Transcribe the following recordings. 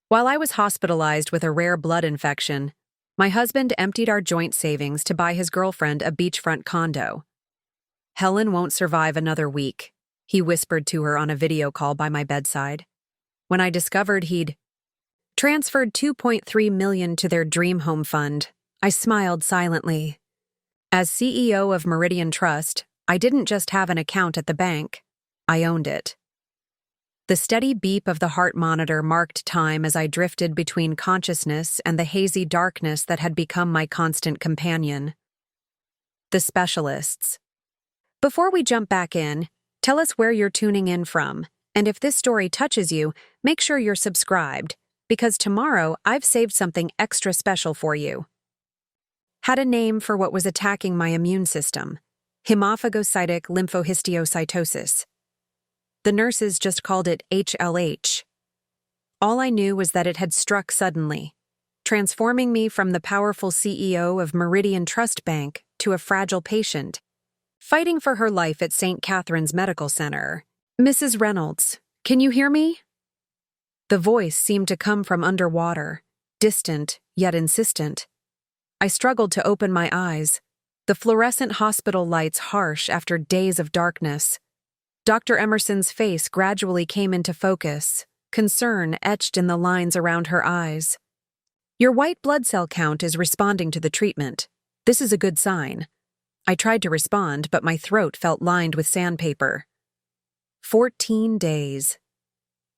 While I was hospitalized with a rare blood infection, my husband emptied our joint savings to buy his girlfriend a beachfront condo. Helen won't survive another week, he whispered to her on a video call by my bedside. When I discovered he'd transferred $2.3 million to their dream home fund, I smiled silently. As CEO of Meridian Trust, I didn't just have an account at the bank, I owned it. The steady beep of the heart monitor marked time as I drifted between consciousness and the hazy darkness that had become my constant companion. The specialists. Before we jump back in, tell us where you're tuning in from, and if this story touches you, make sure you're subscribed, because tomorrow I've saved something extra special for you. Had a name for what was attacking my immune system: hemophagocytic lymphohistiocytosis. The nurses just called it HLH. All I knew was that it had struck suddenly, transforming me from the powerful CEO of Meridian Trust Bank to a fragile patient, fighting for her life at St. Catherine's Medical Center. "Mrs. Reynolds, can you hear me?" The voice seemed to come from underwater, distant yet insistent. I struggled to open my eyes, the fluorescent hospital lights harsh after days of darkness. Dr. Emerson's face gradually came into focus, concern etched in the lines around her eyes. "Your white blood cell count is responding to the treatment. This is a good sign." I tried to respond, but my throat felt lined with sandpaper. 14 days.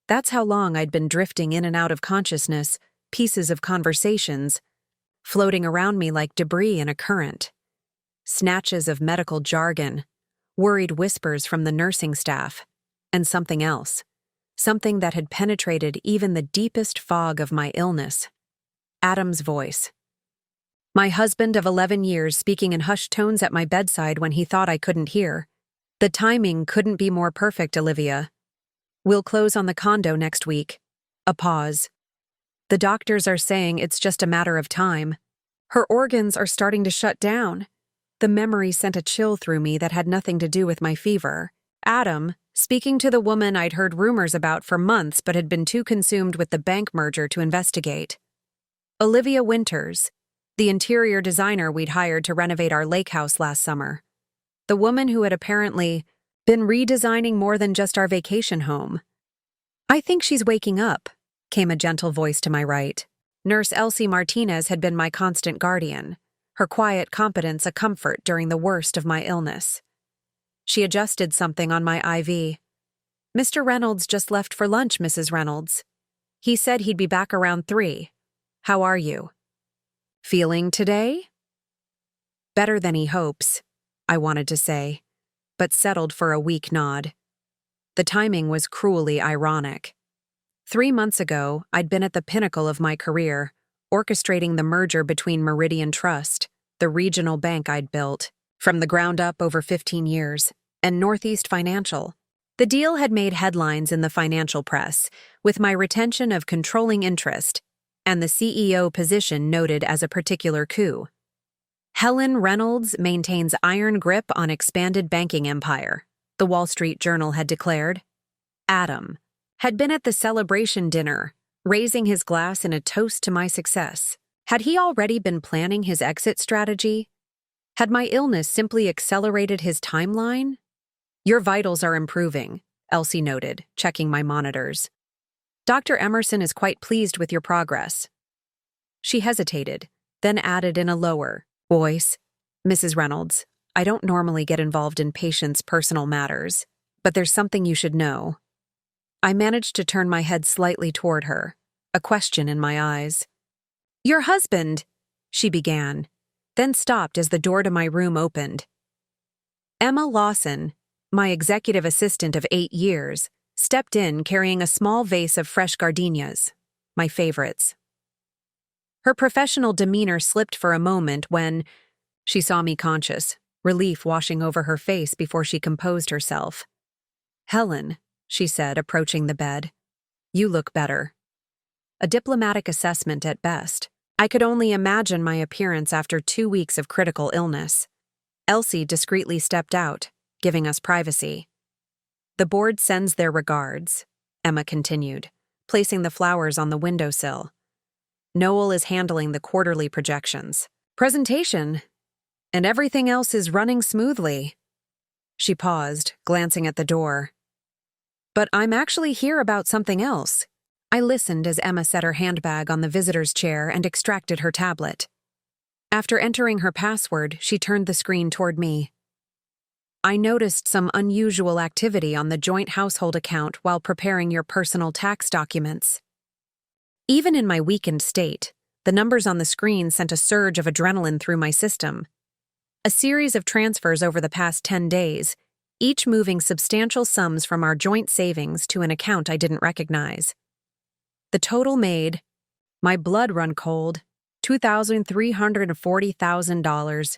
That's how long I'd been drifting in and out of consciousness, pieces of conversations, floating around me like debris in a current. Snatches of medical jargon, worried whispers from the nursing staff, and something else, something that had penetrated even the deepest fog of my illness. Adam's voice. My husband of 11 years speaking in hushed tones at my bedside when he thought I couldn't hear. "The timing couldn't be more perfect, Olivia. We'll close on the condo next week." A pause. "The doctors are saying it's just a matter of time. Her organs are starting to shut down." The memory sent a chill through me that had nothing to do with my fever. Adam, speaking to the woman I'd heard rumors about for months but had been too consumed with the bank merger to investigate. Olivia Winters, the interior designer we'd hired to renovate our lake house last summer. The woman who had apparently been redesigning more than just our vacation home. "I think she's waking up," came a gentle voice to my right. Nurse Elsie Martinez had been my constant guardian, her quiet competence a comfort during the worst of my illness. She adjusted something on my IV. "Mr. Reynolds just left for lunch, Mrs. Reynolds. He said he'd be back around 3. How are you?" "Feeling today?" "Better than he hopes," I wanted to say, but settled for a weak nod. The timing was cruelly ironic. 3 months ago, I'd been at the pinnacle of my career, orchestrating the merger between Meridian Trust, the regional bank I'd built, from the ground up over 15 years, and Northeast Financial. The deal had made headlines in the financial press, with my retention of controlling interest, and the CEO position noted as a particular coup. "Helen Reynolds maintains iron grip on expanded banking empire," the Wall Street Journal had declared. Adam had been at the celebration dinner, raising his glass in a toast to my success. Had he already been planning his exit strategy? Had my illness simply accelerated his timeline? "Your vitals are improving," Elsie noted, checking my monitors. "Dr. Emerson is quite pleased with your progress." She hesitated, then added in a lower voice, "Mrs. Reynolds, I don't normally get involved in patients' personal matters, but there's something you should know." I managed to turn my head slightly toward her, a question in my eyes. "Your husband," she began, then stopped as the door to my room opened. Emma Lawson, my executive assistant of 8 years, stepped in carrying a small vase of fresh gardenias, my favorites. Her professional demeanor slipped for a moment when she saw me conscious, relief washing over her face before she composed herself. "Helen," she said, approaching the bed, "you look better." A diplomatic assessment at best. I could only imagine my appearance after 2 weeks of critical illness. Elsie discreetly stepped out, giving us privacy. "The board sends their regards," Emma continued, placing the flowers on the windowsill. Noel is handling the quarterly projections. Presentation, and everything else is running smoothly. She paused, glancing at the door. But I'm actually here about something else. I listened as Emma set her handbag on the visitor's chair and extracted her tablet. After entering her password, she turned the screen toward me. I noticed some unusual activity on the joint household account while preparing your personal tax documents. Even in my weakened state, the numbers on the screen sent a surge of adrenaline through my system. A series of transfers over the past 10 days, each moving substantial sums from our joint savings to an account I didn't recognize. The total made my blood run cold, $2,340,000,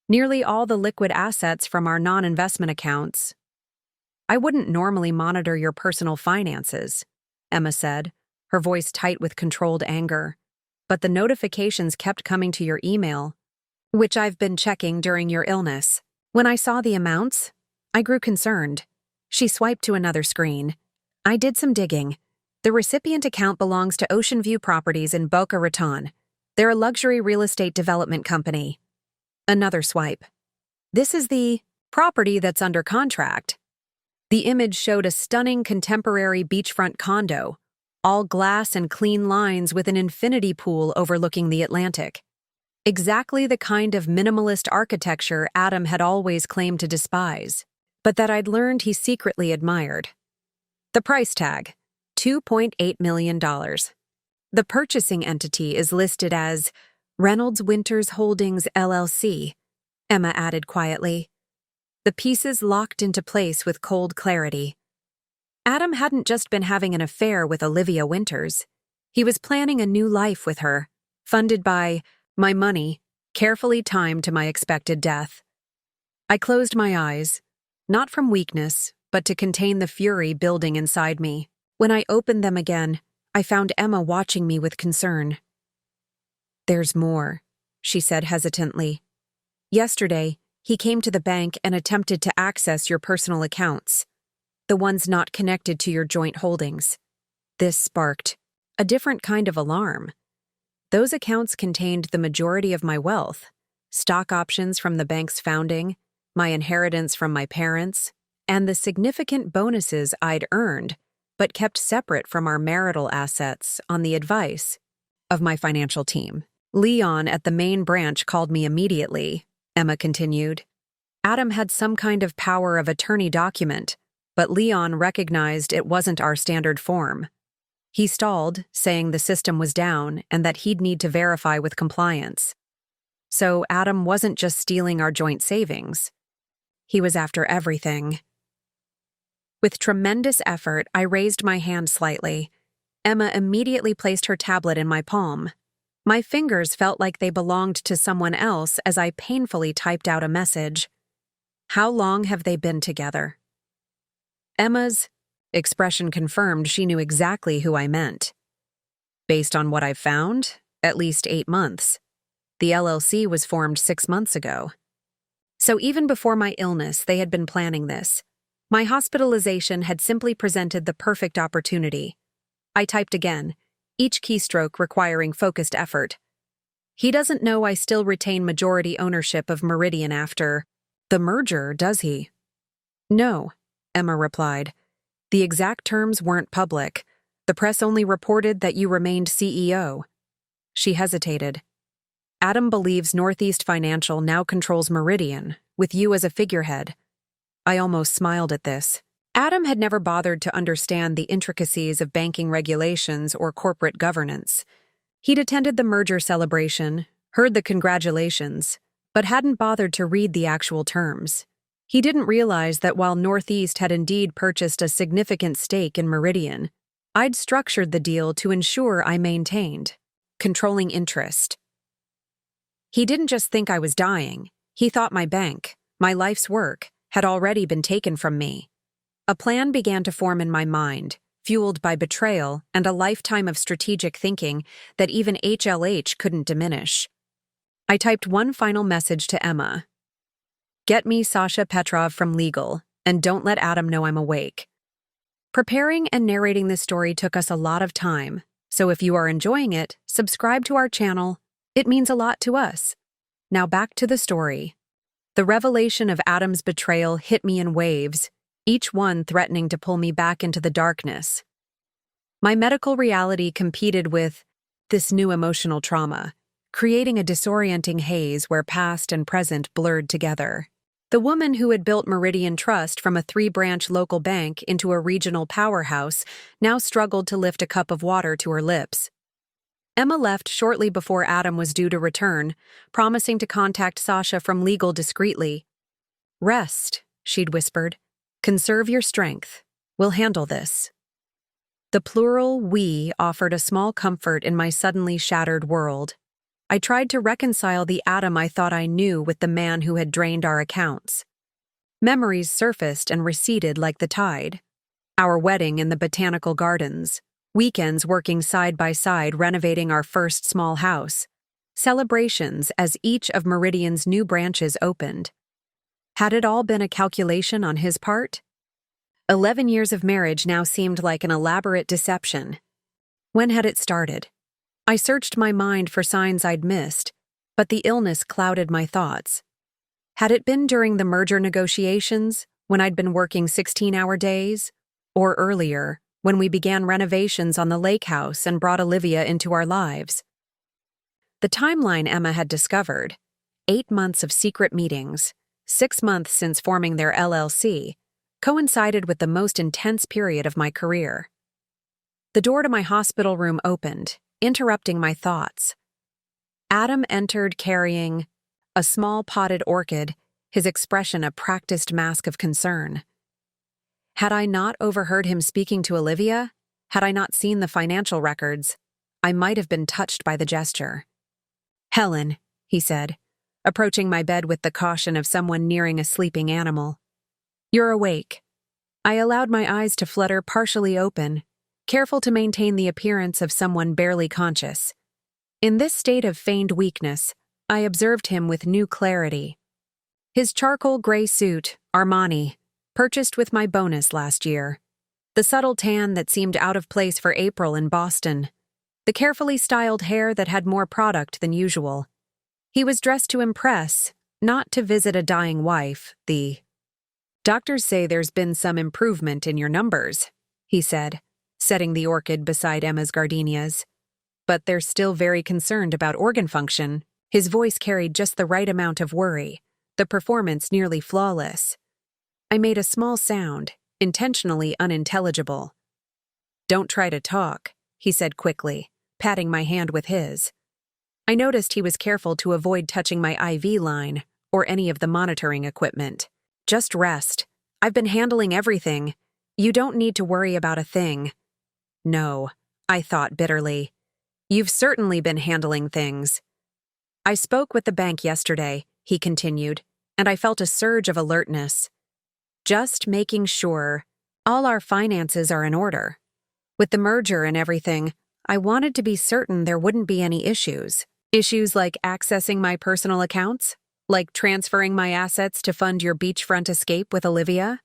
nearly all the liquid assets from our non-investment accounts. I wouldn't normally monitor your personal finances, Emma said, her voice tight with controlled anger, but the notifications kept coming to your email, which I've been checking during your illness. When I saw the amounts, I grew concerned. She swiped to another screen. I did some digging. The recipient account belongs to Ocean View Properties in Boca Raton. They're a luxury real estate development company. Another swipe. This is the property that's under contract. The image showed a stunning contemporary beachfront condo, all glass and clean lines with an infinity pool overlooking the Atlantic. Exactly the kind of minimalist architecture Adam had always claimed to despise, but that I'd learned he secretly admired. The price tag, $2.8 million. The purchasing entity is listed as Reynolds Winters Holdings, LLC, Emma added quietly. The pieces locked into place with cold clarity. Adam hadn't just been having an affair with Olivia Winters. He was planning a new life with her, funded by my money, carefully timed to my expected death. I closed my eyes, not from weakness, but to contain the fury building inside me. When I opened them again, I found Emma watching me with concern. There's more, she said hesitantly. Yesterday, he came to the bank and attempted to access your personal accounts, the ones not connected to your joint holdings. This sparked a different kind of alarm. Those accounts contained the majority of my wealth, stock options from the bank's founding, my inheritance from my parents, and the significant bonuses I'd earned but kept separate from our marital assets on the advice of my financial team. Leon at the main branch called me immediately, Emma continued. Adam had some kind of power of attorney document, but Leon recognized it wasn't our standard form. He stalled, saying the system was down and that he'd need to verify with compliance. So Adam wasn't just stealing our joint savings. He was after everything. With tremendous effort, I raised my hand slightly. Emma immediately placed her tablet in my palm. My fingers felt like they belonged to someone else as I painfully typed out a message. How long have they been together? Emma's expression confirmed she knew exactly who I meant. Based on what I've found, at least 8 months. The LLC was formed 6 months ago. So even before my illness, they had been planning this. My hospitalization had simply presented the perfect opportunity. I typed again, each keystroke requiring focused effort. He doesn't know I still retain majority ownership of Meridian after the merger, does he? No, Emma replied. The exact terms weren't public. The press only reported that you remained CEO. She hesitated. Adam believes Northeast Financial now controls Meridian, with you as a figurehead. I almost smiled at this. Adam had never bothered to understand the intricacies of banking regulations or corporate governance. He'd attended the merger celebration, heard the congratulations, but hadn't bothered to read the actual terms. He didn't realize that while Northeast had indeed purchased a significant stake in Meridian, I'd structured the deal to ensure I maintained controlling interest. He didn't just think I was dying. He thought my bank, my life's work, had already been taken from me. A plan began to form in my mind, fueled by betrayal and a lifetime of strategic thinking that even HLH couldn't diminish. I typed one final message to Emma. Get me Sasha Petrov from legal, and don't let Adam know I'm awake. Preparing and narrating this story took us a lot of time, so if you are enjoying it, subscribe to our channel. It means a lot to us. Now back to the story. The revelation of Adam's betrayal hit me in waves, each one threatening to pull me back into the darkness. My medical reality competed with this new emotional trauma, creating a disorienting haze where past and present blurred together. The woman who had built Meridian Trust from a 3-branch local bank into a regional powerhouse now struggled to lift a cup of water to her lips. Emma left shortly before Adam was due to return, promising to contact Sasha from legal discreetly. "Rest," she'd whispered. "Conserve your strength. We'll handle this." The plural "we" offered a small comfort in my suddenly shattered world. I tried to reconcile the Adam I thought I knew with the man who had drained our accounts. Memories surfaced and receded like the tide. Our wedding in the botanical gardens, weekends working side by side renovating our first small house, celebrations as each of Meridian's new branches opened. Had it all been a calculation on his part? 11 years of marriage now seemed like an elaborate deception. When had it started? I searched my mind for signs I'd missed, but the illness clouded my thoughts. Had it been during the merger negotiations, when I'd been working 16-hour days? Or earlier, when we began renovations on the lake house and brought Olivia into our lives? The timeline Emma had discovered, 8 months of secret meetings, 6 months since forming their LLC, coincided with the most intense period of my career. The door to my hospital room opened, interrupting my thoughts. Adam entered carrying a small potted orchid, his expression a practiced mask of concern. Had I not overheard him speaking to Olivia? Had I not seen the financial records? I might have been touched by the gesture. "Helen," he said, approaching my bed with the caution of someone nearing a sleeping animal. "You're awake." I allowed my eyes to flutter partially open, careful to maintain the appearance of someone barely conscious. In this state of feigned weakness, I observed him with new clarity. His charcoal gray suit, Armani, purchased with my bonus last year. The subtle tan that seemed out of place for April in Boston. The carefully styled hair that had more product than usual. He was dressed to impress, not to visit a dying wife. "The doctors say there's been some improvement in your numbers," he said, setting the orchid beside Emma's gardenias. "But they're still very concerned about organ function." His voice carried just the right amount of worry, the performance nearly flawless. I made a small sound, intentionally unintelligible. "Don't try to talk," he said quickly, patting my hand with his. I noticed he was careful to avoid touching my IV line or any of the monitoring equipment. "Just rest. I've been handling everything. You don't need to worry about a thing." "No," I thought bitterly. "You've certainly been handling things." "I spoke with the bank yesterday," he continued, and I felt a surge of alertness. "Just making sure all our finances are in order. With the merger and everything, I wanted to be certain there wouldn't be any issues. Issues like accessing my personal accounts? Like transferring my assets to fund your beachfront escape with Olivia?"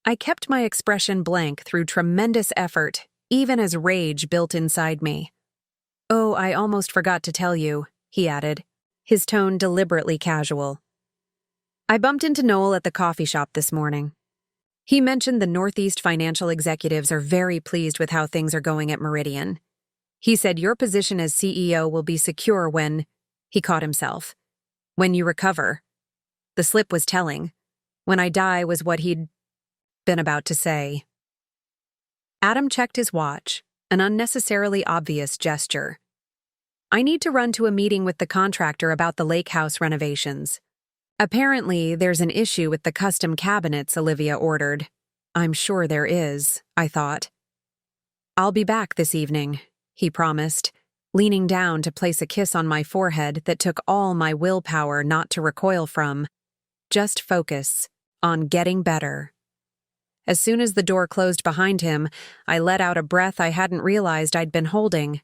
I kept my expression blank through tremendous effort, even as rage built inside me. "Oh, I almost forgot to tell you," he added, his tone deliberately casual. "I bumped into Noel at the coffee shop this morning. He mentioned the Northeast financial executives are very pleased with how things are going at Meridian. He said your position as CEO will be secure when," he caught himself, "when you recover." The slip was telling. "When I die" was what he'd been about to say. Adam checked his watch, an unnecessarily obvious gesture. "I need to run to a meeting with the contractor about the lake house renovations. Apparently, there's an issue with the custom cabinets Olivia ordered." "I'm sure there is," I thought. "I'll be back this evening," he promised, leaning down to place a kiss on my forehead that took all my willpower not to recoil from. Just focus on getting better. As soon as the door closed behind him, I let out a breath I hadn't realized I'd been holding.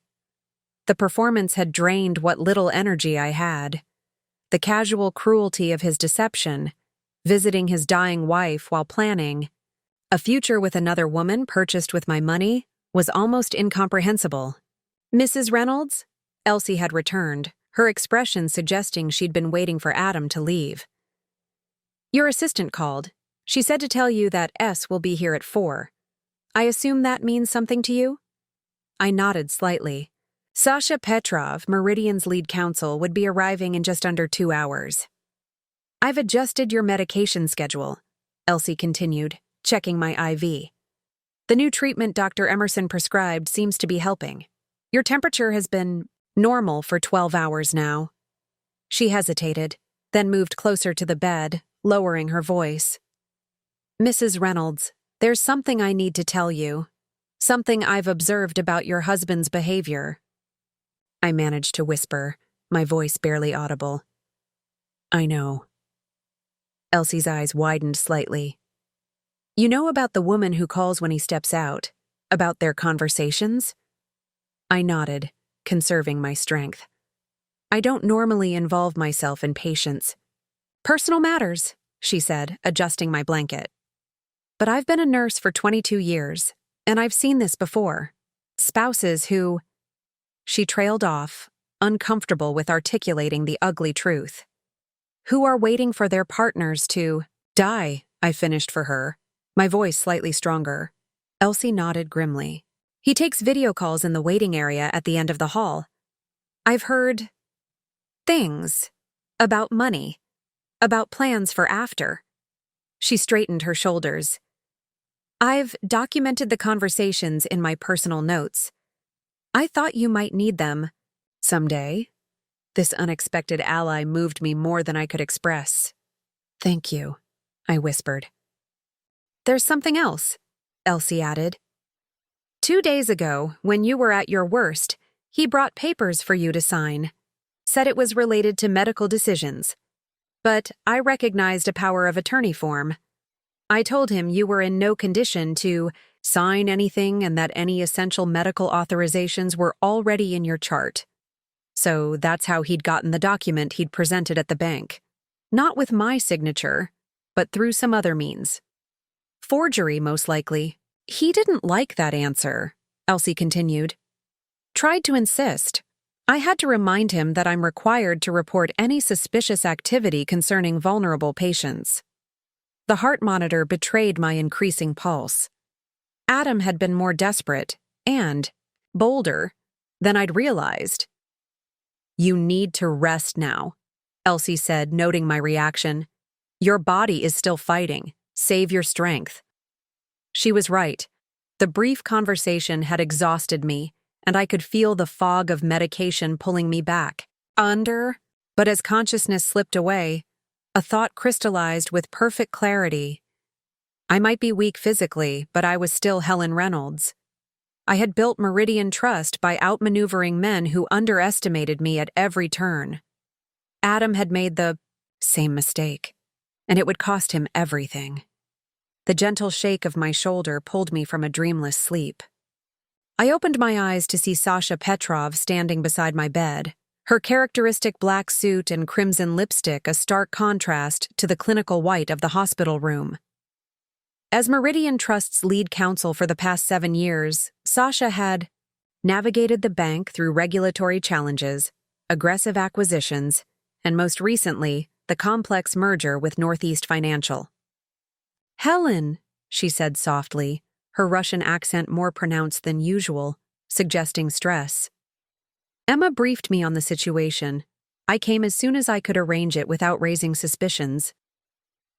The performance had drained what little energy I had. The casual cruelty of his deception, visiting his dying wife while planning, A future with another woman purchased with my money was almost incomprehensible. Mrs. Reynolds? Elsie had returned, her expression suggesting she'd been waiting for Adam to leave. Your assistant called. She said to tell you that S will be here at 4. I assume that means something to you? I nodded slightly. Sasha Petrov, Meridian's lead counsel, would be arriving in just under 2 hours. I've adjusted your medication schedule, Elsie continued, checking my IV. The new treatment Dr. Emerson prescribed seems to be helping. Your temperature has been normal for 12 hours now. She hesitated, then moved closer to the bed, lowering her voice. Mrs. Reynolds, there's something I need to tell you. Something I've observed about your husband's behavior. I managed to whisper, my voice barely audible. I know. Elsie's eyes widened slightly. You know about the woman who calls when he steps out? About their conversations? I nodded, conserving my strength. I don't normally involve myself in patients. Personal matters, she said, adjusting my blanket. But I've been a nurse for 22 years, and I've seen this before. Spouses who... She trailed off, uncomfortable with articulating the ugly truth. Who are waiting for their partners to die, I finished for her, my voice slightly stronger. Elsie nodded grimly. He takes video calls in the waiting area at the end of the hall. I've heard things about money, about plans for after. She straightened her shoulders. I've documented the conversations in my personal notes. I thought you might need them someday. This unexpected ally moved me more than I could express. Thank you, I whispered. There's something else, Elsie added. 2 days ago, when you were at your worst, he brought papers for you to sign. Said it was related to medical decisions. But I recognized a power of attorney form. I told him you were in no condition to sign anything and that any essential medical authorizations were already in your chart. So that's how he'd gotten the document he'd presented at the bank. Not with my signature, but through some other means. Forgery, most likely. He didn't like that answer, Elsie continued. Tried to insist. I had to remind him that I'm required to report any suspicious activity concerning vulnerable patients. The heart monitor betrayed my increasing pulse. Adam had been more desperate and bolder than I'd realized. You need to rest now, Elsie said, noting my reaction. Your body is still fighting. Save your strength. She was right. The brief conversation had exhausted me, and I could feel the fog of medication pulling me back. But as consciousness slipped away, a thought crystallized with perfect clarity. I might be weak physically, but I was still Helen Reynolds. I had built Meridian Trust by outmaneuvering men who underestimated me at every turn. Adam had made the same mistake, and it would cost him everything. The gentle shake of my shoulder pulled me from a dreamless sleep. I opened my eyes to see Sasha Petrov standing beside my bed, her characteristic black suit and crimson lipstick a stark contrast to the clinical white of the hospital room. As Meridian Trust's lead counsel for the past 7 years, Sasha had navigated the bank through regulatory challenges, aggressive acquisitions, and most recently, the complex merger with Northeast Financial. Helen, she said softly, her Russian accent more pronounced than usual, suggesting stress. Emma briefed me on the situation. I came as soon as I could arrange it without raising suspicions.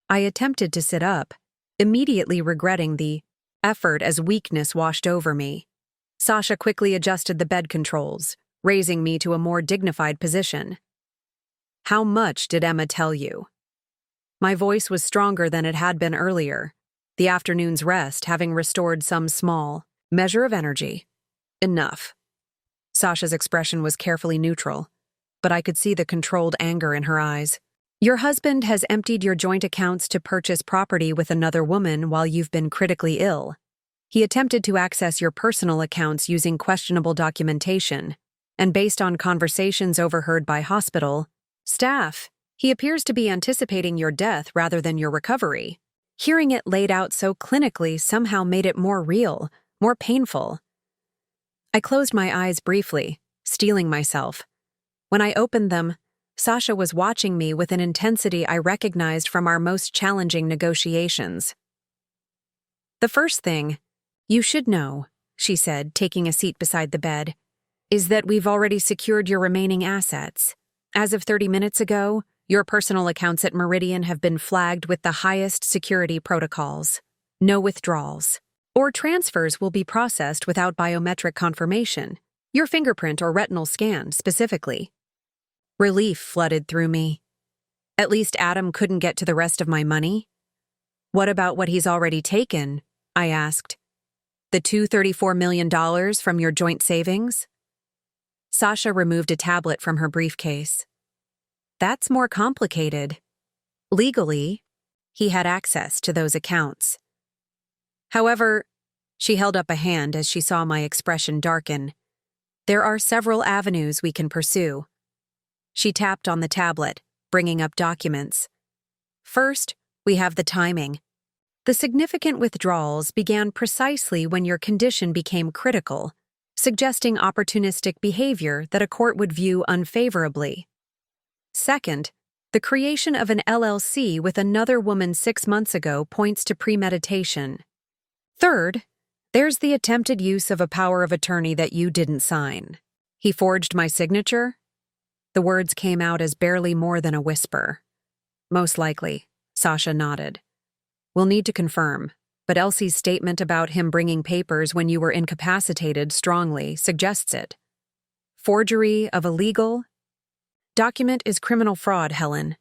I attempted to sit up, immediately regretting the effort as weakness washed over me. Sasha quickly adjusted the bed controls, raising me to a more dignified position. How much did Emma tell you? My voice was stronger than it had been earlier, the afternoon's rest having restored some small measure of energy. Enough. Sasha's expression was carefully neutral, but I could see the controlled anger in her eyes. Your husband has emptied your joint accounts to purchase property with another woman while you've been critically ill. He attempted to access your personal accounts using questionable documentation, and based on conversations overheard by hospital staff, he appears to be anticipating your death rather than your recovery. Hearing it laid out so clinically somehow made it more real, more painful. I closed my eyes briefly, steeling myself. When I opened them, Sasha was watching me with an intensity I recognized from our most challenging negotiations. "The first thing you should know," she said, taking a seat beside the bed, "is that we've already secured your remaining assets. As of 30 minutes ago, your personal accounts at Meridian have been flagged with the highest security protocols. No withdrawals or transfers will be processed without biometric confirmation, your fingerprint or retinal scan specifically." Relief flooded through me. At least Adam couldn't get to the rest of my money. "What about what he's already taken?" I asked. "The $234 million from your joint savings?" Sasha removed a tablet from her briefcase. "That's more complicated. Legally, he had access to those accounts. However," she held up a hand as she saw my expression darken, "there are several avenues we can pursue." She tapped on the tablet, bringing up documents. "First, we have the timing. The significant withdrawals began precisely when your condition became critical, suggesting opportunistic behavior that a court would view unfavorably. Second, the creation of an LLC with another woman 6 months ago points to premeditation. Third, there's the attempted use of a power of attorney that you didn't sign. He forged my signature?" The words came out as barely more than a whisper. "Most likely," Sasha nodded. "We'll need to confirm, but Elsie's statement about him bringing papers when you were incapacitated strongly suggests it. Forgery of a legal document is criminal fraud, Helen.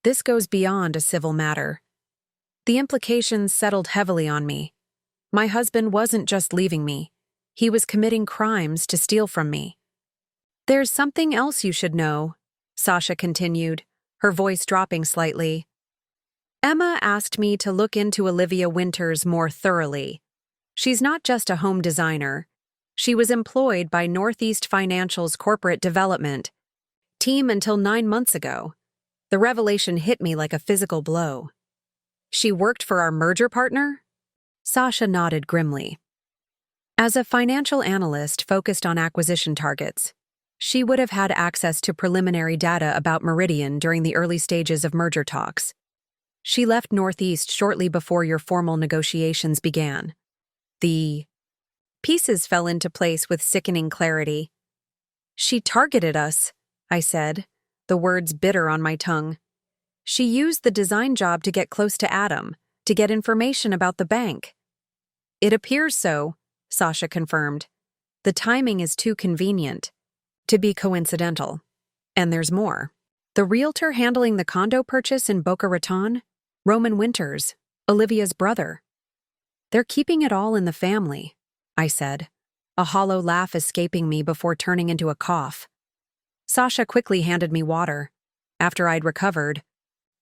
This goes beyond a civil matter." The implications settled heavily on me. My husband wasn't just leaving me. He was committing crimes to steal from me. "There's something else you should know," Sasha continued, her voice dropping slightly. "Emma asked me to look into Olivia Winters more thoroughly. She's not just a home designer. She was employed by Northeast Financial's corporate development team until 9 months ago. The revelation hit me like a physical blow." "She worked for our merger partner?" Sasha nodded grimly. "As a financial analyst focused on acquisition targets, she would have had access to preliminary data about Meridian during the early stages of merger talks. She left Northeast shortly before your formal negotiations began. The pieces fell into place with sickening clarity. She targeted us, I said, the words bitter on my tongue. She used the design job to get close to Adam, to get information about the bank. It appears so, Sasha confirmed. The timing is too convenient to be coincidental. And there's more. The realtor handling the condo purchase in Boca Raton, Roman Winters, Olivia's brother. They're keeping it all in the family, I said, a hollow laugh escaping me before turning into a cough. Sasha quickly handed me water. After I'd recovered,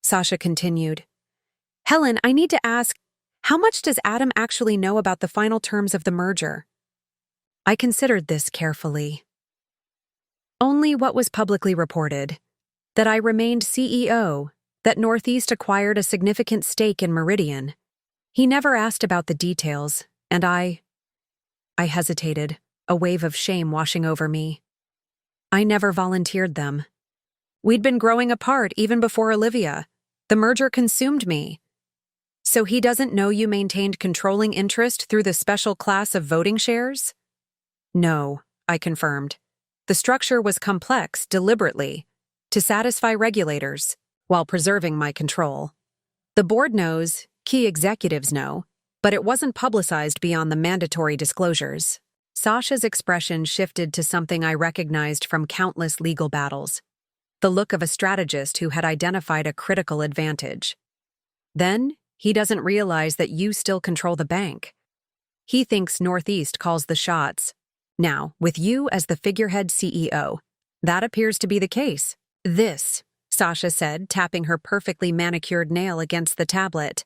Sasha continued, Helen, I need to ask, how much does Adam actually know about the final terms of the merger? I considered this carefully. Only what was publicly reported. That I remained CEO, that Northeast acquired a significant stake in Meridian. He never asked about the details, and I hesitated, a wave of shame washing over me. I never volunteered them. We'd been growing apart even before Olivia. The merger consumed me. So he doesn't know you maintained controlling interest through the special class of voting shares? No, I confirmed. The structure was complex deliberately, to satisfy regulators, while preserving my control. The board knows, key executives know, but it wasn't publicized beyond the mandatory disclosures. Sasha's expression shifted to something I recognized from countless legal battles. The look of a strategist who had identified a critical advantage. Then, he doesn't realize that you still control the bank. He thinks Northeast calls the shots. Now, with you as the figurehead CEO, that appears to be the case. This, Sasha said, tapping her perfectly manicured nail against the tablet,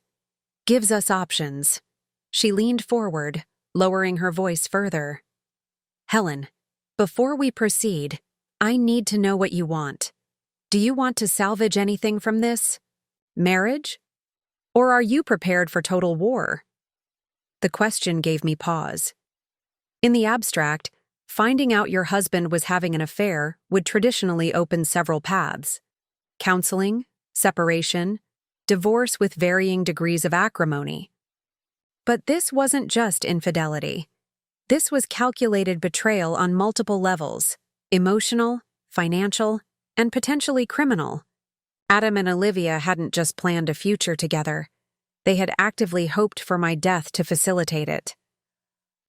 gives us options. She leaned forward, lowering her voice further. Helen, before we proceed, I need to know what you want. Do you want to salvage anything from this? Marriage? Or are you prepared for total war? The question gave me pause. In the abstract, finding out your husband was having an affair would traditionally open several paths: counseling, separation, divorce with varying degrees of acrimony. But this wasn't just infidelity. This was calculated betrayal on multiple levels: emotional, financial, and potentially criminal. Adam and Olivia hadn't just planned a future together. They had actively hoped for my death to facilitate it.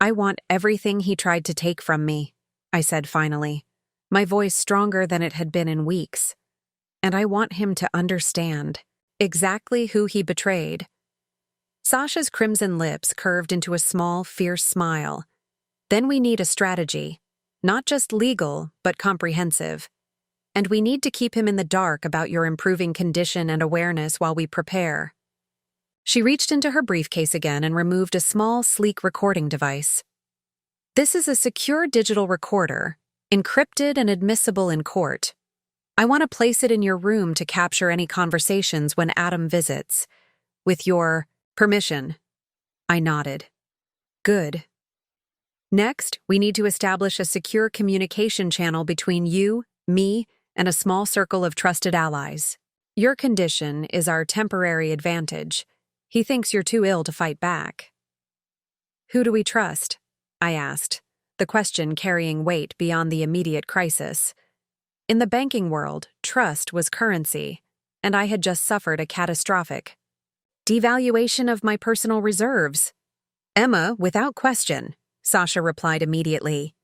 "I want everything he tried to take from me," I said finally, my voice stronger than it had been in weeks. "And I want him to understand exactly who he betrayed." Sasha's crimson lips curved into a small, fierce smile. "Then we need a strategy, not just legal, but comprehensive. And we need to keep him in the dark about your improving condition and awareness while we prepare." She reached into her briefcase again and removed a small, sleek recording device. "This is a secure digital recorder, encrypted and admissible in court. I want to place it in your room to capture any conversations when Adam visits. With your permission." I nodded. "Good. Next, we need to establish a secure communication channel between you, me, and a small circle of trusted allies. Your condition is our temporary advantage. He thinks you're too ill to fight back." "Who do we trust?" I asked, the question carrying weight beyond the immediate crisis. In the banking world, trust was currency, and I had just suffered a catastrophic devaluation of my personal reserves. "Emma, without question," Sasha replied immediately.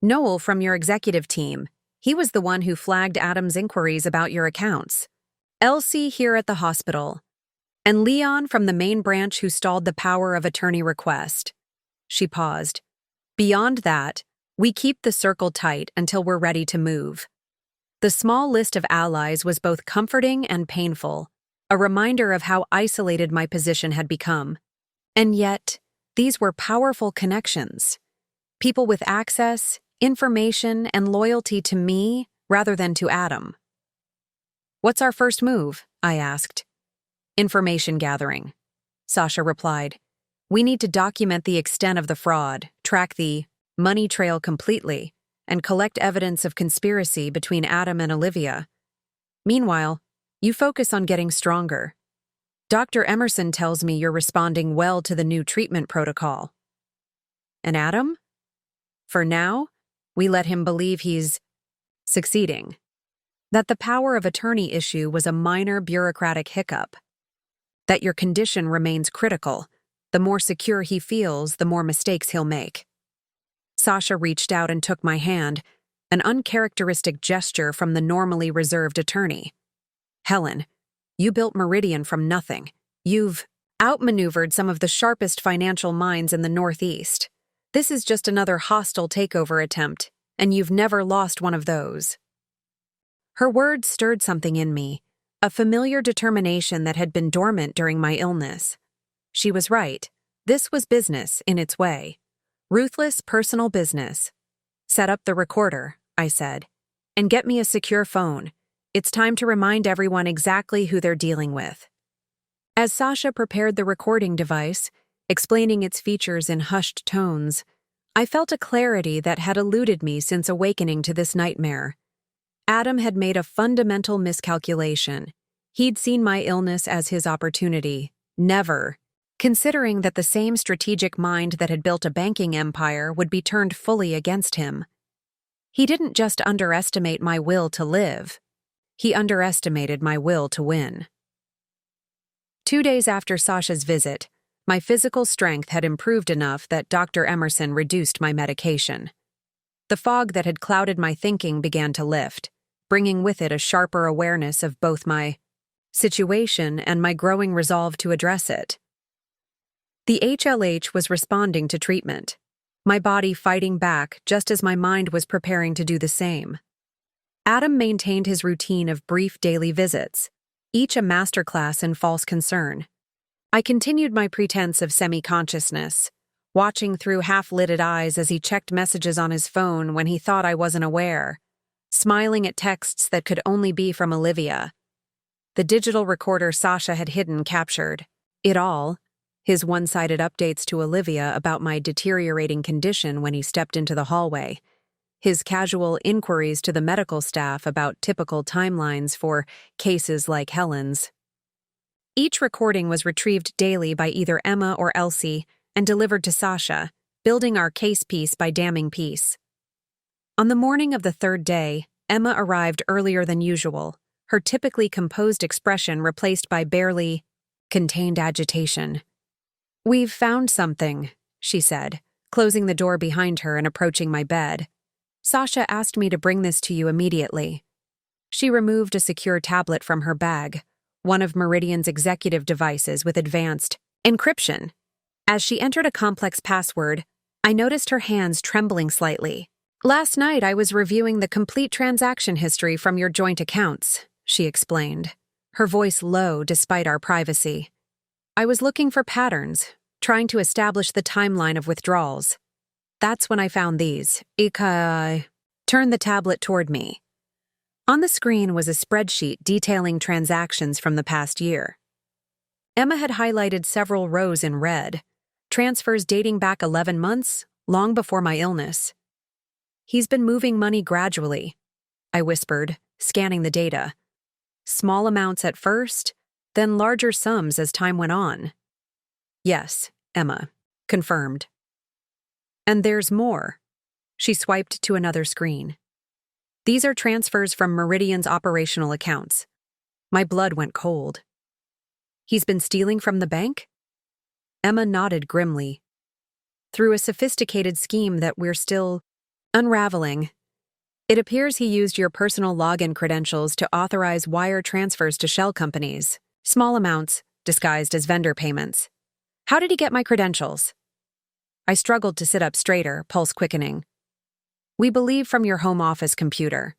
"Noel from your executive team. He was the one who flagged Adam's inquiries about your accounts. Elsie here at the hospital. And Leon from the main branch who stalled the power of attorney request." She paused. "Beyond that, we keep the circle tight until we're ready to move." The small list of allies was both comforting and painful, a reminder of how isolated my position had become. And yet, these were powerful connections. People with access, information, and loyalty to me rather than to Adam. "What's our first move?" I asked. "Information gathering," Sasha replied. "We need to document the extent of the fraud, track the money trail completely, and collect evidence of conspiracy between Adam and Olivia. Meanwhile, you focus on getting stronger. Dr. Emerson tells me you're responding well to the new treatment protocol." "And Adam? For now, we let him believe he's succeeding. That the power of attorney issue was a minor bureaucratic hiccup. That your condition remains critical. The more secure he feels, the more mistakes he'll make." Sasha reached out and took my hand, an uncharacteristic gesture from the normally reserved attorney. "Helen, you built Meridian from nothing. You've outmaneuvered some of the sharpest financial minds in the Northeast. This is just another hostile takeover attempt, and you've never lost one of those." Her words stirred something in me, a familiar determination that had been dormant during my illness. She was right. This was business in its way. Ruthless personal business. "Set up the recorder," I said, "and get me a secure phone. It's time to remind everyone exactly who they're dealing with." As Sasha prepared the recording device, explaining its features in hushed tones, I felt a clarity that had eluded me since awakening to this nightmare. Adam had made a fundamental miscalculation. He'd seen my illness as his opportunity, never considering that the same strategic mind that had built a banking empire would be turned fully against him. He didn't just underestimate my will to live. He underestimated my will to win. 2 days after Sasha's visit, my physical strength had improved enough that Dr. Emerson reduced my medication. The fog that had clouded my thinking began to lift, bringing with it a sharper awareness of both my situation and my growing resolve to address it. The HLH was responding to treatment, my body fighting back just as my mind was preparing to do the same. Adam maintained his routine of brief daily visits, each a masterclass in false concern. I continued my pretense of semi-consciousness, watching through half-lidded eyes as he checked messages on his phone when he thought I wasn't aware, smiling at texts that could only be from Olivia. The digital recorder Sasha had hidden captured It all, his one-sided updates to Olivia about my deteriorating condition when he stepped into the hallway, his casual inquiries to the medical staff about typical timelines for cases like Helen's. Each recording was retrieved daily by either Emma or Elsie and delivered to Sasha, building our case piece by damning piece. On the morning of the third day, Emma arrived earlier than usual, her typically composed expression replaced by barely contained agitation. "We've found something," she said, closing the door behind her and approaching my bed. "Sasha asked me to bring this to you immediately." She removed a secure tablet from her bag, one of Meridian's executive devices with advanced encryption. As she entered a complex password, I noticed her hands trembling slightly. "Last night I was reviewing the complete transaction history from your joint accounts," she explained, her voice low despite our privacy. "I was looking for patterns, trying to establish the timeline of withdrawals. That's when I found these." Ika turned the tablet toward me. On the screen was a spreadsheet detailing transactions from the past year. Emma had highlighted several rows in red, transfers dating back 11 months, long before my illness. "He's been moving money gradually," I whispered, scanning the data. "Small amounts at first, then larger sums as time went on." "Yes," Emma confirmed. "And there's more." She swiped to another screen. "These are transfers from Meridian's operational accounts." My blood went cold. "He's been stealing from the bank?" Emma nodded grimly. "Through a sophisticated scheme that we're still unraveling. It appears he used your personal login credentials to authorize wire transfers to shell companies, small amounts, disguised as vendor payments. How did he get my credentials?" I struggled to sit up straighter, pulse quickening. "We believe from your home office computer.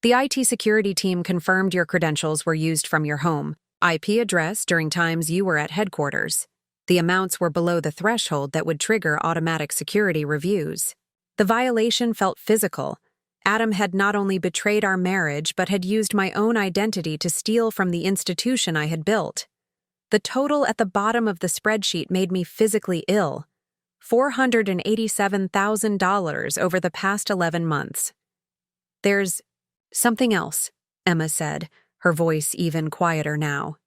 The IT security team confirmed your credentials were used from your home IP address during times you were at headquarters. The amounts were below the threshold that would trigger automatic security reviews. The violation felt physical. Adam had not only betrayed our marriage but had used my own identity to steal from the institution I had built. The total at the bottom of the spreadsheet made me physically ill. $487,000 over the past 11 months. "There's something else," Emma said, her voice even quieter now.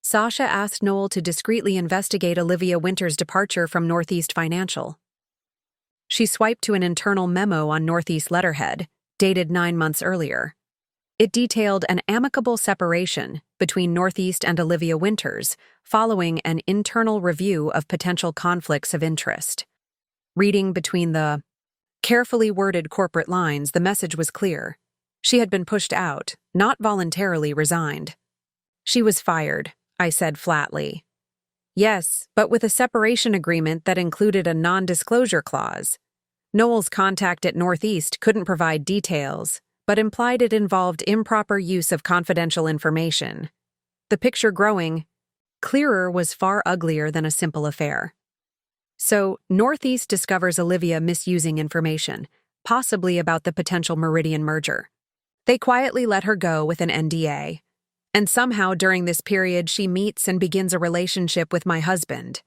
"Sasha asked Noel to discreetly investigate Olivia Winter's departure from Northeast Financial." She swiped to an internal memo on Northeast letterhead, dated 9 months earlier. It detailed an amicable separation between Northeast and Olivia Winters following an internal review of potential conflicts of interest. Reading between the carefully worded corporate lines, the message was clear. She had been pushed out, not voluntarily resigned. "She was fired," I said flatly. "Yes, but with a separation agreement that included a non-disclosure clause. Noel's contact at Northeast couldn't provide details, but implied it involved improper use of confidential information." The picture growing clearer was far uglier than a simple affair. So, Northeast discovers Olivia misusing information, possibly about the potential Meridian merger. They quietly let her go with an NDA. And somehow during this period she meets and begins a relationship with my husband.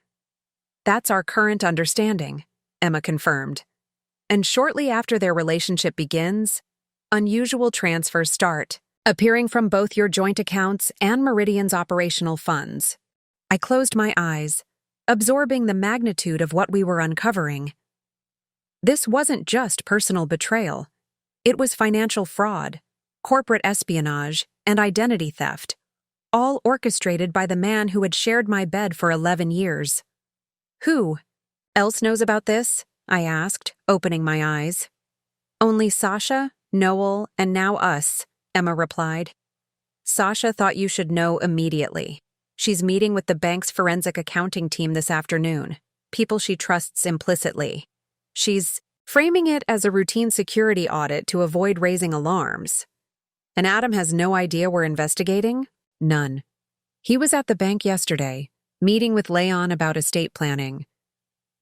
"That's our current understanding," Emma confirmed. "And shortly after their relationship begins, unusual transfers start, appearing from both your joint accounts and Meridian's operational funds." I closed my eyes, absorbing the magnitude of what we were uncovering. This wasn't just personal betrayal. It was financial fraud, corporate espionage, and identity theft, all orchestrated by the man who had shared my bed for 11 years. "Who else knows about this?" I asked, opening my eyes. "Only Sasha, Noel, and now us," Emma replied. "Sasha thought you should know immediately. She's meeting with the bank's forensic accounting team this afternoon, people she trusts implicitly. She's framing it as a routine security audit to avoid raising alarms. And Adam has no idea we're investigating? None. He was at the bank yesterday, meeting with Leon about estate planning.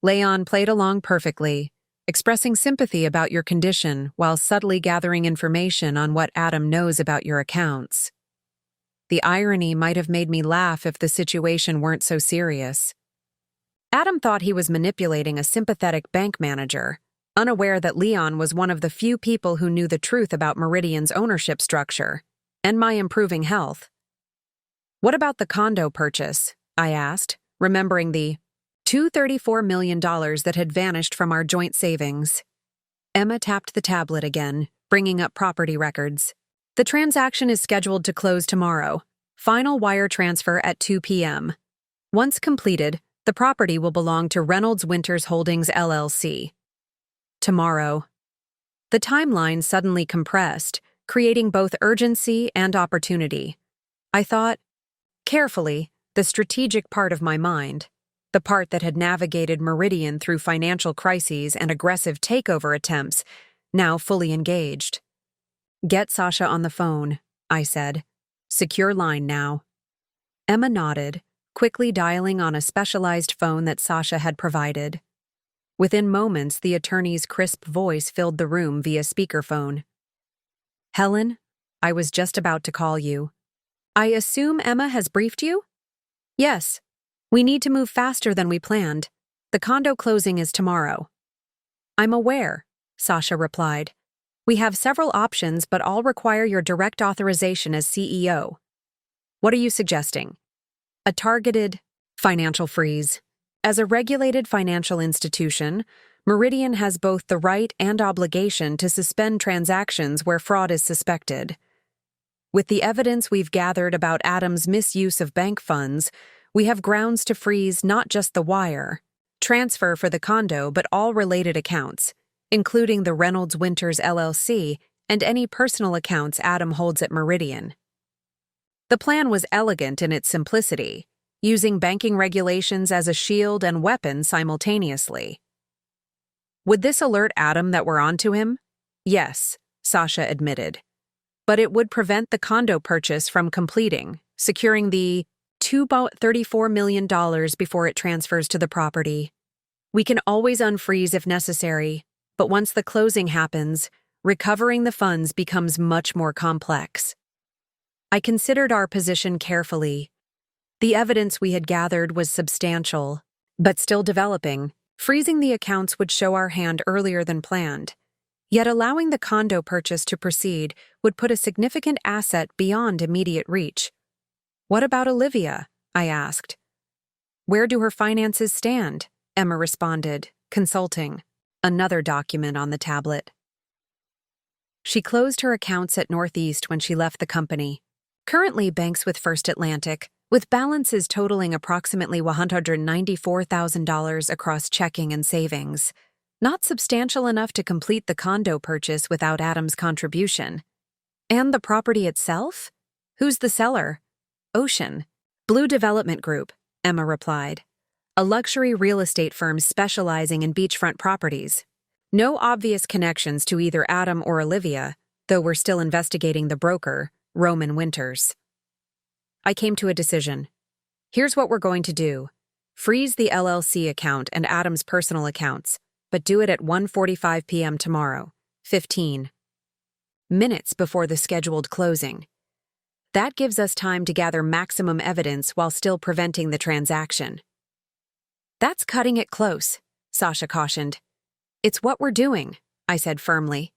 Leon played along perfectly, expressing sympathy about your condition while subtly gathering information on what Adam knows about your accounts." The irony might have made me laugh if the situation weren't so serious. Adam thought he was manipulating a sympathetic bank manager, unaware that Leon was one of the few people who knew the truth about Meridian's ownership structure and my improving health. "What about the condo purchase?" I asked, remembering the $234 million that had vanished from our joint savings. Emma tapped the tablet again, bringing up property records. "The transaction is scheduled to close tomorrow. Final wire transfer at 2 p.m. Once completed, the property will belong to Reynolds Winters Holdings LLC. Tomorrow." The timeline suddenly compressed, creating both urgency and opportunity. I thought, carefully, the strategic part of my mind, the part that had navigated Meridian through financial crises and aggressive takeover attempts, now fully engaged. "Get Sasha on the phone," I said. "Secure line now." Emma nodded, quickly dialing on a specialized phone that Sasha had provided. Within moments, the attorney's crisp voice filled the room via speakerphone. "Helen, I was just about to call you. I assume Emma has briefed you?" "Yes. We need to move faster than we planned. The condo closing is tomorrow." "I'm aware," Sasha replied. "We have several options, but all require your direct authorization as CEO. What are you suggesting?" "A targeted financial freeze. As a regulated financial institution, Meridian has both the right and obligation to suspend transactions where fraud is suspected. With the evidence we've gathered about Adam's misuse of bank funds, we have grounds to freeze not just the wire transfer for the condo, but all related accounts, including the Reynolds Winters LLC and any personal accounts Adam holds at Meridian." The plan was elegant in its simplicity, using banking regulations as a shield and weapon simultaneously. "Would this alert Adam that we're onto him?" "Yes," Sasha admitted. "But it would prevent the condo purchase from completing, securing the $234 million before it transfers to the property. We can always unfreeze if necessary, but once the closing happens, recovering the funds becomes much more complex." I considered our position carefully. The evidence we had gathered was substantial, but still developing. Freezing the accounts would show our hand earlier than planned. Yet allowing the condo purchase to proceed would put a significant asset beyond immediate reach. "What about Olivia?" I asked. "Where do her finances stand?" Emma responded, consulting another document on the tablet. She closed her accounts at Northeast when she left the company. Currently banks with First Atlantic, with balances totaling approximately $194,000 across checking and savings. Not substantial enough to complete the condo purchase without Adam's contribution. "And the property itself? Who's the seller?" "Ocean. Blue Development Group," Emma replied. "A luxury real estate firm specializing in beachfront properties. No obvious connections to either Adam or Olivia, though we're still investigating the broker, Roman Winters." I came to a decision. "Here's what we're going to do. Freeze the LLC account and Adam's personal accounts, but do it at 1:45 p.m. tomorrow, 15 minutes before the scheduled closing. That gives us time to gather maximum evidence while still preventing the transaction." "That's cutting it close," Sasha cautioned. "It's what we're doing," I said firmly.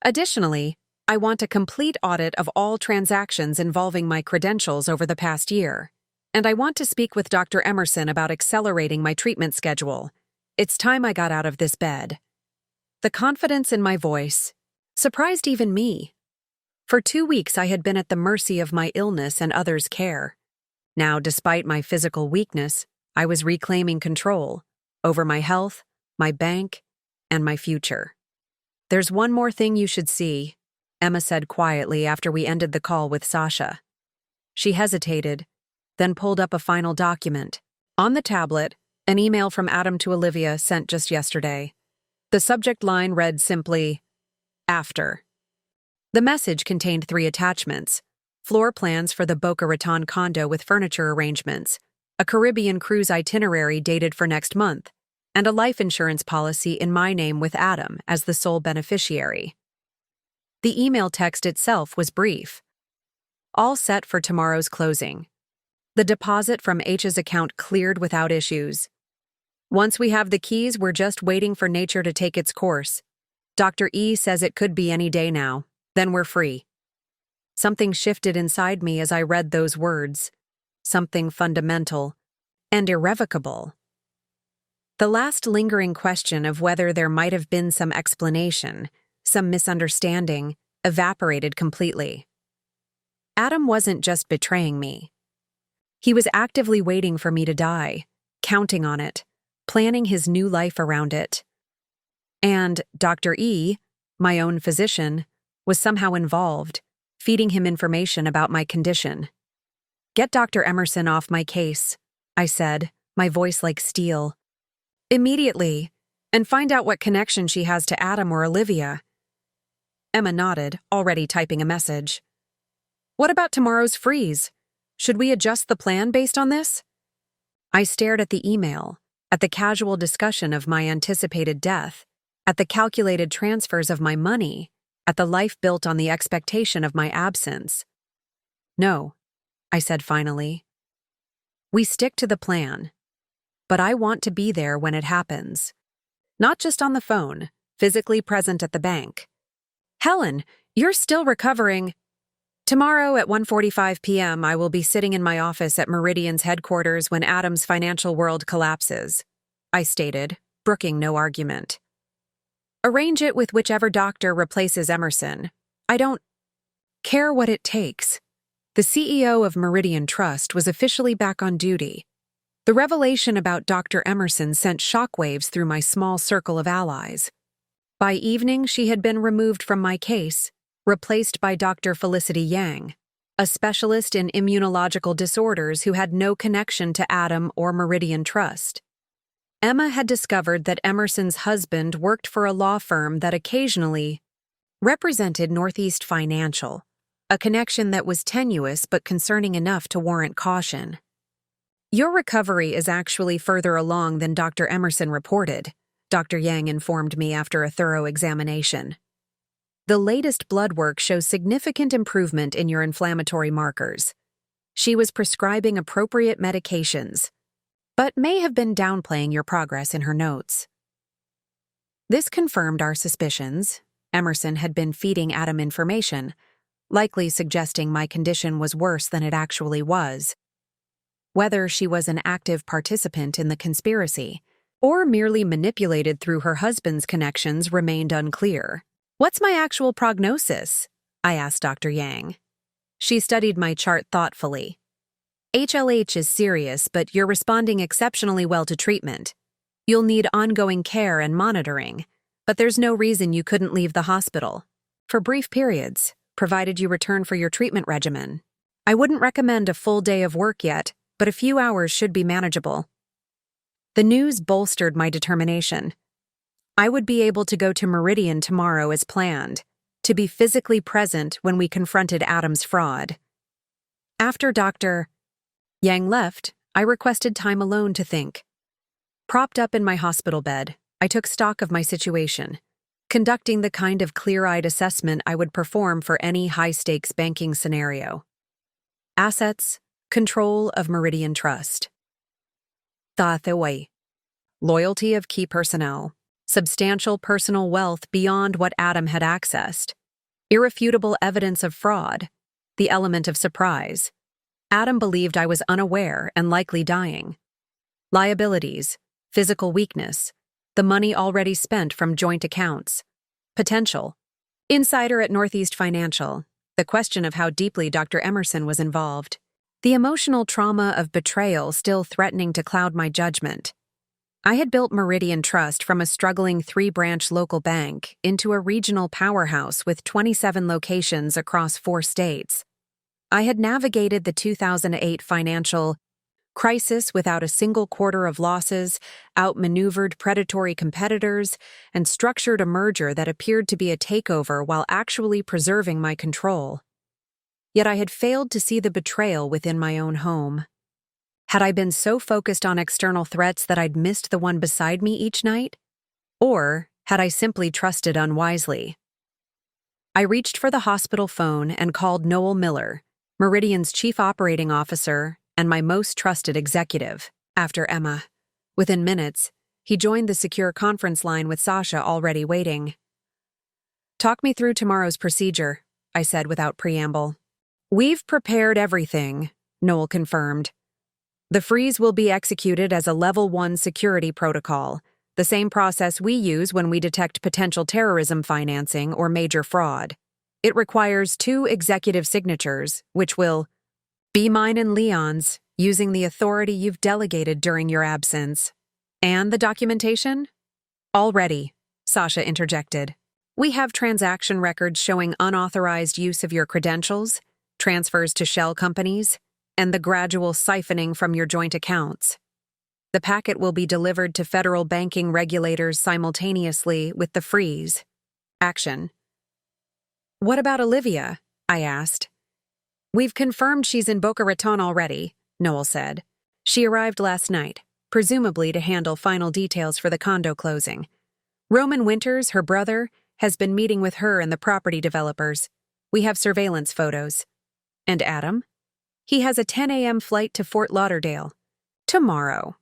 "Additionally, I want a complete audit of all transactions involving my credentials over the past year, and I want to speak with Dr. Emerson about accelerating my treatment schedule. It's time I got out of this bed." The confidence in my voice surprised even me. For 2 weeks I had been at the mercy of my illness and others' care. Now, despite my physical weakness, I was reclaiming control over my health, my bank, and my future. "There's one more thing you should see," Emma said quietly after we ended the call with Sasha. She hesitated, then pulled up a final document. On the tablet, an email from Adam to Olivia sent just yesterday. The subject line read simply, "After." The message contained 3 attachments: floor plans for the Boca Raton condo with furniture arrangements, a Caribbean cruise itinerary dated for next month, and a life insurance policy in my name with Adam as the sole beneficiary. The email text itself was brief. all set for tomorrow's closing. The deposit from H's account cleared without issues. Once we have the keys, we're just waiting for nature to take its course. Dr. E says it could be any day now. Then we're free. Something shifted inside me as I read those words. Something fundamental and irrevocable. The last lingering question of whether there might have been some explanation, some misunderstanding, evaporated completely. Adam wasn't just betraying me. He was actively waiting for me to die, counting on it, planning his new life around it. And Dr. E, my own physician, was somehow involved, feeding him information about my condition. "Get Dr. Emerson off my case," I said, my voice like steel. "Immediately, and find out what connection she has to Adam or Olivia." Emma nodded, already typing a message. "What about tomorrow's freeze? Should we adjust the plan based on this?" I stared at the email, at the casual discussion of my anticipated death, at the calculated transfers of my money, at the life built on the expectation of my absence. "No," I said finally. "We stick to the plan. But I want to be there when it happens. Not just on the phone, physically present at the bank." "Helen, you're still recovering." "Tomorrow at 1:45 p.m. I will be sitting in my office at Meridian's headquarters when Adam's financial world collapses," I stated, brooking no argument. "Arrange it with whichever doctor replaces Emerson. I don't care what it takes." The CEO of Meridian Trust was officially back on duty. The revelation about Dr. Emerson sent shockwaves through my small circle of allies. By evening, she had been removed from my case, replaced by Dr. Felicity Yang, a specialist in immunological disorders who had no connection to Adam or Meridian Trust. Emma had discovered that Emerson's husband worked for a law firm that occasionally represented Northeast Financial, a connection that was tenuous but concerning enough to warrant caution. "Your recovery is actually further along than Dr. Emerson reported," Dr. Yang informed me after a thorough examination. "The latest blood work shows significant improvement in your inflammatory markers. She was prescribing appropriate medications, but may have been downplaying your progress in her notes." This confirmed our suspicions. Emerson had been feeding Adam information, likely suggesting my condition was worse than it actually was. Whether she was an active participant in the conspiracy or merely manipulated through her husband's connections remained unclear. "What's my actual prognosis?" I asked Dr. Yang. She studied my chart thoughtfully. "HLH is serious, but you're responding exceptionally well to treatment. You'll need ongoing care and monitoring, but there's no reason you couldn't leave the hospital for brief periods, provided you return for your treatment regimen. I wouldn't recommend a full day of work yet, but a few hours should be manageable." The news bolstered my determination. I would be able to go to Meridian tomorrow as planned, to be physically present when we confronted Adam's fraud. After Dr. Yang left, I requested time alone to think. Propped up in my hospital bed, I took stock of my situation, conducting the kind of clear-eyed assessment I would perform for any high-stakes banking scenario. Assets, control of Meridian Trust. Way. Loyalty of key personnel. Substantial personal wealth beyond what Adam had accessed. Irrefutable evidence of fraud. The element of surprise. Adam believed I was unaware and likely dying. Liabilities. Physical weakness. The money already spent from joint accounts. Potential. Insider at Northeast Financial. The question of how deeply Dr. Emerson was involved. The emotional trauma of betrayal still threatening to cloud my judgment. I had built Meridian Trust from a struggling 3-branch local bank into a regional powerhouse with 27 locations across 4 states. I had navigated the 2008 financial crisis without a single quarter of losses, outmaneuvered predatory competitors, and structured a merger that appeared to be a takeover while actually preserving my control. Yet I had failed to see the betrayal within my own home. Had I been so focused on external threats that I'd missed the one beside me each night? Or had I simply trusted unwisely? I reached for the hospital phone and called Noel Miller, Meridian's chief operating officer and my most trusted executive, after Emma. Within minutes, he joined the secure conference line with Sasha already waiting. "Talk me through tomorrow's procedure," I said without preamble. "We've prepared everything," Noel confirmed. "The freeze will be executed as a Level 1 security protocol, the same process we use when we detect potential terrorism financing or major fraud. It requires 2 executive signatures, which will be mine and Leon's, using the authority you've delegated during your absence. And the documentation?" "Already," Sasha interjected. "We have transaction records showing unauthorized use of your credentials, transfers to shell companies, and the gradual siphoning from your joint accounts. The packet will be delivered to federal banking regulators simultaneously with the freeze. Action." "What about Olivia?" I asked. "We've confirmed she's in Boca Raton already," Noel said. "She arrived last night, presumably to handle final details for the condo closing. Roman Winters, her brother, has been meeting with her and the property developers. We have surveillance photos." "And Adam?" "He has a 10 a.m. flight to Fort Lauderdale. Tomorrow."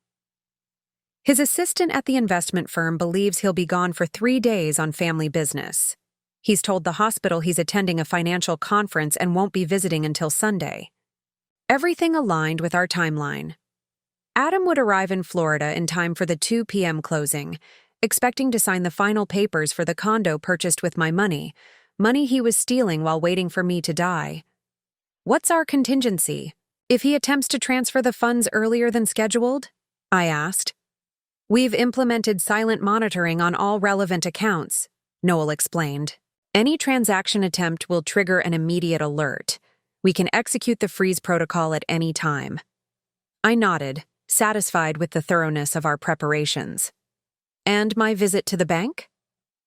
His assistant at the investment firm believes he'll be gone for 3 days on family business. He's told the hospital he's attending a financial conference and won't be visiting until Sunday. Everything aligned with our timeline. Adam would arrive in Florida in time for the 2 p.m. closing, expecting to sign the final papers for the condo purchased with my money he was stealing while waiting for me to die. "What's our contingency if he attempts to transfer the funds earlier than scheduled?" I asked. "We've implemented silent monitoring on all relevant accounts," Noel explained. "Any transaction attempt will trigger an immediate alert. We can execute the freeze protocol at any time." I nodded, satisfied with the thoroughness of our preparations. "And my visit to the bank?"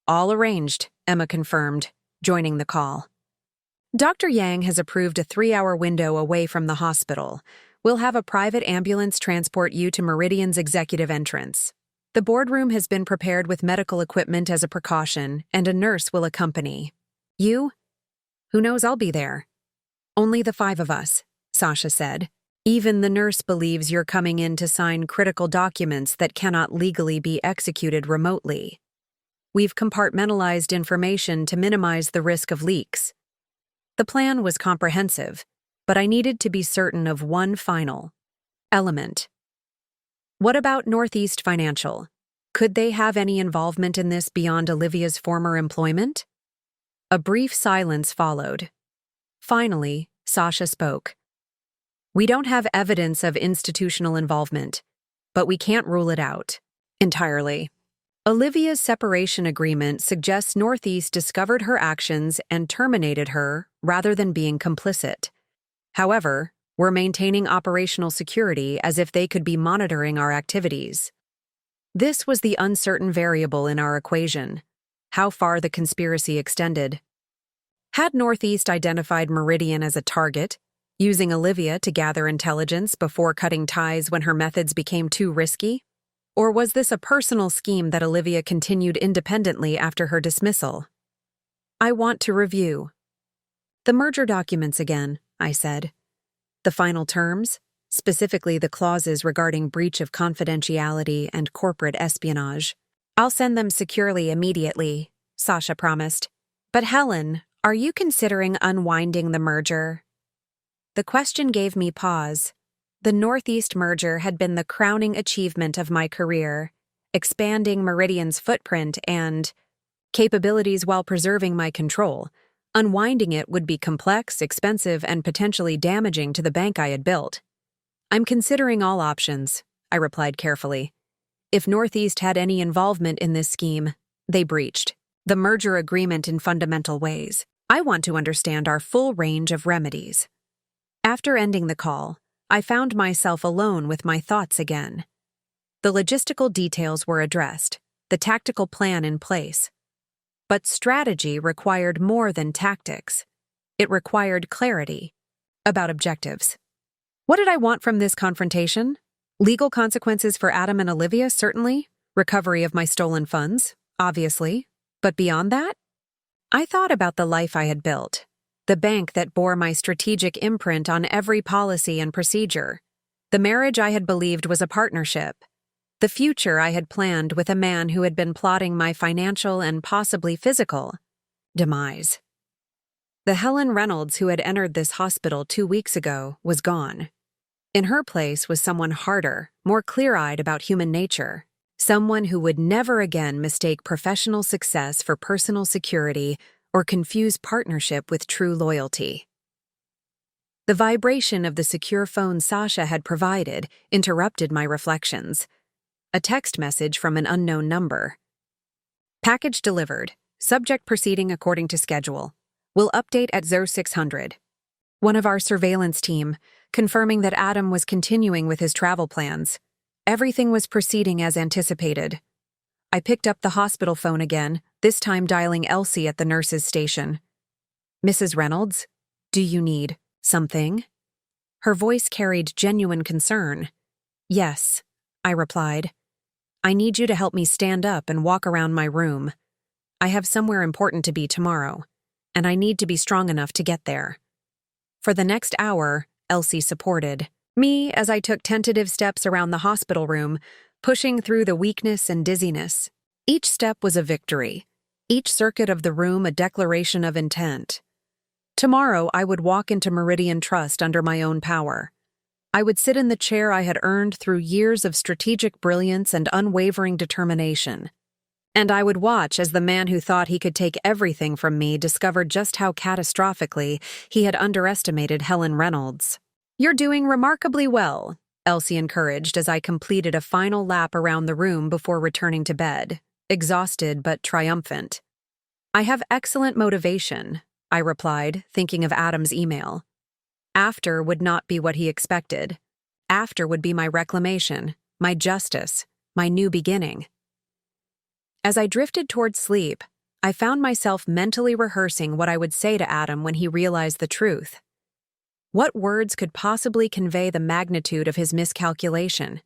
"All arranged," Emma confirmed, joining the call. "Dr. Yang has approved a 3-hour window away from the hospital. We'll have a private ambulance transport you to Meridian's executive entrance. The boardroom has been prepared with medical equipment as a precaution, and a nurse will accompany. You? Who knows, I'll be there." "Only the 5 of us," Sasha said. "Even the nurse believes you're coming in to sign critical documents that cannot legally be executed remotely. We've compartmentalized information to minimize the risk of leaks." The plan was comprehensive, but I needed to be certain of one final element. "What about Northeast Financial? Could they have any involvement in this beyond Olivia's former employment?" A brief silence followed. Finally, Sasha spoke. "We don't have evidence of institutional involvement, but we can't rule it out entirely. Olivia's separation agreement suggests Northeast discovered her actions and terminated her rather than being complicit. However, we're maintaining operational security as if they could be monitoring our activities. This was the uncertain variable in our equation: how far the conspiracy extended. Had Northeast identified Meridian as a target, using Olivia to gather intelligence before cutting ties when her methods became too risky? Or was this a personal scheme that Olivia continued independently after her dismissal? "I want to review the merger documents again," I said. "The final terms, specifically the clauses regarding breach of confidentiality and corporate espionage." "I'll send them securely immediately," Sasha promised. "But Helen, are you considering unwinding the merger?" The question gave me pause. The Northeast merger had been the crowning achievement of my career, expanding Meridian's footprint and capabilities while preserving my control. Unwinding it would be complex, expensive, and potentially damaging to the bank I had built. "I'm considering all options," I replied carefully. "If Northeast had any involvement in this scheme, they breached the merger agreement in fundamental ways. I want to understand our full range of remedies." After ending the call, I found myself alone with my thoughts again. The logistical details were addressed, the tactical plan in place. But strategy required more than tactics. It required clarity about objectives. What did I want from this confrontation? Legal consequences for Adam and Olivia, certainly. Recovery of my stolen funds, obviously. But beyond that? I thought about the life I had built. the bank that bore my strategic imprint on every policy and procedure, the marriage I had believed was a partnership, the future I had planned with a man who had been plotting my financial and possibly physical demise. The Helen Reynolds who had entered this hospital 2 weeks ago was gone. In her place was someone harder, more clear-eyed about human nature, someone who would never again mistake professional success for personal security or confuse partnership with true loyalty. The vibration of the secure phone Sasha had provided interrupted my reflections. A text message from an unknown number. Package delivered. Subject proceeding according to schedule. Will update at 0600. One of our surveillance team, confirming that Adam was continuing with his travel plans. Everything was proceeding as anticipated. I picked up the hospital phone again, this time dialing Elsie at the nurse's station. Mrs. Reynolds, do you need something? Her voice carried genuine concern. Yes, I replied. I need you to help me stand up and walk around my room. I have somewhere important to be tomorrow, and I need to be strong enough to get there. For the next hour, Elsie supported me as I took tentative steps around the hospital room, pushing through the weakness and dizziness. Each step was a victory, each circuit of the room a declaration of intent. Tomorrow I would walk into Meridian Trust under my own power. I would sit in the chair I had earned through years of strategic brilliance and unwavering determination. And I would watch as the man who thought he could take everything from me discovered just how catastrophically he had underestimated Helen Reynolds. You're doing remarkably well, Elsie encouraged as I completed a final lap around the room before returning to bed, exhausted but triumphant. I have excellent motivation, I replied, thinking of Adam's email. After would not be what he expected. After would be my reclamation, my justice, my new beginning. As I drifted toward sleep, I found myself mentally rehearsing what I would say to Adam when he realized the truth. What words could possibly convey the magnitude of his miscalculation?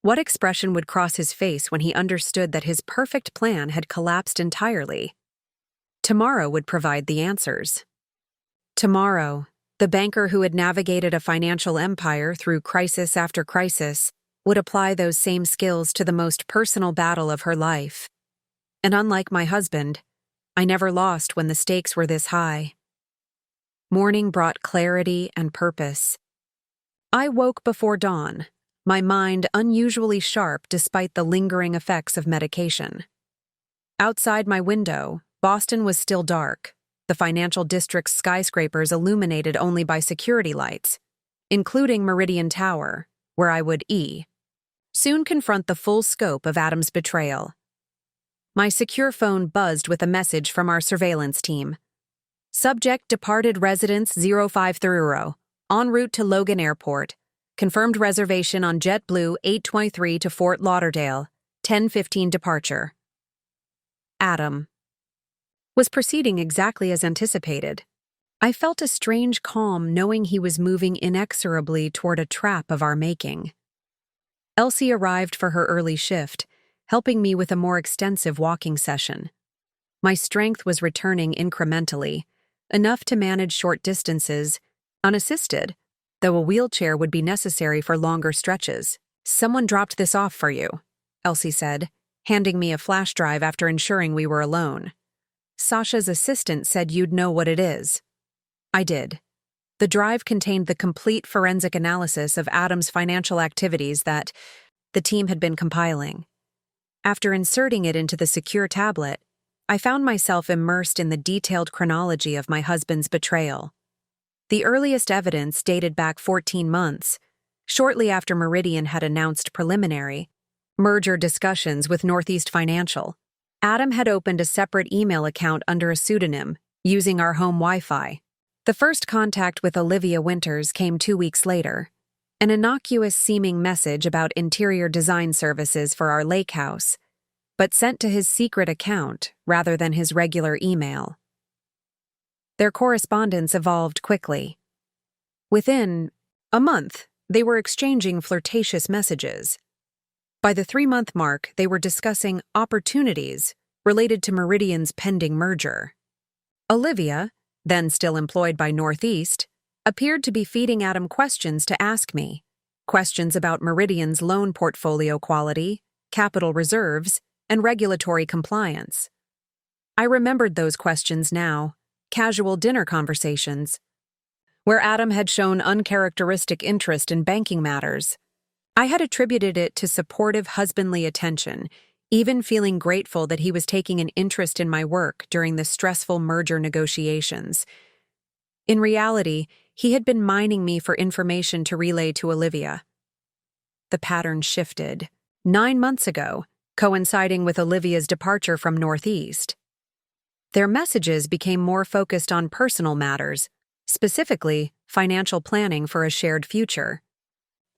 What expression would cross his face when he understood that his perfect plan had collapsed entirely? Tomorrow would provide the answers. Tomorrow, the banker who had navigated a financial empire through crisis after crisis would apply those same skills to the most personal battle of her life. And unlike my husband, I never lost when the stakes were this high. Morning brought clarity and purpose. I woke before dawn, my mind unusually sharp despite the lingering effects of medication. Outside my window, Boston was still dark, the financial district's skyscrapers illuminated only by security lights, including Meridian Tower, where I would soon confront the full scope of Adam's betrayal. My secure phone buzzed with a message from our surveillance team. Subject departed residence 050, en route to Logan Airport. Confirmed reservation on JetBlue 823 to Fort Lauderdale, 10:15 departure. Adam was proceeding exactly as anticipated. I felt a strange calm knowing he was moving inexorably toward a trap of our making. Elsie arrived for her early shift, helping me with a more extensive walking session. My strength was returning incrementally, enough to manage short distances, unassisted, though a wheelchair would be necessary for longer stretches. Someone dropped this off for you, Elsie said, handing me a flash drive after ensuring we were alone. Sasha's assistant said you'd know what it is. I did. The drive contained the complete forensic analysis of Adam's financial activities that the team had been compiling. After inserting it into the secure tablet, I found myself immersed in the detailed chronology of my husband's betrayal. The earliest evidence dated back 14 months, shortly after Meridian had announced preliminary merger discussions with Northeast Financial. Adam had opened a separate email account under a pseudonym, using our home Wi-Fi. The first contact with Olivia Winters came 2 weeks later, an innocuous-seeming message about interior design services for our lake house, but sent to his secret account rather than his regular email. Their correspondence evolved quickly. Within a month, they were exchanging flirtatious messages. By the 3-month mark, they were discussing opportunities related to Meridian's pending merger. Olivia, then still employed by Northeast, appeared to be feeding Adam questions to ask me. Questions about Meridian's loan portfolio quality, capital reserves, and regulatory compliance. I remembered those questions now, casual dinner conversations, where Adam had shown uncharacteristic interest in banking matters. I had attributed it to supportive husbandly attention, even feeling grateful that he was taking an interest in my work during the stressful merger negotiations. In reality, he had been mining me for information to relay to Olivia. The pattern shifted. 9 months ago, coinciding with Olivia's departure from Northeast. Their messages became more focused on personal matters, specifically financial planning for a shared future.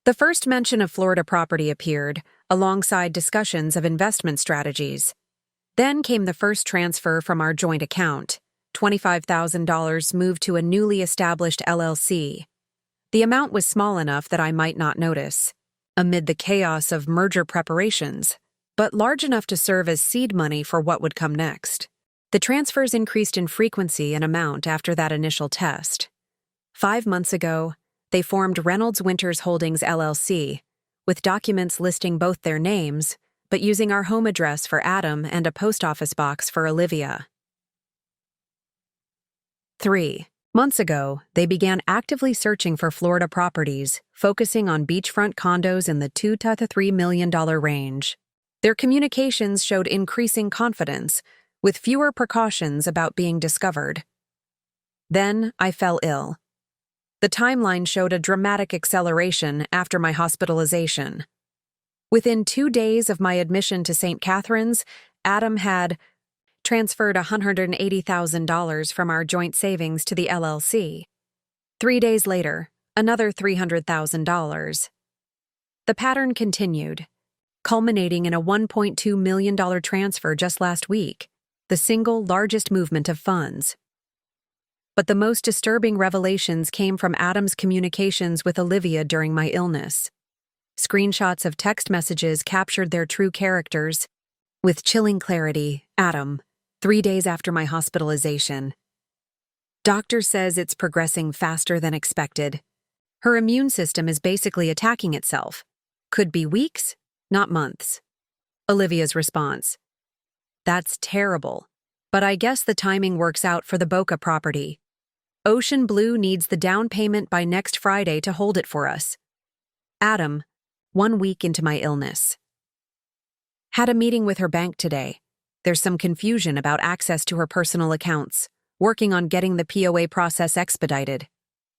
The first mention of Florida property appeared, alongside discussions of investment strategies. Then came the first transfer from our joint account. $25,000 moved to a newly established LLC. The amount was small enough that I might not notice, amid the chaos of merger preparations, but large enough to serve as seed money for what would come next. The transfers increased in frequency and amount after that initial test. 5 months ago, they formed Reynolds Winters Holdings LLC, with documents listing both their names, but using our home address for Adam and a post office box for Olivia. 3 months ago, they began actively searching for Florida properties, focusing on beachfront condos in the $2 to $3 million range. Their communications showed increasing confidence, with fewer precautions about being discovered. Then I fell ill. The timeline showed a dramatic acceleration after my hospitalization. Within 2 days of my admission to St. Catherine's, Adam had transferred $180,000 from our joint savings to the LLC. 3 days later, another $300,000. The pattern continued, culminating in a $1.2 million transfer just last week, the single largest movement of funds. But the most disturbing revelations came from Adam's communications with Olivia during my illness. Screenshots of text messages captured their true characters. With chilling clarity, Adam, 3 days after my hospitalization. Doctor says it's progressing faster than expected. Her immune system is basically attacking itself. Could be weeks, not months. Olivia's response. That's terrible, but I guess the timing works out for the Boca property. Ocean Blue needs the down payment by next Friday to hold it for us. Adam, 1 week into my illness. Had a meeting with her bank today. There's some confusion about access to her personal accounts, working on getting the POA process expedited.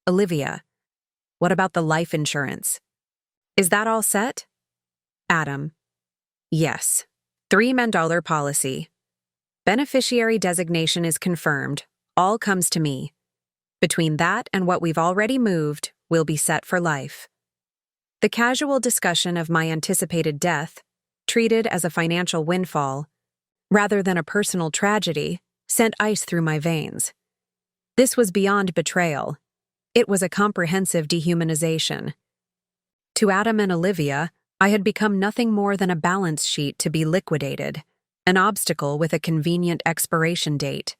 Olivia, what about the life insurance? Is that all set? Adam, yes. $3 million policy. Beneficiary designation is confirmed. All comes to me. Between that and what we've already moved, we'll be set for life. The casual discussion of my anticipated death, treated as a financial windfall, rather than a personal tragedy, sent ice through my veins. This was beyond betrayal. It was a comprehensive dehumanization. To Adam and Olivia, I had become nothing more than a balance sheet to be liquidated, an obstacle with a convenient expiration date.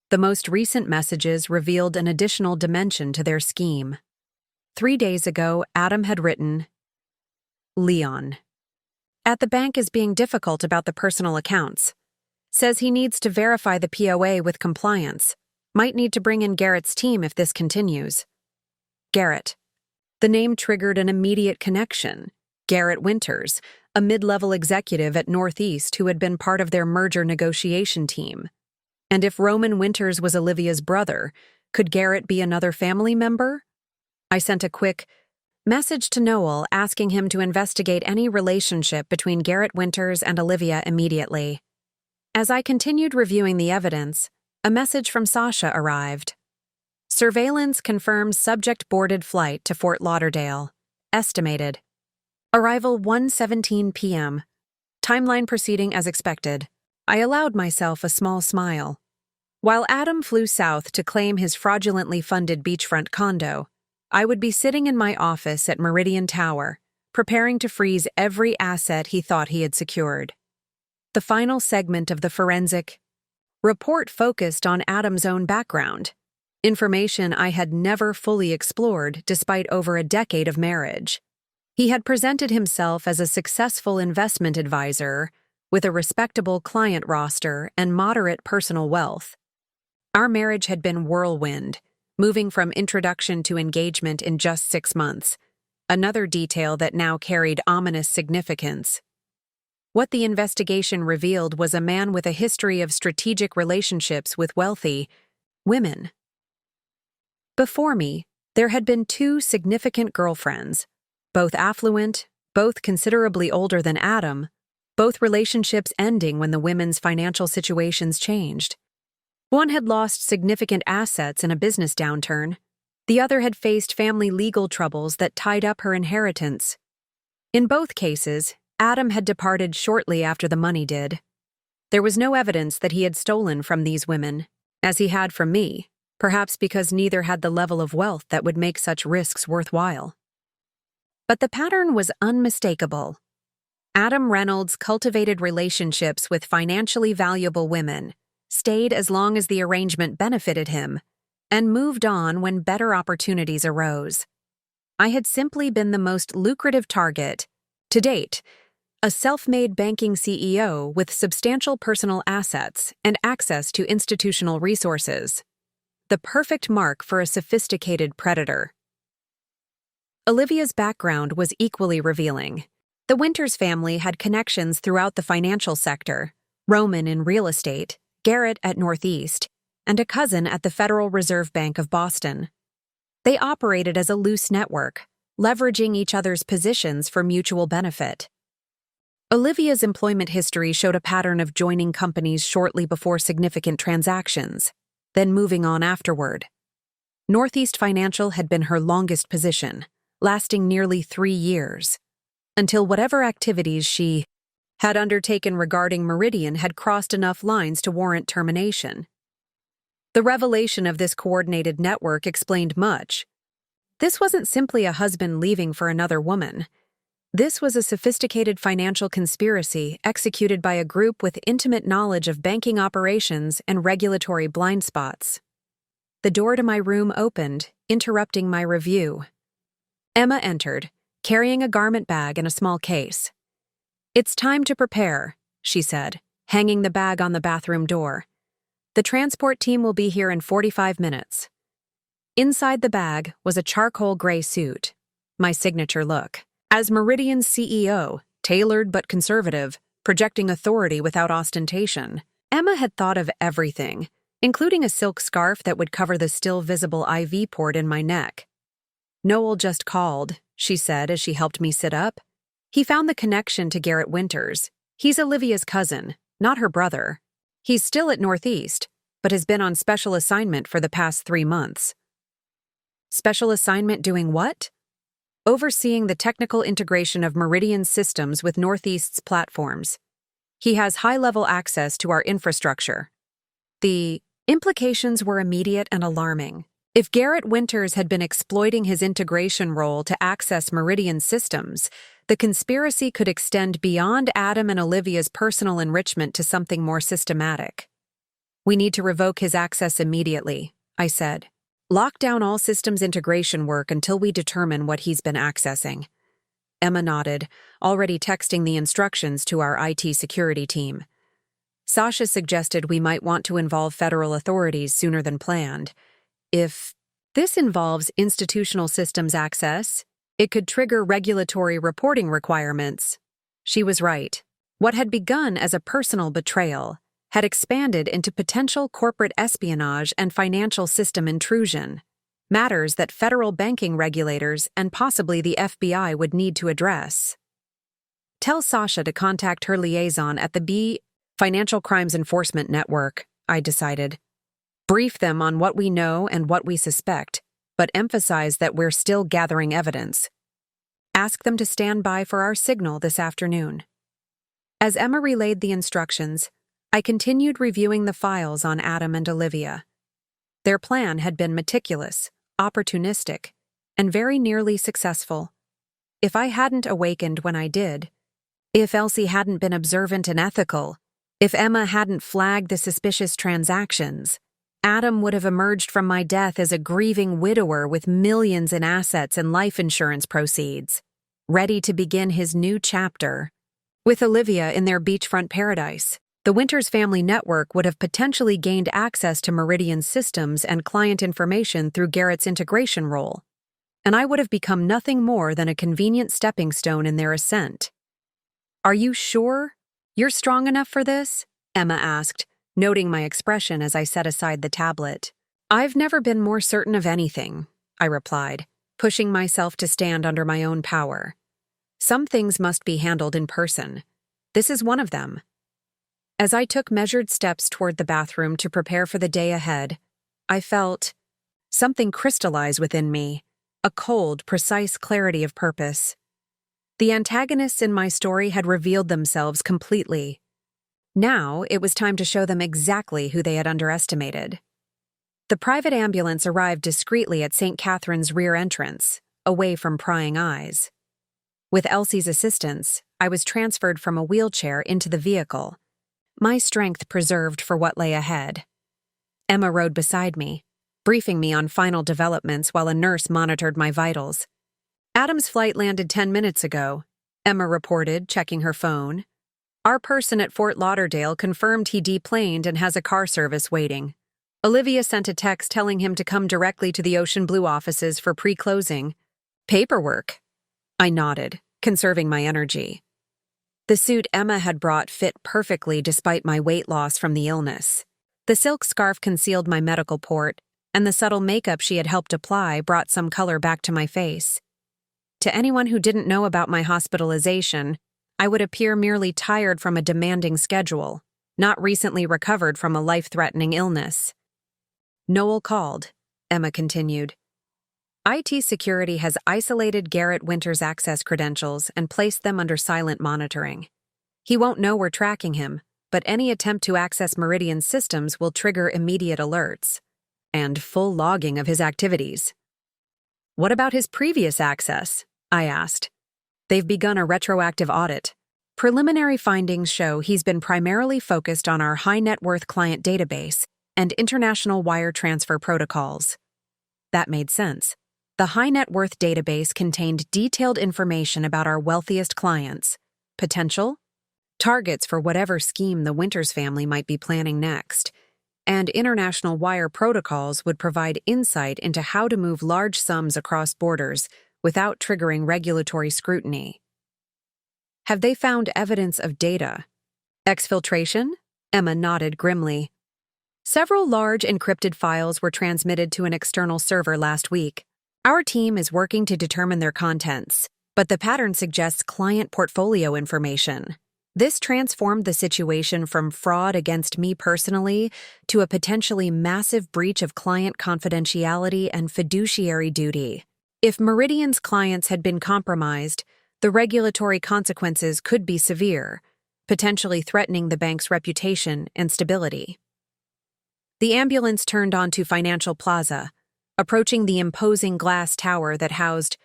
The most recent messages revealed an additional dimension to their scheme. 3 days ago, Adam had written, Leon. At the bank is being difficult about the personal accounts. Says he needs to verify the POA with compliance. Might need to bring in Garrett's team if this continues. Garrett. The name triggered an immediate connection. Garrett Winters, a mid-level executive at Northeast who had been part of their merger negotiation team. And if Roman Winters was Olivia's brother, could Garrett be another family member? I sent a quick message to Noel asking him to investigate any relationship between Garrett Winters and Olivia immediately. As I continued reviewing the evidence, a message from Sasha arrived. Surveillance confirms subject boarded flight to Fort Lauderdale. Estimated. Arrival 1:17 p.m. Timeline proceeding as expected. I allowed myself a small smile. While Adam flew south to claim his fraudulently funded beachfront condo, I would be sitting in my office at Meridian Tower, preparing to freeze every asset he thought he had secured. The final segment of the forensic report focused on Adam's own background, information I had never fully explored despite over a decade of marriage. He had presented himself as a successful investment advisor with a respectable client roster and moderate personal wealth. Our marriage had been whirlwind, moving from introduction to engagement in just 6 months, another detail that now carried ominous significance. What the investigation revealed was a man with a history of strategic relationships with wealthy women. Before me, there had been 2 significant girlfriends, both affluent, both considerably older than Adam, both relationships ending when the women's financial situations changed. One had lost significant assets in a business downturn. The other had faced family legal troubles that tied up her inheritance. In both cases, Adam had departed shortly after the money did. There was no evidence that he had stolen from these women, as he had from me, perhaps because neither had the level of wealth that would make such risks worthwhile. But the pattern was unmistakable. Adam Reynolds cultivated relationships with financially valuable women, stayed as long as the arrangement benefited him, and moved on when better opportunities arose. I had simply been the most lucrative target, to date, a self-made banking CEO with substantial personal assets and access to institutional resources. The perfect mark for a sophisticated predator. Olivia's background was equally revealing. The Winters family had connections throughout the financial sector, Roman in real estate, Garrett at Northeast, and a cousin at the Federal Reserve Bank of Boston. They operated as a loose network, leveraging each other's positions for mutual benefit. Olivia's employment history showed a pattern of joining companies shortly before significant transactions, then moving on afterward. Northeast Financial had been her longest position, lasting nearly 3 years, until whatever activities she had undertaken regarding Meridian had crossed enough lines to warrant termination. The revelation of this coordinated network explained much. This wasn't simply a husband leaving for another woman. This was a sophisticated financial conspiracy executed by a group with intimate knowledge of banking operations and regulatory blind spots. The door to my room opened, interrupting my review. Emma entered, carrying a garment bag and a small case. "It's time to prepare," she said, hanging the bag on the bathroom door. "The transport team will be here in 45 minutes. Inside the bag was a charcoal gray suit, my signature look. As Meridian's CEO, tailored but conservative, projecting authority without ostentation, Emma had thought of everything, including a silk scarf that would cover the still visible IV port in my neck. "Noel just called," she said as she helped me sit up. "He found the connection to Garrett Winters. He's Olivia's cousin, not her brother. He's still at Northeast, but has been on special assignment for the past 3 months." "Special assignment doing what?" "Overseeing the technical integration of Meridian's systems with Northeast's platforms. He has high-level access to our infrastructure." The implications were immediate and alarming. If Garrett Winters had been exploiting his integration role to access Meridian's systems, the conspiracy could extend beyond Adam and Olivia's personal enrichment to something more systematic. "We need to revoke his access immediately," I said. "Lock down all systems integration work until we determine what he's been accessing." Emma nodded, already texting the instructions to our IT security team. Sasha suggested we might want to involve federal authorities sooner than planned. If this involves institutional systems access, it could trigger regulatory reporting requirements. She was right. What had begun as a personal betrayal had expanded into potential corporate espionage and financial system intrusion, matters that federal banking regulators and possibly the FBI would need to address. "Tell Sasha to contact her liaison at the Financial Crimes Enforcement Network," I decided. "Brief them on what we know and what we suspect, but emphasize that we're still gathering evidence. Ask them to stand by for our signal this afternoon." As Emma relayed the instructions, I continued reviewing the files on Adam and Olivia. Their plan had been meticulous, opportunistic, and very nearly successful. If I hadn't awakened when I did, if Elsie hadn't been observant and ethical, If Emma hadn't flagged the suspicious transactions, Adam would have emerged from my death as a grieving widower with millions in assets and life insurance proceeds, ready to begin his new chapter. With Olivia in their beachfront paradise, the Winters family network would have potentially gained access to Meridian's systems and client information through Garrett's integration role, and I would have become nothing more than a convenient stepping stone in their ascent. "Are you sure you're strong enough for this?" Emma asked, noting my expression as I set aside the tablet. "I've never been more certain of anything," I replied, pushing myself to stand under my own power. "Some things must be handled in person. This is one of them." As I took measured steps toward the bathroom to prepare for the day ahead, I felt something crystallize within me, a cold, precise clarity of purpose. The antagonists in my story had revealed themselves completely. Now it was time to show them exactly who they had underestimated. The private ambulance arrived discreetly at St. Catherine's rear entrance, away from prying eyes. With Elsie's assistance, I was transferred from a wheelchair into the vehicle, my strength preserved for what lay ahead. Emma rode beside me, briefing me on final developments while a nurse monitored my vitals. "Adam's flight landed 10 minutes ago," Emma reported, checking her phone. "Our person at Fort Lauderdale confirmed he deplaned and has a car service waiting. Olivia sent a text telling him to come directly to the Ocean Blue offices for pre-closing. Paperwork." I nodded, conserving my energy. The suit Emma had brought fit perfectly despite my weight loss from the illness. The silk scarf concealed my medical port, and the subtle makeup she had helped apply brought some color back to my face. To anyone who didn't know about my hospitalization, I would appear merely tired from a demanding schedule, not recently recovered from a life-threatening illness. "Noel called," Emma continued. "IT security has isolated Garrett Winters' access credentials and placed them under silent monitoring. He won't know we're tracking him, but any attempt to access Meridian's systems will trigger immediate alerts and full logging of his activities." "What about his previous access?" I asked. "They've begun a retroactive audit. Preliminary findings show he's been primarily focused on our high-net-worth client database and international wire transfer protocols." That made sense. The high-net-worth database contained detailed information about our wealthiest clients, potential targets for whatever scheme the Winters family might be planning next, and international wire protocols would provide insight into how to move large sums across borders without triggering regulatory scrutiny. "Have they found evidence of data exfiltration?" Emma nodded grimly. "Several large encrypted files were transmitted to an external server last week. Our team is working to determine their contents, but the pattern suggests client portfolio information. This transformed the situation from fraud against me personally to a potentially massive breach of client confidentiality and fiduciary duty. If Meridian's clients had been compromised, the regulatory consequences could be severe, potentially threatening the bank's reputation and stability." The ambulance turned onto Financial Plaza, approaching the imposing glass tower that housed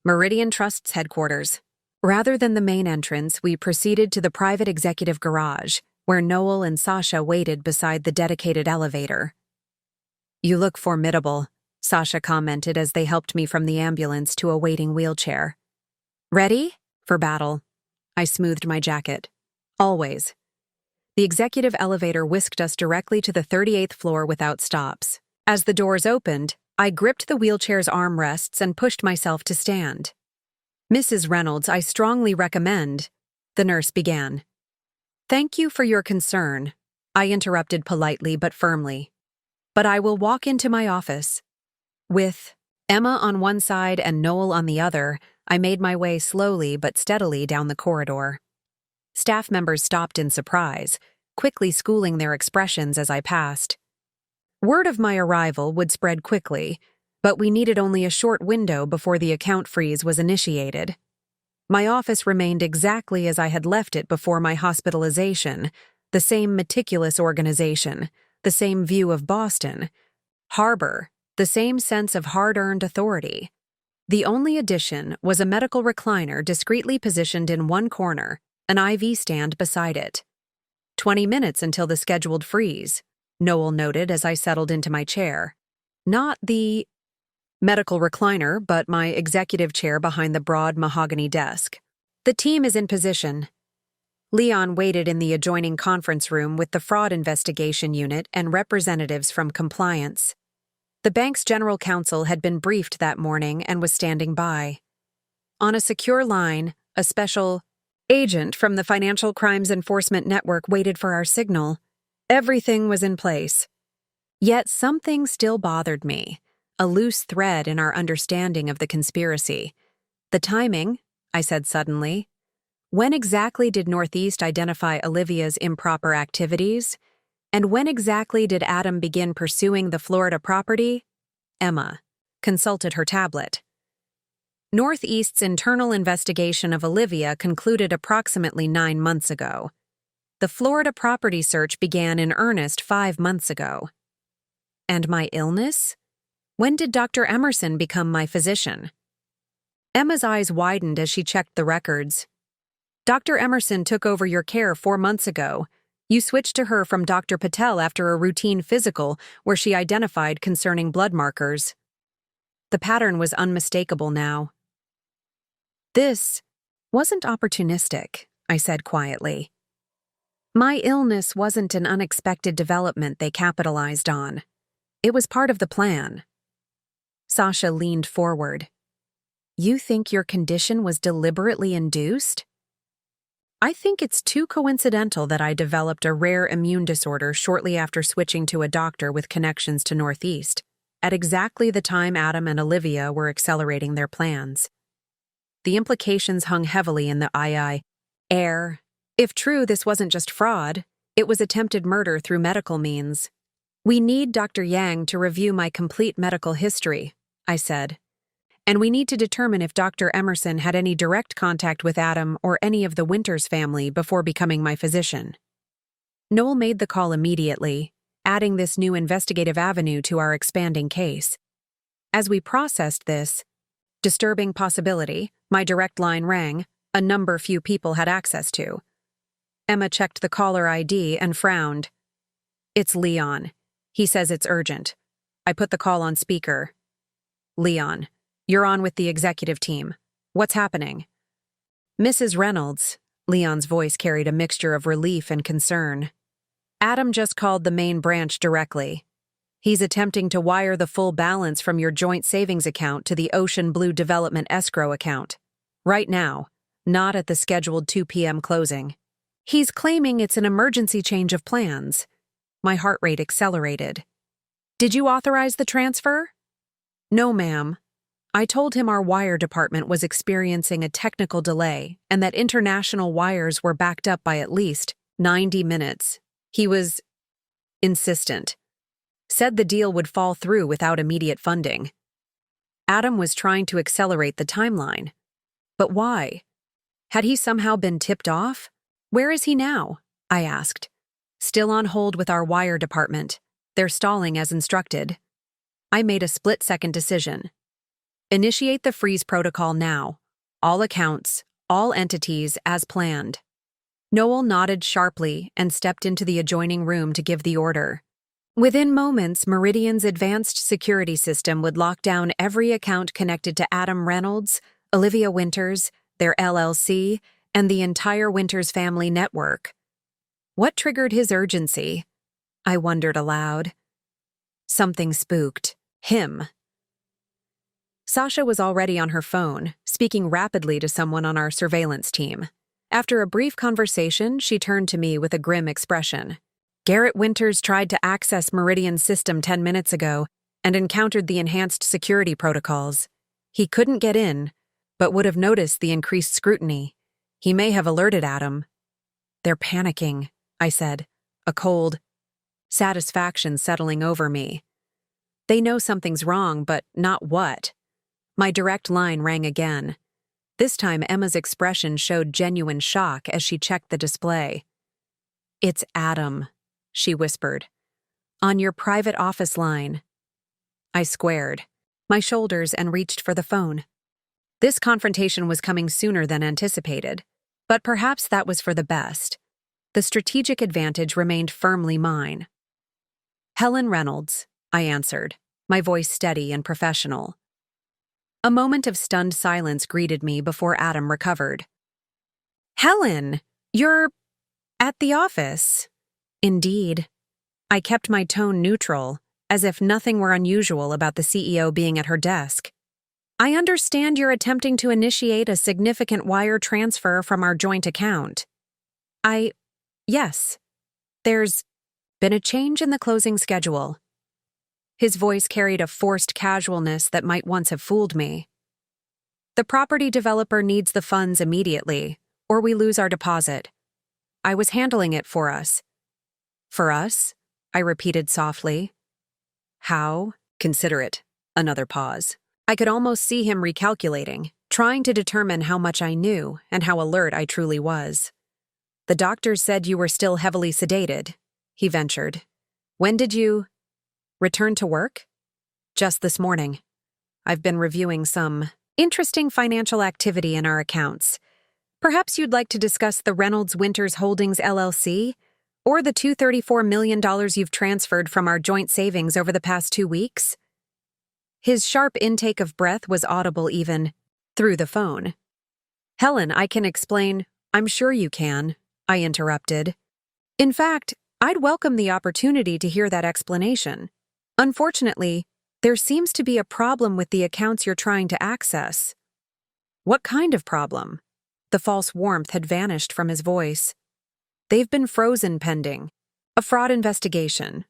Meridian Trust's headquarters. Rather than the main entrance, we proceeded to the private executive garage, where Noel and Sasha waited beside the dedicated elevator. "You look formidable," Sasha commented as they helped me from the ambulance to a waiting wheelchair. "Ready? For battle." I smoothed my jacket. "Always." The executive elevator whisked us directly to the 38th floor without stops. As the doors opened, I gripped the wheelchair's armrests and pushed myself to stand. "Mrs. Reynolds, I strongly recommend," the nurse began. "Thank you for your concern," I interrupted politely but firmly. "But I will walk into my office." With Emma on one side and Noel on the other, I made my way slowly but steadily down the corridor. Staff members stopped in surprise, quickly schooling their expressions as I passed. Word of my arrival would spread quickly, but we needed only a short window before the account freeze was initiated. My office remained exactly as I had left it before my hospitalization, the same meticulous organization, the same view of Boston Harbor, the same sense of hard-earned authority. The only addition was a medical recliner discreetly positioned in one corner, an IV stand beside it. 20 minutes until the scheduled freeze, Noel noted as I settled into my chair. Not the medical recliner, but my executive chair behind the broad mahogany desk. The team is in position. Leon waited in the adjoining conference room with the fraud investigation unit and representatives from compliance. The bank's general counsel had been briefed that morning and was standing by. On a secure line, a special agent from the Financial Crimes Enforcement Network waited for our signal. Everything was in place. Yet something still bothered me, a loose thread in our understanding of the conspiracy. The timing, I said suddenly. When exactly did Northeast identify Olivia's improper activities? And when exactly did Adam begin pursuing the Florida property? Emma consulted her tablet. Northeast's internal investigation of Olivia concluded approximately 9 months ago. The Florida property search began in earnest 5 months ago. And my illness? When did Dr. Emerson become my physician? Emma's eyes widened as she checked the records. Dr. Emerson took over your care 4 months ago. You switched to her from Dr. Patel after a routine physical where she identified concerning blood markers. The pattern was unmistakable now. This wasn't opportunistic, I said quietly. My illness wasn't an unexpected development they capitalized on. It was part of the plan. Sasha leaned forward. You think your condition was deliberately induced? I think it's too coincidental that I developed a rare immune disorder shortly after switching to a doctor with connections to Northeast, at exactly the time Adam and Olivia were accelerating their plans. The implications hung heavily in the air. If true, this wasn't just fraud, it was attempted murder through medical means. We need Dr. Yang to review my complete medical history, I said. And we need to determine if Dr. Emerson had any direct contact with Adam or any of the Winters family before becoming my physician. Noel made the call immediately, adding this new investigative avenue to our expanding case. As we processed this disturbing possibility, my direct line rang, a number few people had access to. Emma checked the caller ID and frowned. It's Leon. He says it's urgent. I put the call on speaker. Leon, you're on with the executive team. What's happening? Mrs. Reynolds, Leon's voice carried a mixture of relief and concern. Adam just called the main branch directly. He's attempting to wire the full balance from your joint savings account to the Ocean Blue Development escrow account. Right now, not at the scheduled 2 p.m. closing. He's claiming it's an emergency change of plans. My heart rate accelerated. Did you authorize the transfer? No, ma'am. I told him our wire department was experiencing a technical delay and that international wires were backed up by at least 90 minutes. He was insistent. Said the deal would fall through without immediate funding. Adam was trying to accelerate the timeline. But why? Had he somehow been tipped off? Where is he now? I asked. Still on hold with our wire department. They're stalling as instructed. I made a split-second decision. Initiate the freeze protocol now. All accounts, all entities as planned. Noel nodded sharply and stepped into the adjoining room to give the order. Within moments, Meridian's advanced security system would lock down every account connected to Adam Reynolds, Olivia Winters, their LLC, and the entire Winters family network. What triggered his urgency? I wondered aloud. Something spooked. Him. Sasha was already on her phone, speaking rapidly to someone on our surveillance team. After a brief conversation, she turned to me with a grim expression. Garrett Winters tried to access Meridian's system 10 minutes ago and encountered the enhanced security protocols. He couldn't get in, but would have noticed the increased scrutiny. He may have alerted Adam. They're panicking, I said, a cold satisfaction settling over me. They know something's wrong, but not what. My direct line rang again. This time Emma's expression showed genuine shock as she checked the display. It's Adam, she whispered. On your private office line. I squared my shoulders and reached for the phone. This confrontation was coming sooner than anticipated, but perhaps that was for the best. The strategic advantage remained firmly mine. Helen Reynolds, I answered, my voice steady and professional. A moment of stunned silence greeted me before Adam recovered. Helen, you're at the office. Indeed. I kept my tone neutral, as if nothing were unusual about the CEO being at her desk. I understand you're attempting to initiate a significant wire transfer from our joint account. Yes. There's been a change in the closing schedule. His voice carried a forced casualness that might once have fooled me. The property developer needs the funds immediately, or we lose our deposit. I was handling it for us. For us? I repeated softly. How? Considerate. Another pause. I could almost see him recalculating, trying to determine how much I knew and how alert I truly was. The doctors said you were still heavily sedated, he ventured. When did you return to work? Just this morning. I've been reviewing some interesting financial activity in our accounts. Perhaps you'd like to discuss the Reynolds Winters Holdings LLC, or the $234 million you've transferred from our joint savings over the past 2 weeks? His sharp intake of breath was audible even through the phone. Helen, I can explain. I'm sure you can, I interrupted. In fact, I'd welcome the opportunity to hear that explanation. Unfortunately, there seems to be a problem with the accounts you're trying to access. What kind of problem? The false warmth had vanished from his voice. They've been frozen pending a fraud investigation.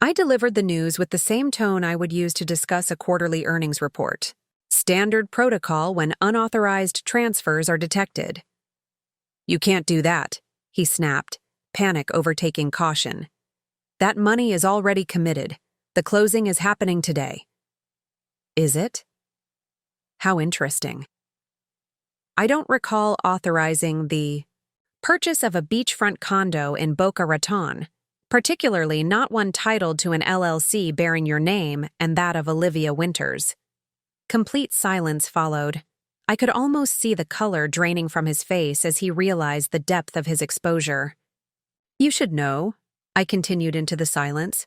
I delivered the news with the same tone I would use to discuss a quarterly earnings report. Standard protocol when unauthorized transfers are detected. You can't do that, he snapped, panic overtaking caution. That money is already committed. The closing is happening today. Is it? How interesting. I don't recall authorizing the purchase of a beachfront condo in Boca Raton, particularly not one titled to an LLC bearing your name and that of Olivia Winters. Complete silence followed. I could almost see the color draining from his face as he realized the depth of his exposure. You should know, I continued into the silence,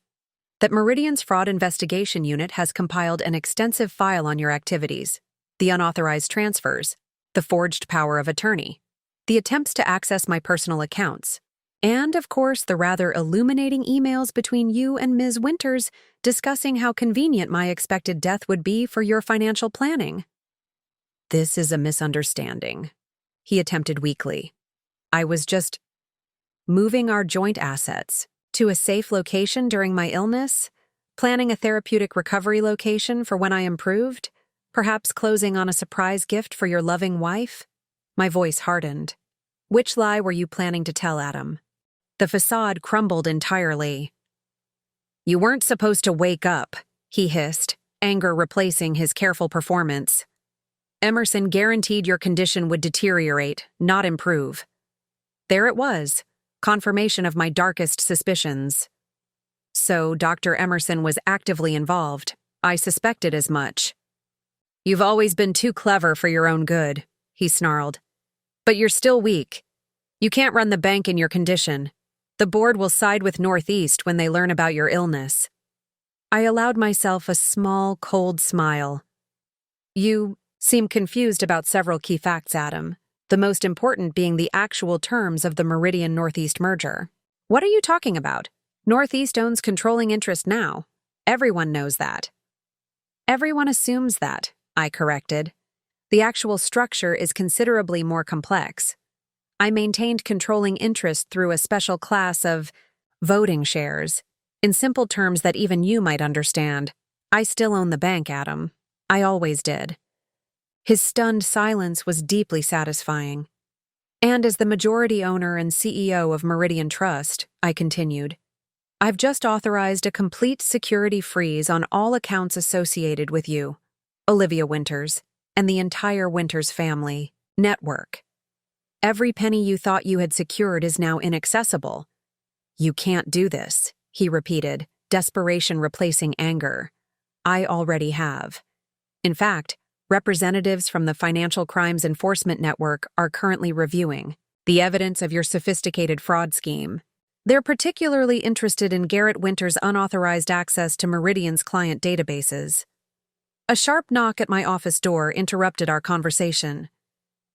that Meridian's Fraud Investigation Unit has compiled an extensive file on your activities, the unauthorized transfers, the forged power of attorney, the attempts to access my personal accounts, and, of course, the rather illuminating emails between you and Ms. Winters discussing how convenient my expected death would be for your financial planning. This is a misunderstanding, he attempted weakly. I was just moving our joint assets to a safe location during my illness, planning a therapeutic recovery location for when I improved, perhaps closing on a surprise gift for your loving wife. My voice hardened. Which lie were you planning to tell, Adam? The facade crumbled entirely. You weren't supposed to wake up, he hissed, anger replacing his careful performance. Emerson guaranteed your condition would deteriorate, not improve. There it was, confirmation of my darkest suspicions. So Dr. Emerson was actively involved. I suspected as much. You've always been too clever for your own good, he snarled. But you're still weak. You can't run the bank in your condition. The board will side with Northeast when they learn about your illness. I allowed myself a small, cold smile. You seem confused about several key facts, Adam, the most important being the actual terms of the Meridian Northeast merger. What are you talking about? Northeast owns controlling interest now. Everyone knows that. Everyone assumes that, I corrected. The actual structure is considerably more complex. I maintained controlling interest through a special class of voting shares. In simple terms that even you might understand, I still own the bank, Adam. I always did. His stunned silence was deeply satisfying. And as the majority owner and CEO of Meridian Trust, I continued, I've just authorized a complete security freeze on all accounts associated with you, Olivia Winters, and the entire Winters family network. Every penny you thought you had secured is now inaccessible. You can't do this, he repeated, desperation replacing anger. I already have. In fact, representatives from the Financial Crimes Enforcement Network are currently reviewing. the evidence of your sophisticated fraud scheme. They're particularly interested in Garrett Winter's unauthorized access to Meridian's client databases. A sharp knock at my office door interrupted our conversation.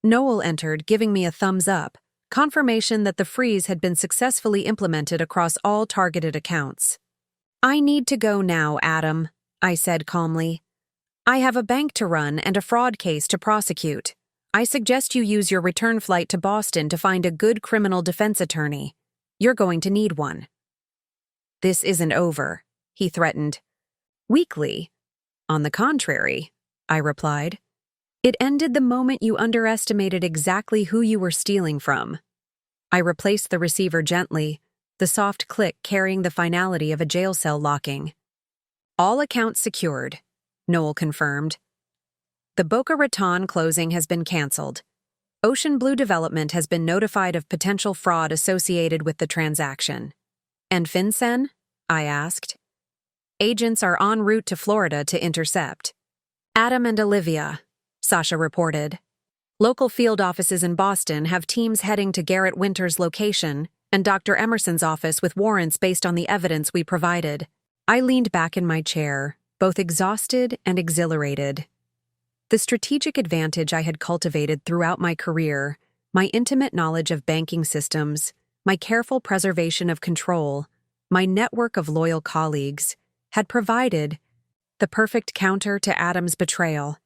Noel entered, giving me a thumbs up, confirmation that the freeze had been successfully implemented across all targeted accounts. "I need to go now, Adam," I said calmly. "I have a bank to run and a fraud case to prosecute. I suggest you use your return flight to Boston to find a good criminal defense attorney. You're going to need one." "This isn't over," he threatened. Weakly. "On the contrary," I replied. "It ended the moment you underestimated exactly who you were stealing from." I replaced the receiver gently, the soft click carrying the finality of a jail cell locking. "All accounts secured," Noel confirmed. "The Boca Raton closing has been canceled. Ocean Blue Development has been notified of potential fraud associated with the transaction." "And FinCEN?" I asked. "Agents are en route to Florida to intercept." "Adam and Olivia," Sasha reported. "Local field offices in Boston have teams heading to Garrett Winter's location and Dr. Emerson's office with warrants based on the evidence we provided." I leaned back in my chair, both exhausted and exhilarated. The strategic advantage I had cultivated throughout my career, my intimate knowledge of banking systems, my careful preservation of control, my network of loyal colleagues, had provided the perfect counter to Adam's betrayal.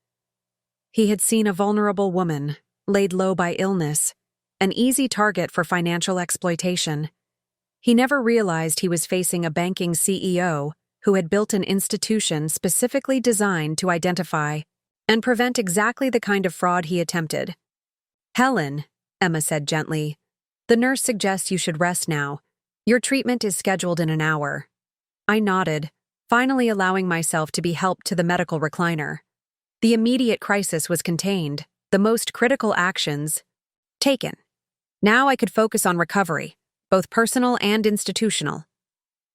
He had seen a vulnerable woman, laid low by illness, an easy target for financial exploitation. He never realized he was facing a banking CEO who had built an institution specifically designed to identify and prevent exactly the kind of fraud he attempted. "Helen," Emma said gently, "the nurse suggests you should rest now. Your treatment is scheduled in an hour." I nodded, finally allowing myself to be helped to the medical recliner. The immediate crisis was contained, the most critical actions taken. Now I could focus on recovery, both personal and institutional.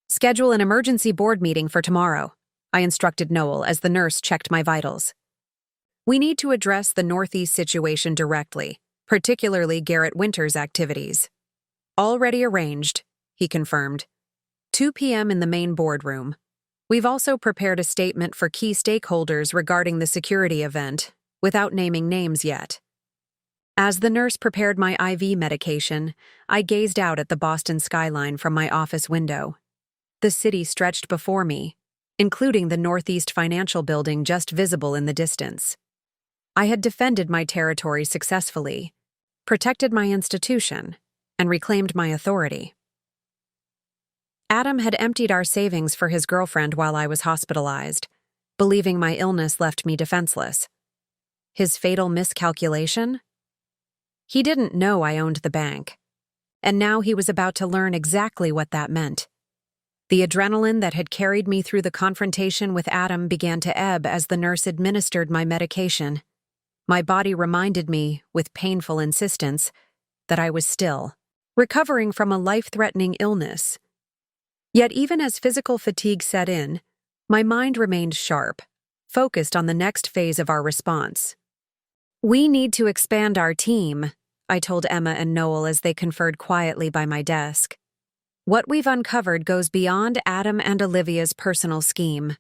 "Schedule an emergency board meeting for tomorrow," I instructed Noel as the nurse checked my vitals. "We need to address the Northeast situation directly, particularly Garrett Winter's activities." "Already arranged," he confirmed. 2 p.m. in the main boardroom. "We've also prepared a statement for key stakeholders regarding the security event, without naming names yet." As the nurse prepared my IV medication, I gazed out at the Boston skyline from my office window. The city stretched before me, including the Northeast Financial Building just visible in the distance. I had defended my territory successfully, protected my institution, and reclaimed my authority. Adam had emptied our savings for his girlfriend while I was hospitalized, believing my illness left me defenseless. His fatal miscalculation? He didn't know I owned the bank, and now he was about to learn exactly what that meant. The adrenaline that had carried me through the confrontation with Adam began to ebb as the nurse administered my medication. My body reminded me, with painful insistence, that I was still recovering from a life-threatening illness. Yet even as physical fatigue set in, my mind remained sharp, focused on the next phase of our response. "We need to expand our team," I told Emma and Noel as they conferred quietly by my desk. "What we've uncovered goes beyond Adam and Olivia's personal scheme.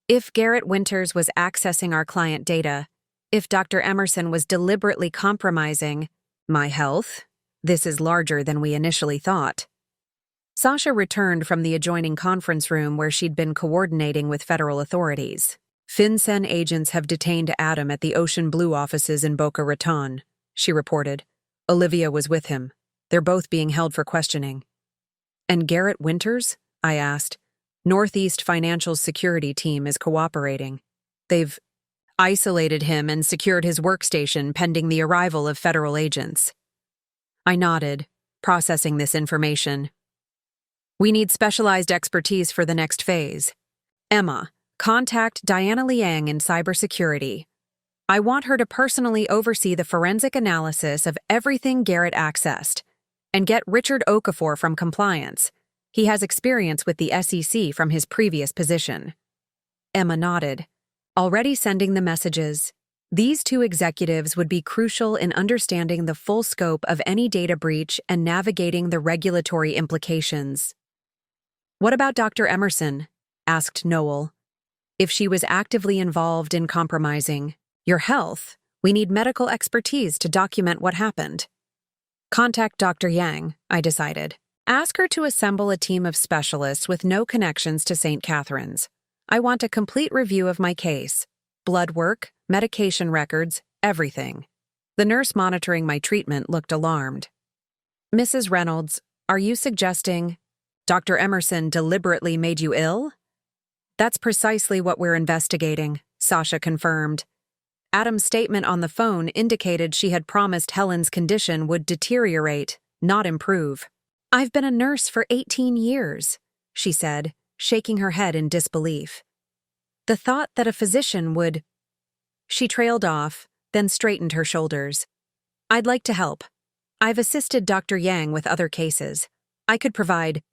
If Garrett Winters was accessing our client data, if Dr. Emerson was deliberately compromising my health, this is larger than we initially thought." Sasha returned from the adjoining conference room where she'd been coordinating with federal authorities. "FinCEN agents have detained Adam at the Ocean Blue offices in Boca Raton," she reported. "Olivia was with him. They're both being held for questioning." "And Garrett Winters?" I asked. "Northeast Financial's security team is cooperating. They've isolated him and secured his workstation pending the arrival of federal agents." I nodded, processing this information. "We need specialized expertise for the next phase. Emma, contact Diana Liang in cybersecurity. I want her to personally oversee the forensic analysis of everything Garrett accessed, and get Richard Okafor from compliance. He has experience with the SEC from his previous position." Emma nodded. "Already sending the messages." These two executives would be crucial in understanding the full scope of any data breach and navigating the regulatory implications. "What about Dr. Emerson?" asked Noel. "If she was actively involved in compromising your health, we need medical expertise to document what happened." "Contact Dr. Yang," I decided. "Ask her to assemble a team of specialists with no connections to St. Catherine's. I want a complete review of my case. Blood work, medication records, everything." The nurse monitoring my treatment looked alarmed. "Mrs. Reynolds, are you suggesting Dr. Emerson deliberately made you ill?" "That's precisely what we're investigating," Sasha confirmed. Adam's statement on the phone indicated she had promised Helen's condition would deteriorate, not improve. "I've been a nurse for 18 years, she said, shaking her head in disbelief. "The thought that a physician would—" She trailed off, then straightened her shoulders. "I'd like to help. I've assisted Dr. Yang with other cases. I could provide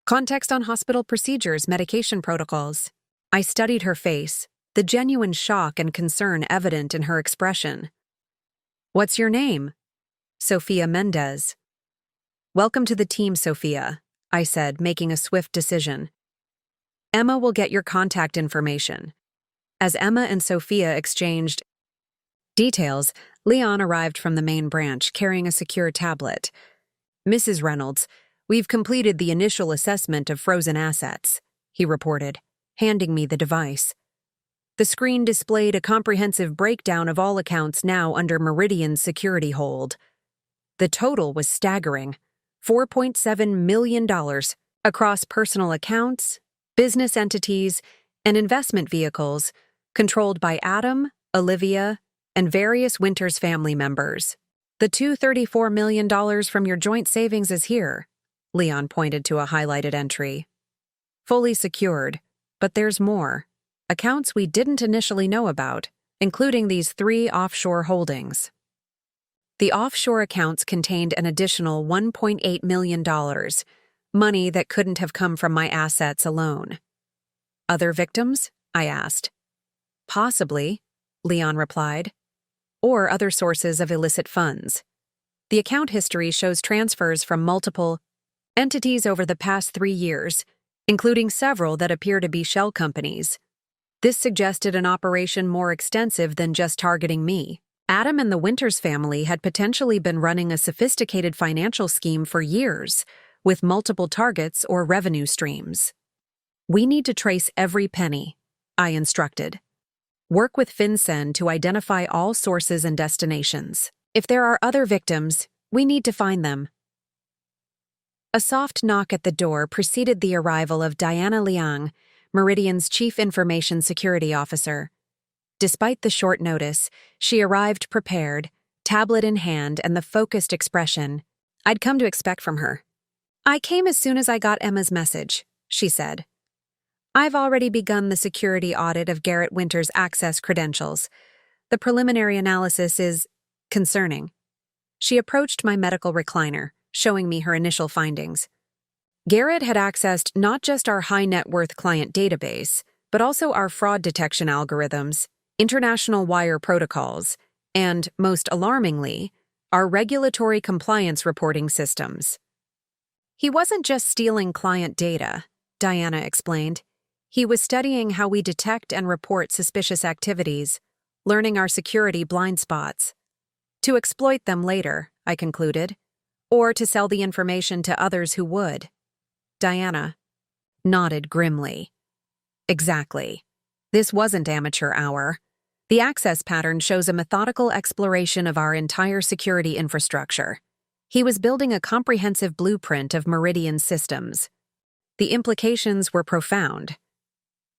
context on hospital procedures, medication protocols." I studied her face, the genuine shock and concern evident in her expression. "What's your name?" "Sophia Mendez." "Welcome to the team, Sophia," I said, making a swift decision. "Emma will get your contact information." As Emma and Sophia exchanged details, Leon arrived from the main branch carrying a secure tablet. "Mrs. Reynolds, we've completed the initial assessment of frozen assets," he reported, handing me the device. The screen displayed a comprehensive breakdown of all accounts now under Meridian's security hold. The total was staggering: $4.7 million across personal accounts, business entities, and investment vehicles controlled by Adam, Olivia, and various Winters family members. "The $234 million from your joint savings is here," Leon pointed to a highlighted entry. "Fully secured, but there's more. Accounts we didn't initially know about, including these 3 offshore holdings." The offshore accounts contained an additional $1.8 million, money that couldn't have come from my assets alone. "Other victims?" I asked. "Possibly," Leon replied. "Or other sources of illicit funds. The account history shows transfers from multiple entities over the past 3 years, including several that appear to be shell companies. This suggested an operation more extensive than just targeting me. Adam and the Winters family had potentially been running a sophisticated financial scheme for years, with multiple targets or revenue streams. "We need to trace every penny," I instructed. "Work with FinCEN to identify all sources and destinations. If there are other victims, we need to find them." A soft knock at the door preceded the arrival of Diana Liang, Meridian's Chief Information Security Officer. Despite the short notice, she arrived prepared, tablet in hand and the focused expression I'd come to expect from her. "I came as soon as I got Emma's message," she said. "I've already begun the security audit of Garrett Winters' access credentials. The preliminary analysis is concerning." She approached my medical recliner, showing me her initial findings. Garrett had accessed not just our high-net-worth client database, but also our fraud detection algorithms, international wire protocols, and, most alarmingly, our regulatory compliance reporting systems. "He wasn't just stealing client data," Diana explained. "He was studying how we detect and report suspicious activities, learning our security blind spots. To exploit them later," I concluded, "or to sell the information to others who would." Diana nodded grimly. "Exactly. This wasn't amateur hour. The access pattern shows a methodical exploration of our entire security infrastructure. He was building a comprehensive blueprint of Meridian's systems. The implications were profound.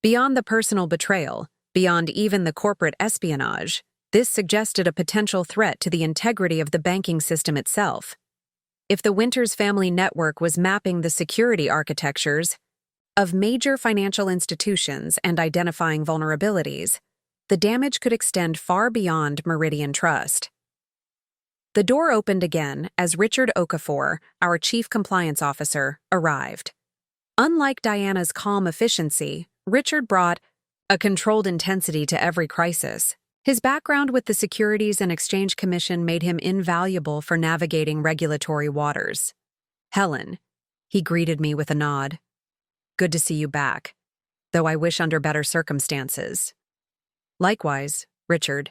Beyond the personal betrayal, beyond even the corporate espionage, this suggested a potential threat to the integrity of the banking system itself. If the Winters family network was mapping the security architectures of major financial institutions and identifying vulnerabilities, the damage could extend far beyond Meridian Trust. The door opened again as Richard Okafor, our chief compliance officer, arrived. Unlike Diana's calm efficiency, Richard brought a controlled intensity to every crisis. His background with the Securities and Exchange Commission made him invaluable for navigating regulatory waters. Helen, he greeted me with a nod. Good to see you back, though I wish under better circumstances. Likewise, Richard.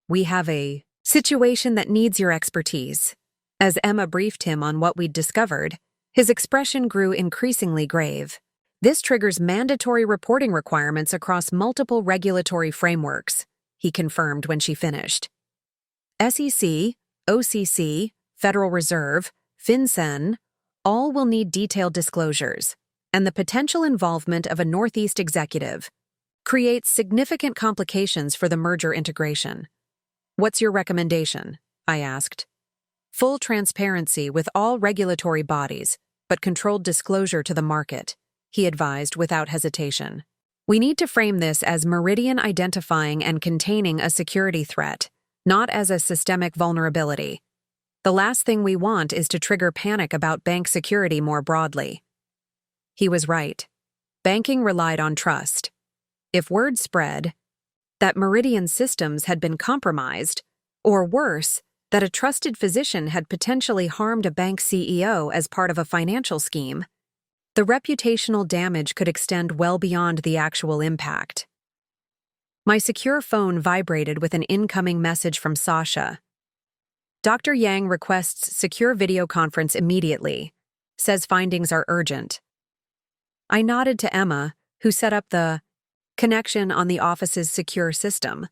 We have a situation that needs your expertise. As Emma briefed him on what we'd discovered, his expression grew increasingly grave. This triggers mandatory reporting requirements across multiple regulatory frameworks, he confirmed when she finished. SEC, OCC, Federal Reserve, FinCEN, all will need detailed disclosures, and the potential involvement of a Northeast executive creates significant complications for the merger integration. What's your recommendation? I asked. Full transparency with all regulatory bodies, but controlled disclosure to the market, he advised without hesitation. We need to frame this as Meridian identifying and containing a security threat, not as a systemic vulnerability. The last thing we want is to trigger panic about bank security more broadly. He was right. Banking relied on trust. If word spread that Meridian systems had been compromised, or worse, that a trusted physician had potentially harmed a bank CEO as part of a financial scheme, the reputational damage could extend well beyond the actual impact. My secure phone vibrated with an incoming message from Sasha. Dr. Yang requests secure video conference immediately, says findings are urgent. I nodded to Emma, who set up the connection on the office's secure system.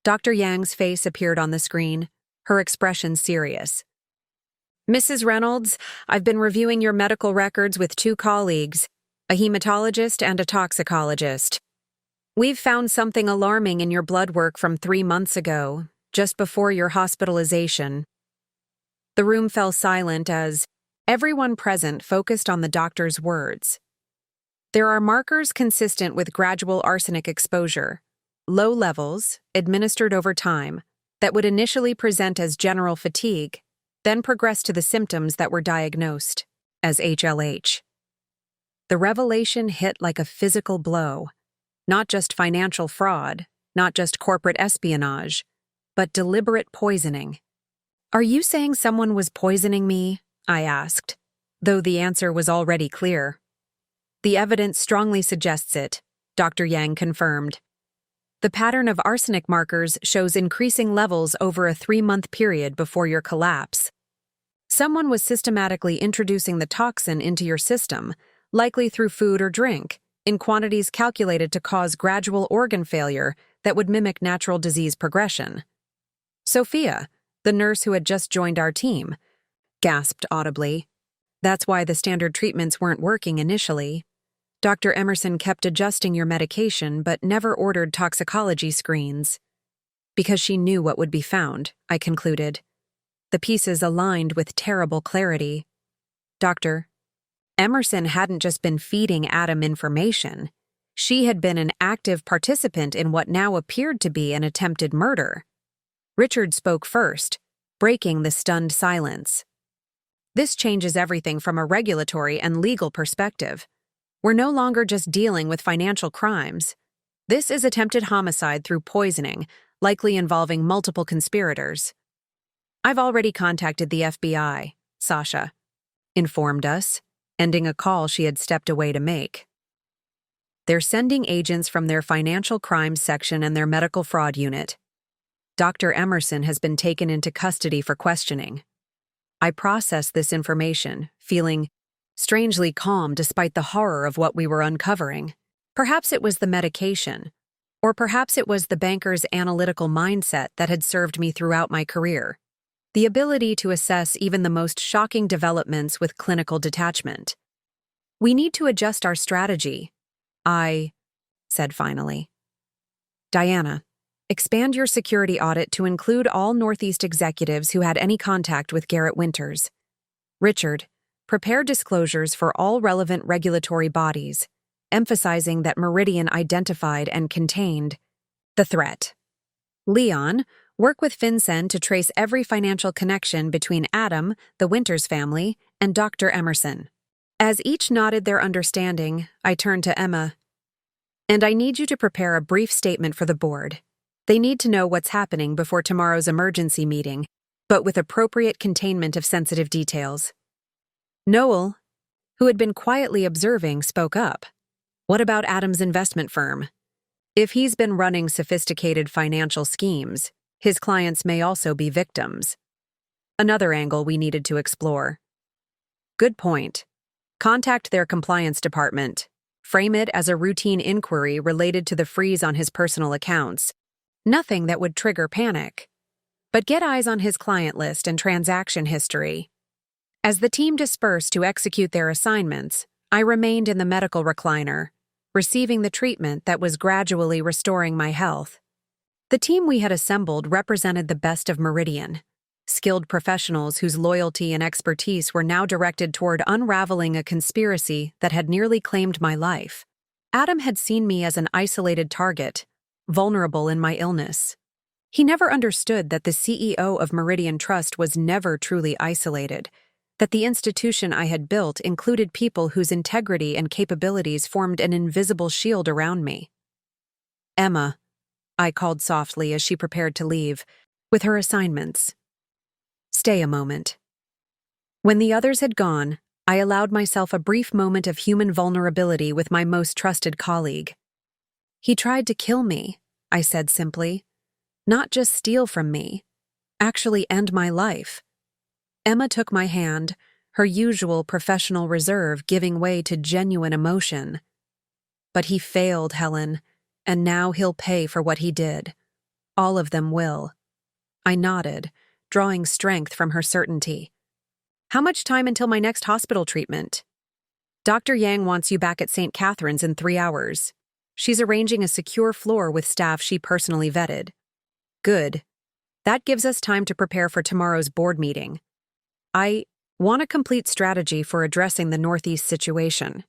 Dr. Yang's face appeared on the screen, her expression serious. Mrs. Reynolds, I've been reviewing your medical records with 2 colleagues, a hematologist and a toxicologist. We've found something alarming in your blood work from 3 months ago, just before your hospitalization. The room fell silent as everyone present focused on the doctor's words. There are markers consistent with gradual arsenic exposure, low levels, administered over time, that would initially present as general fatigue, then progress to the symptoms that were diagnosed as HLH. The revelation hit like a physical blow, not just financial fraud, not just corporate espionage, but deliberate poisoning. Are you saying someone was poisoning me? I asked, though the answer was already clear. The evidence strongly suggests it, Dr. Yang confirmed. The pattern of arsenic markers shows increasing levels over a 3-month period before your collapse. Someone was systematically introducing the toxin into your system, likely through food or drink, in quantities calculated to cause gradual organ failure that would mimic natural disease progression. Sophia, the nurse who had just joined our team, gasped audibly. That's why the standard treatments weren't working initially. Dr. Emerson kept adjusting your medication but never ordered toxicology screens. Because she knew what would be found, I concluded. The pieces aligned with terrible clarity. Dr. Emerson hadn't just been feeding Adam information. She had been an active participant in what now appeared to be an attempted murder. Richard spoke first, breaking the stunned silence. This changes everything from a regulatory and legal perspective. We're no longer just dealing with financial crimes. This is attempted homicide through poisoning, likely involving multiple conspirators. I've already contacted the FBI, Sasha informed us, ending a call she had stepped away to make. They're sending agents from their financial crimes section and their medical fraud unit. Dr. Emerson has been taken into custody for questioning. I processed this information, feeling strangely calm despite the horror of what we were uncovering. Perhaps it was the medication, or perhaps it was the banker's analytical mindset that had served me throughout my career. The ability to assess even the most shocking developments with clinical detachment. We need to adjust our strategy, I said finally. Diana, expand your security audit to include all Northeast executives who had any contact with Garrett Winters. Richard, prepare disclosures for all relevant regulatory bodies, emphasizing that Meridian identified and contained the threat. Leon, work with FinCEN to trace every financial connection between Adam, the Winters family, and Dr. Emerson. As each nodded their understanding, I turned to Emma. And I need you to prepare a brief statement for the board. They need to know what's happening before tomorrow's emergency meeting, but with appropriate containment of sensitive details. Noel, who had been quietly observing, spoke up. What about Adam's investment firm? If he's been running sophisticated financial schemes, his clients may also be victims. Another angle we needed to explore. Good point. Contact their compliance department. Frame it as a routine inquiry related to the freeze on his personal accounts. Nothing that would trigger panic. But get eyes on his client list and transaction history. As the team dispersed to execute their assignments, I remained in the medical recliner, receiving the treatment that was gradually restoring my health. The team we had assembled represented the best of Meridian, skilled professionals whose loyalty and expertise were now directed toward unraveling a conspiracy that had nearly claimed my life. Adam had seen me as an isolated target, vulnerable in my illness. He never understood that the CEO of Meridian Trust was never truly isolated, that the institution I had built included people whose integrity and capabilities formed an invisible shield around me. Emma, I called softly as she prepared to leave, with her assignments. Stay a moment. When the others had gone, I allowed myself a brief moment of human vulnerability with my most trusted colleague. He tried to kill me, I said simply. Not just steal from me, actually end my life. Emma took my hand, her usual professional reserve giving way to genuine emotion. But he failed, Helen, and now he'll pay for what he did. All of them will. I nodded, drawing strength from her certainty. How much time until my next hospital treatment? Dr. Yang wants you back at St. Catherine's in 3 hours. She's arranging a secure floor with staff she personally vetted. Good. That gives us time to prepare for tomorrow's board meeting. I want a complete strategy for addressing the Northeast situation.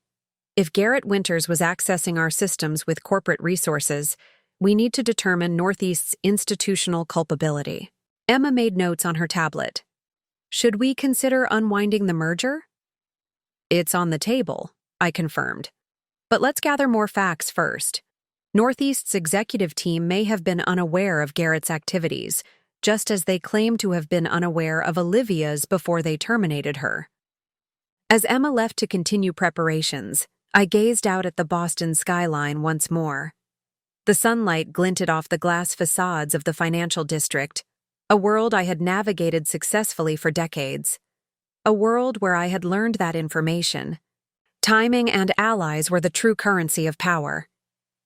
If Garrett Winters was accessing our systems with corporate resources, we need to determine Northeast's institutional culpability. Emma made notes on her tablet. Should we consider unwinding the merger? It's on the table, I confirmed. But let's gather more facts first. Northeast's executive team may have been unaware of Garrett's activities, just as they claim to have been unaware of Olivia's before they terminated her. As Emma left to continue preparations, I gazed out at the Boston skyline once more. The sunlight glinted off the glass facades of the financial district, a world I had navigated successfully for decades. A world where I had learned that information. Timing and allies were the true currency of power.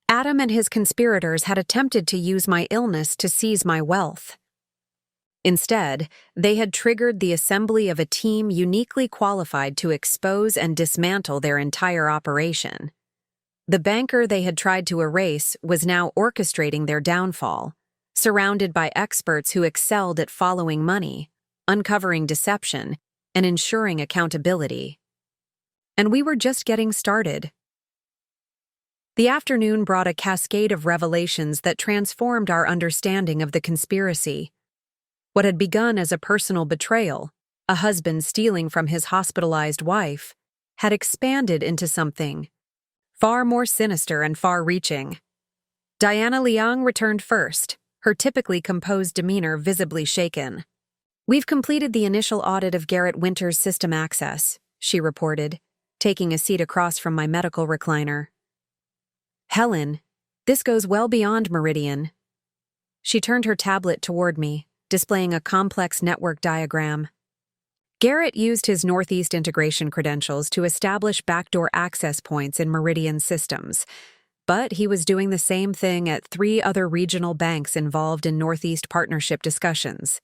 Adam and his conspirators had attempted to use my illness to seize my wealth. Instead, they had triggered the assembly of a team uniquely qualified to expose and dismantle their entire operation. The banker they had tried to erase was now orchestrating their downfall, surrounded by experts who excelled at following money, uncovering deception, and ensuring accountability. And we were just getting started. The afternoon brought a cascade of revelations that transformed our understanding of the conspiracy. What had begun as a personal betrayal, a husband stealing from his hospitalized wife, had expanded into something far more sinister and far-reaching. Diana Liang returned first, her typically composed demeanor visibly shaken. We've completed the initial audit of Garrett Winters' system access, she reported, taking a seat across from my medical recliner. Helen, this goes well beyond Meridian. She turned her tablet toward me, displaying a complex network diagram. Garrett used his Northeast integration credentials to establish backdoor access points in Meridian systems, but he was doing the same thing at 3 other regional banks involved in Northeast partnership discussions.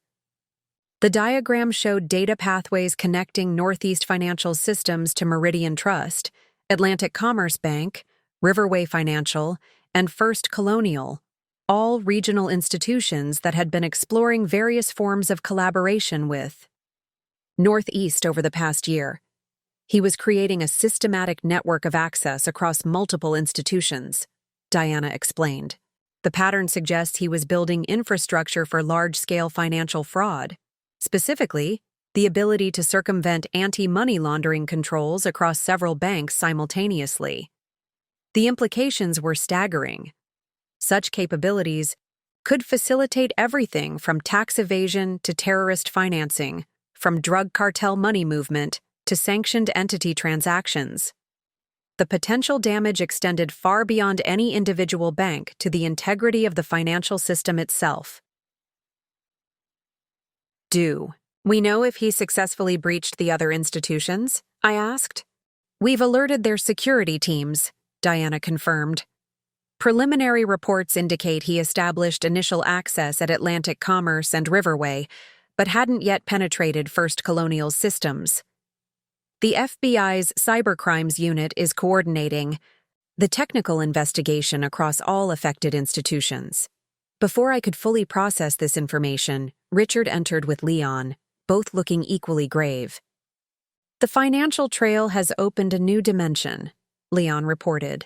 The diagram showed data pathways connecting Northeast financial systems to Meridian Trust, Atlantic Commerce Bank, Riverway Financial, and First Colonial, all regional institutions that had been exploring various forms of collaboration with Northeast over the past year. He was creating a systematic network of access across multiple institutions, Diana explained. The pattern suggests he was building infrastructure for large-scale financial fraud, specifically, the ability to circumvent anti-money laundering controls across several banks simultaneously. The implications were staggering. Such capabilities could facilitate everything from tax evasion to terrorist financing, from drug cartel money movement to sanctioned entity transactions. The potential damage extended far beyond any individual bank to the integrity of the financial system itself. Do we know if he successfully breached the other institutions? I asked. We've alerted their security teams, Diana confirmed. Preliminary reports indicate he established initial access at Atlantic Commerce and Riverway, but hadn't yet penetrated First Colonial's systems. The FBI's cybercrimes unit is coordinating the technical investigation across all affected institutions. Before I could fully process this information, Richard entered with Leon, both looking equally grave. The financial trail has opened a new dimension, Leon reported.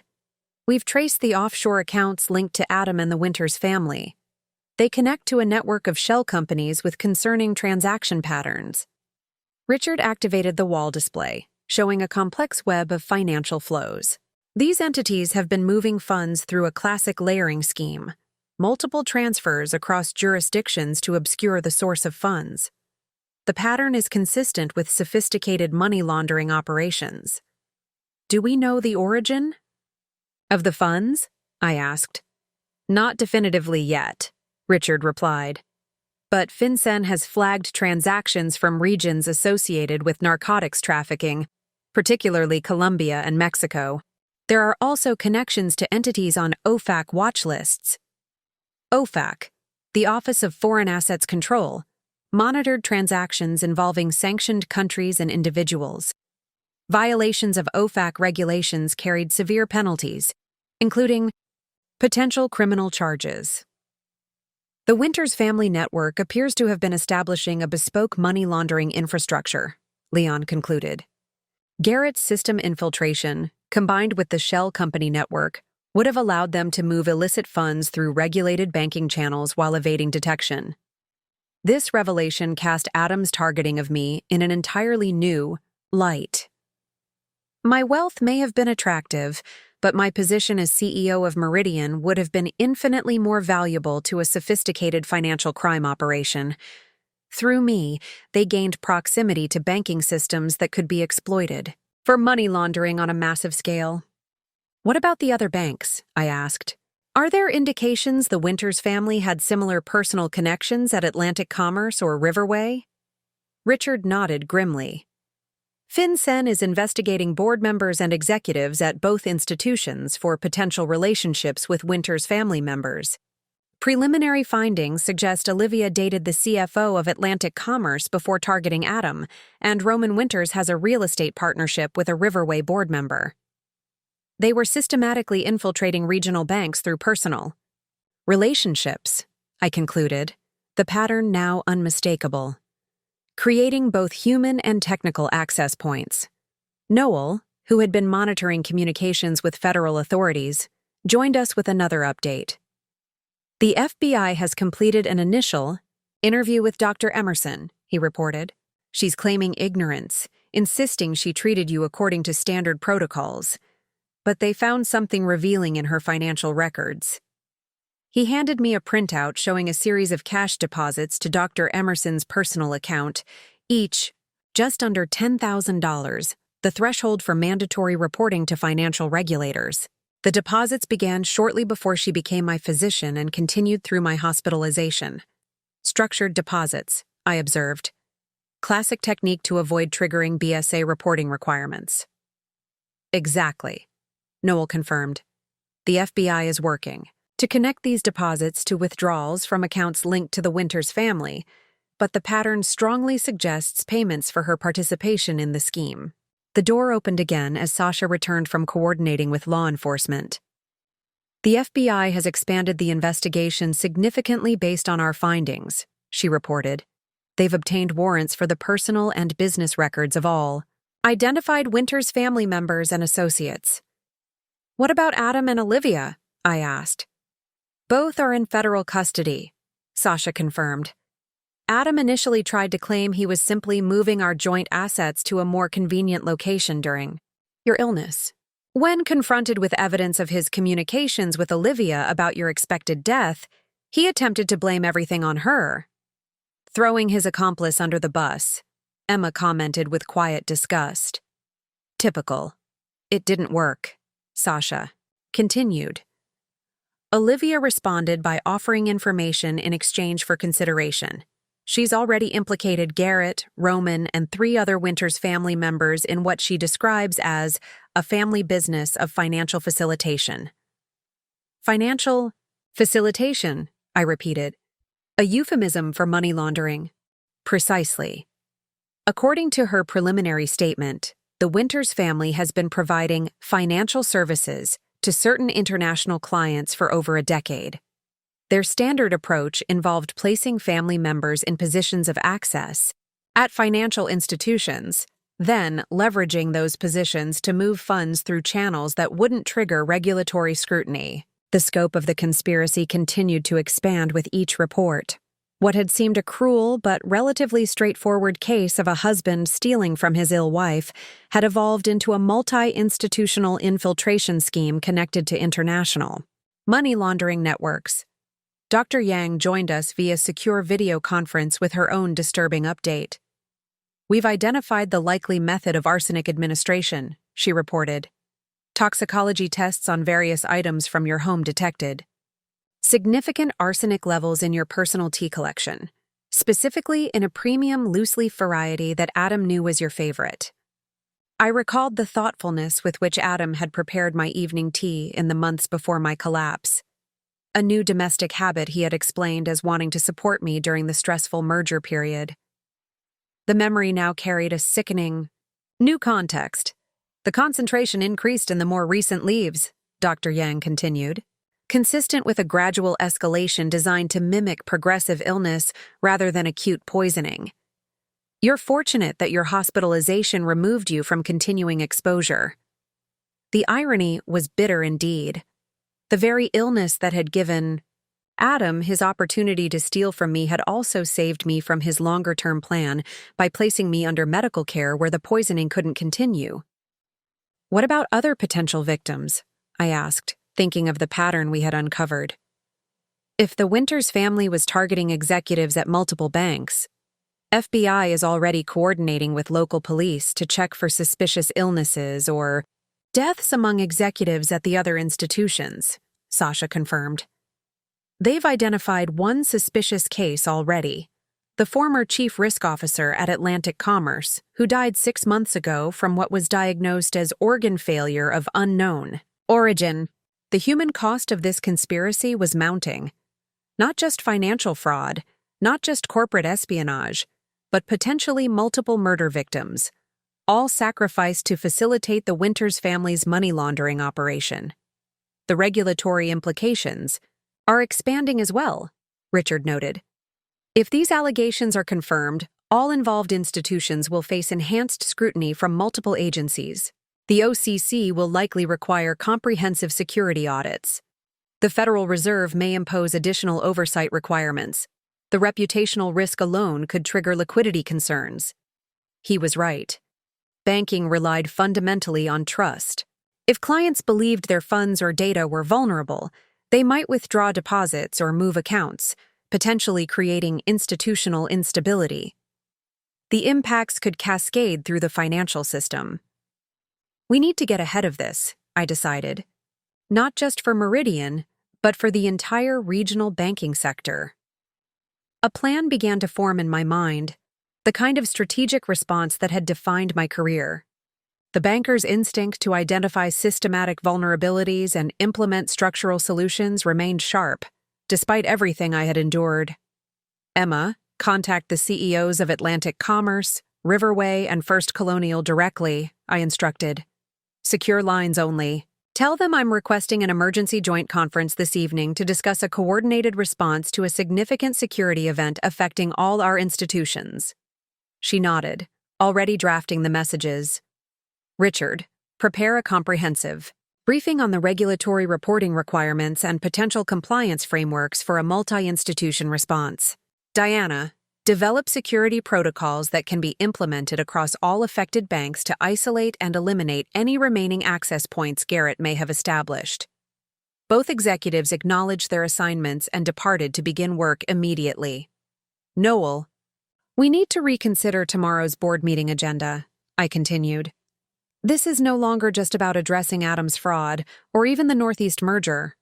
We've traced the offshore accounts linked to Adam and the Winters family. They connect to a network of shell companies with concerning transaction patterns. Richard activated the wall display, showing a complex web of financial flows. These entities have been moving funds through a classic layering scheme, multiple transfers across jurisdictions to obscure the source of funds. The pattern is consistent with sophisticated money laundering operations. Do we know the origin of the funds? I asked. Not definitively yet, Richard replied. But FinCEN has flagged transactions from regions associated with narcotics trafficking, particularly Colombia and Mexico. There are also connections to entities on OFAC watch lists. OFAC, the Office of Foreign Assets Control, monitored transactions involving sanctioned countries and individuals. Violations of OFAC regulations carried severe penalties, including potential criminal charges. The Winters family network appears to have been establishing a bespoke money laundering infrastructure, Leon concluded. Garrett's system infiltration, combined with the shell company network, would have allowed them to move illicit funds through regulated banking channels while evading detection. This revelation cast Adam's targeting of me in an entirely new light. My wealth may have been attractive, but my position as CEO of Meridian would have been infinitely more valuable to a sophisticated financial crime operation. Through me, they gained proximity to banking systems that could be exploited for money laundering on a massive scale. What about the other banks? I asked. Are there indications the Winters family had similar personal connections at Atlantic Commerce or Riverway? Richard nodded grimly. FinCEN is investigating board members and executives at both institutions for potential relationships with Winters family members. Preliminary findings suggest Olivia dated the CFO of Atlantic Commerce before targeting Adam, and Roman Winters has a real estate partnership with a Riverway board member. They were systematically infiltrating regional banks through personal relationships, I concluded, the pattern now unmistakable. Creating both human and technical access points. Noel, who had been monitoring communications with federal authorities, joined us with another update. The FBI has completed an initial interview with Dr. Emerson, he reported. She's claiming ignorance, insisting she treated you according to standard protocols. But they found something revealing in her financial records. He handed me a printout showing a series of cash deposits to Dr. Emerson's personal account, each just under $10,000, the threshold for mandatory reporting to financial regulators. The deposits began shortly before she became my physician and continued through my hospitalization. Structured deposits, I observed. Classic technique to avoid triggering BSA reporting requirements. Exactly, Noel confirmed. The FBI is working to connect these deposits to withdrawals from accounts linked to the Winters family, but the pattern strongly suggests payments for her participation in the scheme. The door opened again as Sasha returned from coordinating with law enforcement. The FBI has expanded the investigation significantly based on our findings, she reported. They've obtained warrants for the personal and business records of all identified Winters family members and associates. What about Adam and Olivia? I asked. Both are in federal custody, Sasha confirmed. Adam initially tried to claim he was simply moving our joint assets to a more convenient location during your illness. When confronted with evidence of his communications with Olivia about your expected death, He attempted to blame everything on her, throwing his accomplice under the bus. Emma commented with quiet disgust. Typical. It didn't work, Sasha continued. Olivia responded by offering information in exchange for consideration. She's already implicated Garrett, Roman, and 3 other Winters family members in what she describes as a family business of financial facilitation. Financial facilitation, I repeated. A euphemism for money laundering. Precisely. According to her preliminary statement, the Winters family has been providing financial services to certain international clients for over a decade. Their standard approach involved placing family members in positions of access at financial institutions, then leveraging those positions to move funds through channels that wouldn't trigger regulatory scrutiny. The scope of the conspiracy continued to expand with each report. What had seemed a cruel but relatively straightforward case of a husband stealing from his ill wife had evolved into a multi-institutional infiltration scheme connected to international money laundering networks. Dr. Yang joined us via secure video conference with her own disturbing update. "We've identified the likely method of arsenic administration," she reported. "Toxicology tests on various items from your home detected significant arsenic levels in your personal tea collection, specifically in a premium loose-leaf variety that Adam knew was your favorite." I recalled the thoughtfulness with which Adam had prepared my evening tea in the months before my collapse. A new domestic habit he had explained as wanting to support me during the stressful merger period. The memory now carried a sickening, new context. "The concentration increased in the more recent leaves," Dr. Yang continued, "consistent with a gradual escalation designed to mimic progressive illness rather than acute poisoning. You're fortunate that your hospitalization removed you from continuing exposure." The irony was bitter indeed. The very illness that had given Adam his opportunity to steal from me had also saved me from his longer-term plan by placing me under medical care where the poisoning couldn't continue. "What about other potential victims?" I asked, thinking of the pattern we had uncovered. If the Winters family was targeting executives at multiple banks, FBI is already coordinating with local police to check for suspicious illnesses or deaths among executives at the other institutions, Sasha confirmed. "They've identified one suspicious case already. The former chief risk officer at Atlantic Commerce, who died 6 months ago from what was diagnosed as organ failure of unknown origin. The human cost of this conspiracy was mounting. Not just financial fraud, not just corporate espionage, but potentially multiple murder victims, all sacrificed to facilitate the Winters family's money laundering operation. The regulatory implications are expanding as well," Richard noted. "If these allegations are confirmed, all involved institutions will face enhanced scrutiny from multiple agencies. The OCC will likely require comprehensive security audits. The Federal Reserve may impose additional oversight requirements. The reputational risk alone could trigger liquidity concerns." He was right. Banking relied fundamentally on trust. If clients believed their funds or data were vulnerable, they might withdraw deposits or move accounts, potentially creating institutional instability. The impacts could cascade through the financial system. "We need to get ahead of this," I decided. Not just for Meridian, but for the entire regional banking sector. A plan began to form in my mind, the kind of strategic response that had defined my career. The banker's instinct to identify systematic vulnerabilities and implement structural solutions remained sharp, despite everything I had endured. "Emma, contact the CEOs of Atlantic Commerce, Riverway, and First Colonial directly," I instructed. "Secure lines only. Tell them I'm requesting an emergency joint conference this evening to discuss a coordinated response to a significant security event affecting all our institutions." She nodded, already drafting the messages. "Richard, prepare a comprehensive briefing on the regulatory reporting requirements and potential compliance frameworks for a multi-institution response. Diana, develop security protocols that can be implemented across all affected banks to isolate and eliminate any remaining access points Garrett may have established." Both executives acknowledged their assignments and departed to begin work immediately. Noel, we need to reconsider tomorrow's board meeting agenda, I continued. This is no longer just about addressing Adam's fraud or even the Northeast merger.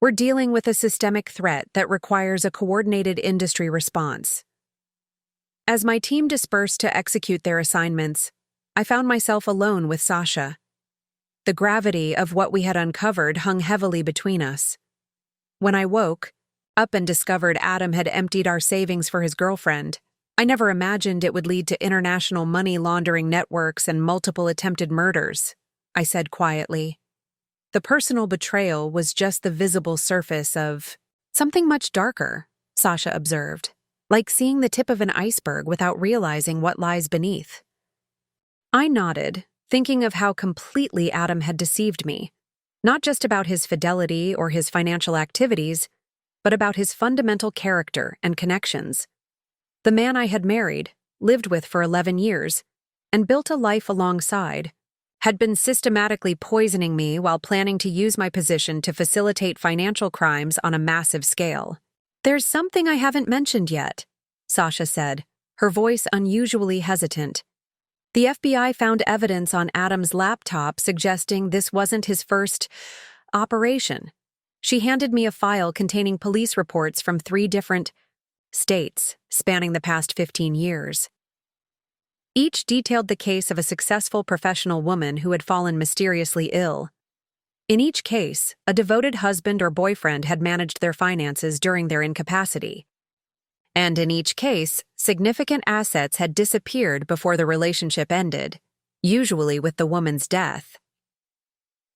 We're dealing with a systemic threat that requires a coordinated industry response. As my team dispersed to execute their assignments, I found myself alone with Sasha. The gravity of what we had uncovered hung heavily between us. When I woke up and discovered Adam had emptied our savings for his girlfriend, I never imagined it would lead to international money laundering networks and multiple attempted murders, I said quietly. The personal betrayal was just the visible surface of something much darker, Sasha observed, like seeing the tip of an iceberg without realizing what lies beneath. I nodded, thinking of how completely Adam had deceived me, not just about his fidelity or his financial activities, but about his fundamental character and connections. The man I had married, lived with for 11 years, and built a life alongside, had been systematically poisoning me while planning to use my position to facilitate financial crimes on a massive scale. There's something I haven't mentioned yet, Sasha said, her voice unusually hesitant. The FBI found evidence on Adam's laptop suggesting this wasn't his first operation. She handed me a file containing police reports from 3 different states spanning the past 15 years. Each detailed the case of a successful professional woman who had fallen mysteriously ill. In each case, a devoted husband or boyfriend had managed their finances during their incapacity. And in each case, significant assets had disappeared before the relationship ended, usually with the woman's death.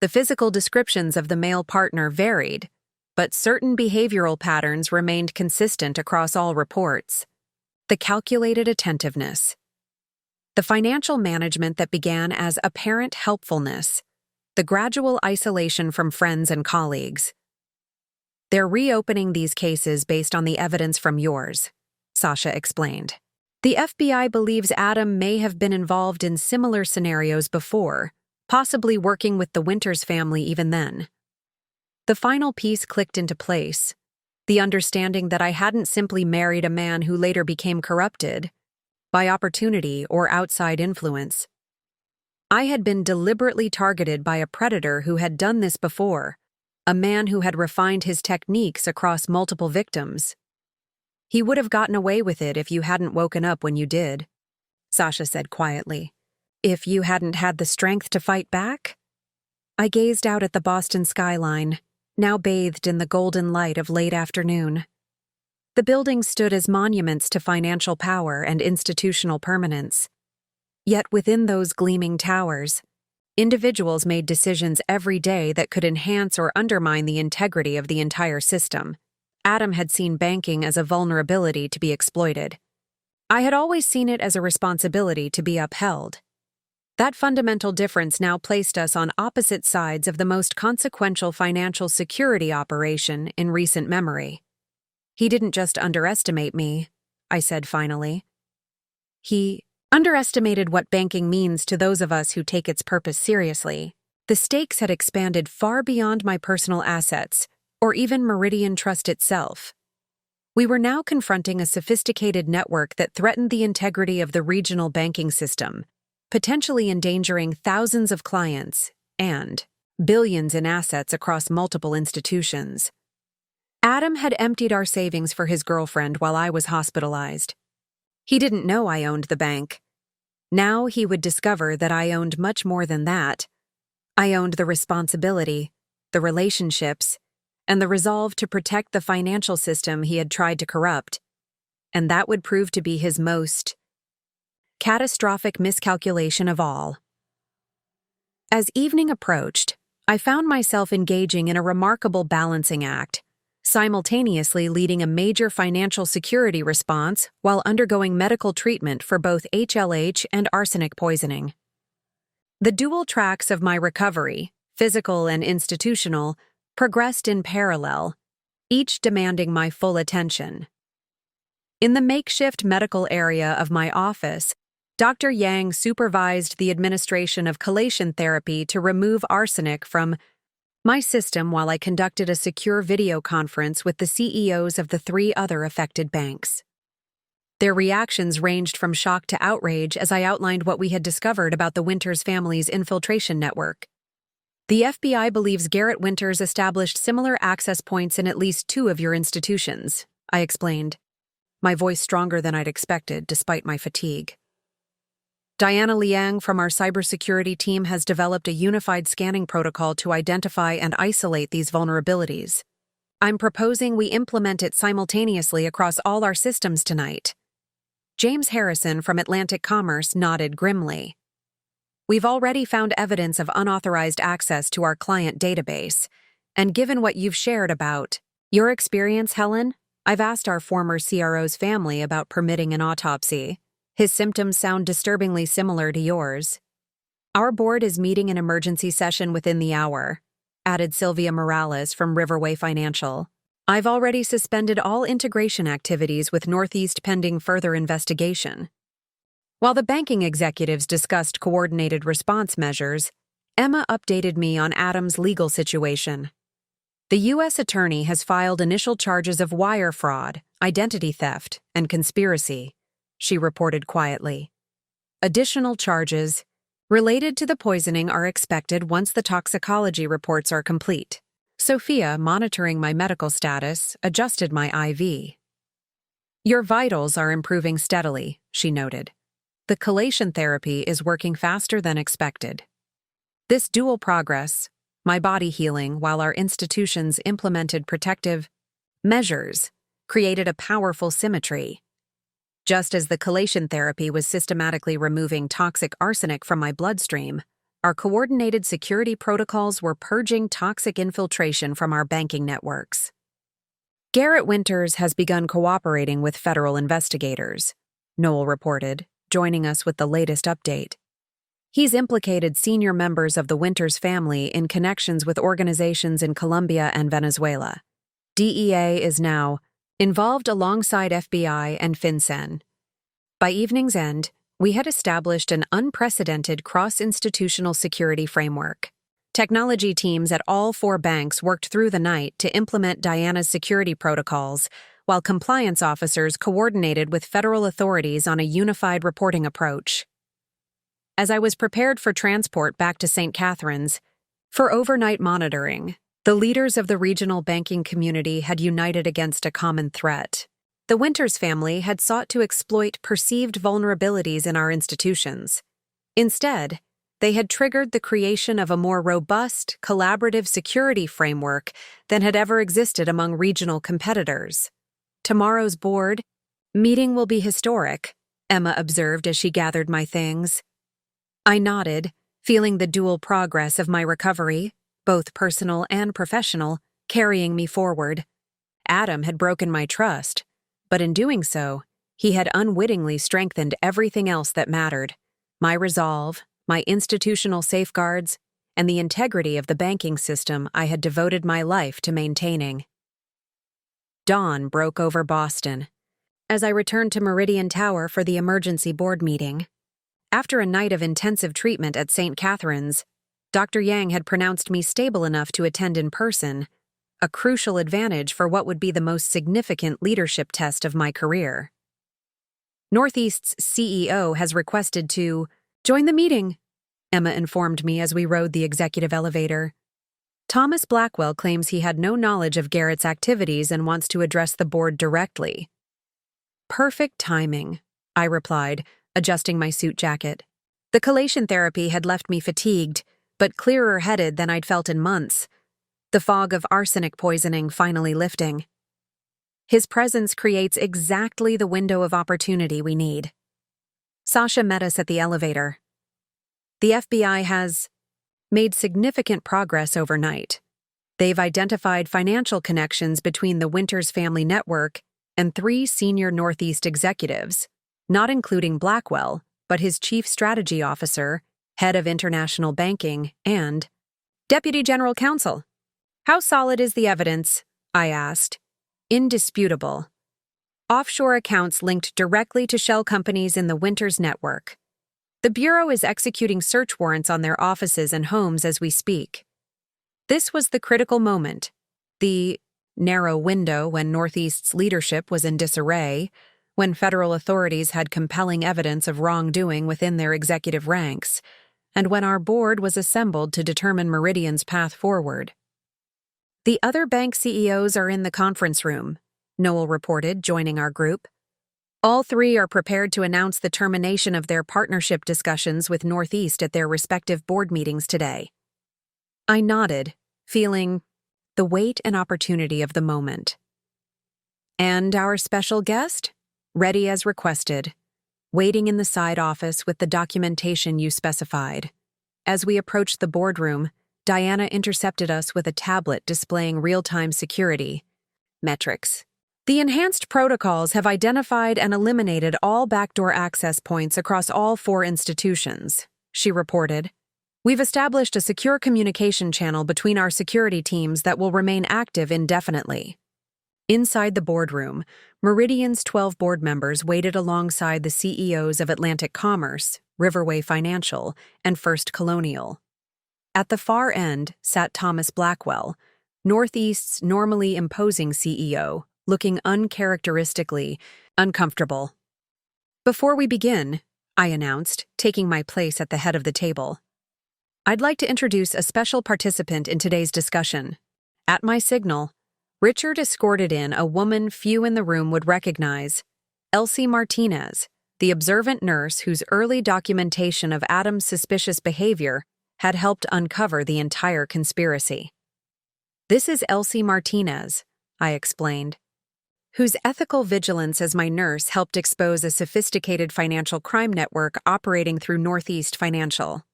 The physical descriptions of the male partner varied, but certain behavioral patterns remained consistent across all reports. The calculated attentiveness. The financial management that began as apparent helpfulness. The gradual isolation from friends and colleagues. They're reopening these cases based on the evidence from yours, Sasha explained. The FBI believes Adam may have been involved in similar scenarios before, possibly working with the Winters family even then. The final piece clicked into place, the understanding that I hadn't simply married a man who later became corrupted by opportunity or outside influence. I had been deliberately targeted by a predator who had done this before, a man who had refined his techniques across multiple victims. He would have gotten away with it if you hadn't woken up when you did, Sasha said quietly. If you hadn't had the strength to fight back? I gazed out at the Boston skyline, now bathed in the golden light of late afternoon. The buildings stood as monuments to financial power and institutional permanence. Yet within those gleaming towers, individuals made decisions every day that could enhance or undermine the integrity of the entire system. Adam had seen banking as a vulnerability to be exploited. I had always seen it as a responsibility to be upheld. That fundamental difference now placed us on opposite sides of the most consequential financial security operation in recent memory. He didn't just underestimate me, I said finally. He underestimated what banking means to those of us who take its purpose seriously. The stakes had expanded far beyond my personal assets, or even Meridian Trust itself. We were now confronting a sophisticated network that threatened the integrity of the regional banking system, potentially endangering thousands of clients and billions in assets across multiple institutions. Adam had emptied our savings for his girlfriend while I was hospitalized. He didn't know I owned the bank. Now he would discover that I owned much more than that. I owned the responsibility, the relationships, and the resolve to protect the financial system he had tried to corrupt. And that would prove to be his most catastrophic miscalculation of all. As evening approached, I found myself engaging in a remarkable balancing act, simultaneously leading a major financial security response while undergoing medical treatment for both HLH and arsenic poisoning. The dual tracks of my recovery, physical and institutional, progressed in parallel, each demanding my full attention. In the makeshift medical area of my office, Dr. Yang supervised the administration of chelation therapy to remove arsenic from my system while I conducted a secure video conference with the CEOs of the 3 other affected banks. Their reactions ranged from shock to outrage as I outlined what we had discovered about the Winters family's infiltration network. The FBI believes Garrett Winters established similar access points in at least 2 of your institutions, I explained, my voice stronger than I'd expected despite my fatigue. Diana Liang from our cybersecurity team has developed a unified scanning protocol to identify and isolate these vulnerabilities. I'm proposing we implement it simultaneously across all our systems tonight. James Harrison from Atlantic Commerce nodded grimly. We've already found evidence of unauthorized access to our client database, and given what you've shared about your experience, Helen, I've asked our former CRO's family about permitting an autopsy. His symptoms sound disturbingly similar to yours. Our board is meeting an emergency session within the hour, added Sylvia Morales from Riverway Financial. I've already suspended all integration activities with Northeast pending further investigation. While the banking executives discussed coordinated response measures, Emma updated me on Adam's legal situation. The U.S. attorney has filed initial charges of wire fraud, identity theft, and conspiracy, she reported quietly. Additional charges related to the poisoning are expected once the toxicology reports are complete. Sophia, monitoring my medical status, adjusted my IV. Your vitals are improving steadily, she noted. The chelation therapy is working faster than expected. This dual progress, my body healing while our institutions implemented protective measures, created a powerful symmetry. Just as the chelation therapy was systematically removing toxic arsenic from my bloodstream, our coordinated security protocols were purging toxic infiltration from our banking networks. Garrett Winters has begun cooperating with federal investigators, Noel reported, joining us with the latest update. He's implicated senior members of the Winters family in connections with organizations in Colombia and Venezuela. DEA is now involved alongside FBI and FinCEN. By evening's end, we had established an unprecedented cross-institutional security framework. Technology teams at all 4 banks worked through the night to implement Diana's security protocols, while compliance officers coordinated with federal authorities on a unified reporting approach. As I was prepared for transport back to St. Catharines for overnight monitoring, the leaders of the regional banking community had united against a common threat. The Winters family had sought to exploit perceived vulnerabilities in our institutions. Instead, they had triggered the creation of a more robust, collaborative security framework than had ever existed among regional competitors. Tomorrow's board meeting will be historic, Emma observed as she gathered my things. I nodded, feeling the dual progress of my recovery, both personal and professional, carrying me forward. Adam had broken my trust, but in doing so, he had unwittingly strengthened everything else that mattered: my resolve, my institutional safeguards, and the integrity of the banking system I had devoted my life to maintaining. Dawn broke over Boston as I returned to Meridian Tower for the emergency board meeting. After a night of intensive treatment at St. Catharines, Dr. Yang had pronounced me stable enough to attend in person, a crucial advantage for what would be the most significant leadership test of my career. Northeast's CEO has requested to join the meeting, Emma informed me as we rode the executive elevator. Thomas Blackwell claims he had no knowledge of Garrett's activities and wants to address the board directly. Perfect timing, I replied, adjusting my suit jacket. The chelation therapy had left me fatigued, but clearer-headed than I'd felt in months, the fog of arsenic poisoning finally lifting. His presence creates exactly the window of opportunity we need. Sasha met us at the elevator. The FBI has made significant progress overnight. They've identified financial connections between the Winters family network and 3 senior Northeast executives, not including Blackwell, but his chief strategy officer, head of international banking, and deputy general counsel. How solid is the evidence? I asked. Indisputable. Offshore accounts linked directly to shell companies in the Winters network. The Bureau is executing search warrants on their offices and homes as we speak. This was the critical moment, the narrow window when Northeast's leadership was in disarray, when federal authorities had compelling evidence of wrongdoing within their executive ranks, and when our board was assembled to determine Meridian's path forward. "The other bank CEOs are in the conference room," Noel reported, joining our group. "All three are prepared to announce the termination of their partnership discussions with Northeast at their respective board meetings today." I nodded, feeling the weight and opportunity of the moment. "And our special guest?" "Ready as requested, waiting in the side office with the documentation you specified." As we approached the boardroom, Diana intercepted us with a tablet displaying real-time security metrics. "The enhanced protocols have identified and eliminated all backdoor access points across all 4 institutions," she reported. "We've established a secure communication channel between our security teams that will remain active indefinitely." Inside the boardroom, Meridian's 12 board members waited alongside the CEOs of Atlantic Commerce, Riverway Financial, and First Colonial. At the far end sat Thomas Blackwell, Northeast's normally imposing CEO, looking uncharacteristically uncomfortable. "Before we begin," I announced, taking my place at the head of the table, "I'd like to introduce a special participant in today's discussion." At my signal, Richard escorted in a woman few in the room would recognize, Elsie Martinez, the observant nurse whose early documentation of Adam's suspicious behavior had helped uncover the entire conspiracy. "This is Elsie Martinez," I explained, "whose ethical vigilance as my nurse helped expose a sophisticated financial crime network operating through Northeast Financial.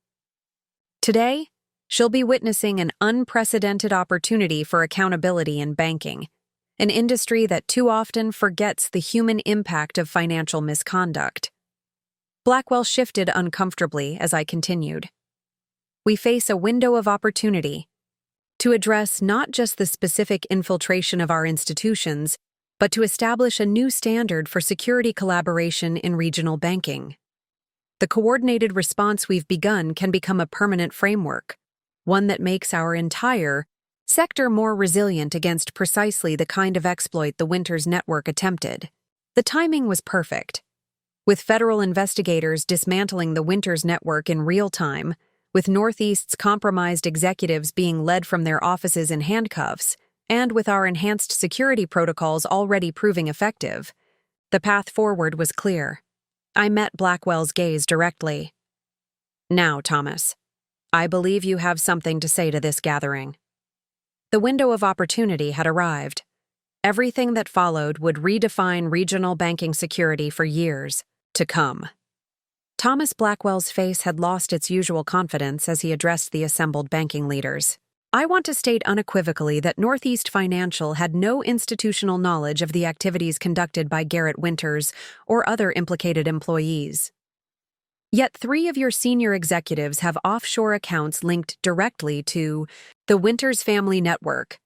Today, she'll be witnessing an unprecedented opportunity for accountability in banking, an industry that too often forgets the human impact of financial misconduct." Blackwell shifted uncomfortably as I continued. "We face a window of opportunity to address not just the specific infiltration of our institutions, but to establish a new standard for security collaboration in regional banking. The coordinated response we've begun can become a permanent framework, one that makes our entire sector more resilient against precisely the kind of exploit the Winters network attempted." The timing was perfect. With federal investigators dismantling the Winters network in real time, with Northeast's compromised executives being led from their offices in handcuffs, and with our enhanced security protocols already proving effective, the path forward was clear. I met Blackwell's gaze directly. "Now, Thomas, I believe you have something to say to this gathering." The window of opportunity had arrived. Everything that followed would redefine regional banking security for years to come. Thomas Blackwell's face had lost its usual confidence as he addressed the assembled banking leaders. "I want to state unequivocally that Northeast Financial had no institutional knowledge of the activities conducted by Garrett Winters or other implicated employees. Yet 3 of your senior executives have offshore accounts linked directly to the Winters family network,"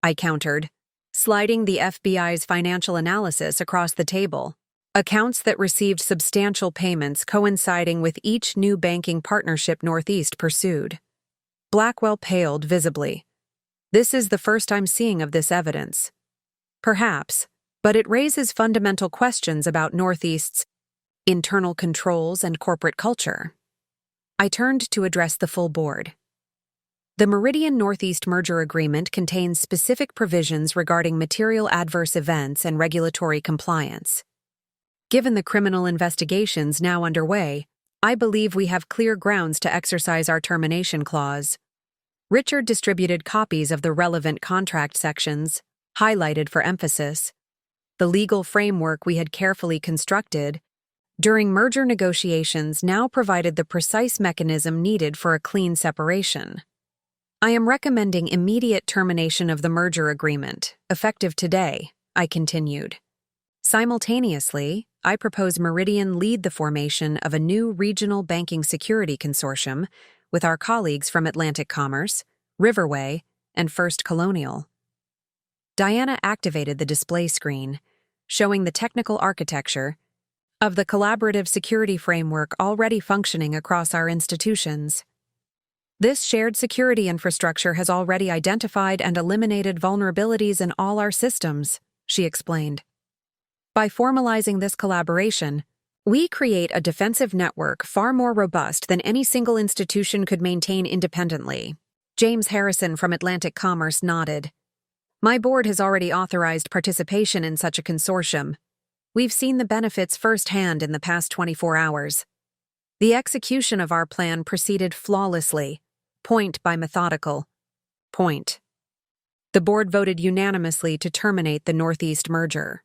I countered, sliding the FBI's financial analysis across the table. "Accounts that received substantial payments coinciding with each new banking partnership Northeast pursued." Blackwell paled visibly. "This is the first I'm seeing of this evidence." "Perhaps, but it raises fundamental questions about Northeast's internal controls and corporate culture." I turned to address the full board. "The Meridian Northeast merger agreement contains specific provisions regarding material adverse events and regulatory compliance. Given the criminal investigations now underway, I believe we have clear grounds to exercise our termination clause." Richard distributed copies of the relevant contract sections, highlighted for emphasis. The legal framework we had carefully constructed during merger negotiations now provided the precise mechanism needed for a clean separation. "I am recommending immediate termination of the merger agreement, effective today," I continued. "Simultaneously, I propose Meridian lead the formation of a new regional banking security consortium with our colleagues from Atlantic Commerce, Riverway, and First Colonial." Diana activated the display screen, showing the technical architecture of the collaborative security framework already functioning across our institutions. This shared security infrastructure has already identified and eliminated vulnerabilities in all our systems, she explained. By formalizing this collaboration, we create a defensive network far more robust than any single institution could maintain independently. James Harrison from Atlantic Commerce nodded. My board has already authorized participation in such a consortium. We've seen the benefits firsthand in the past 24 hours. The execution of our plan proceeded flawlessly, point by methodical point. The board voted unanimously to terminate the Northeast merger.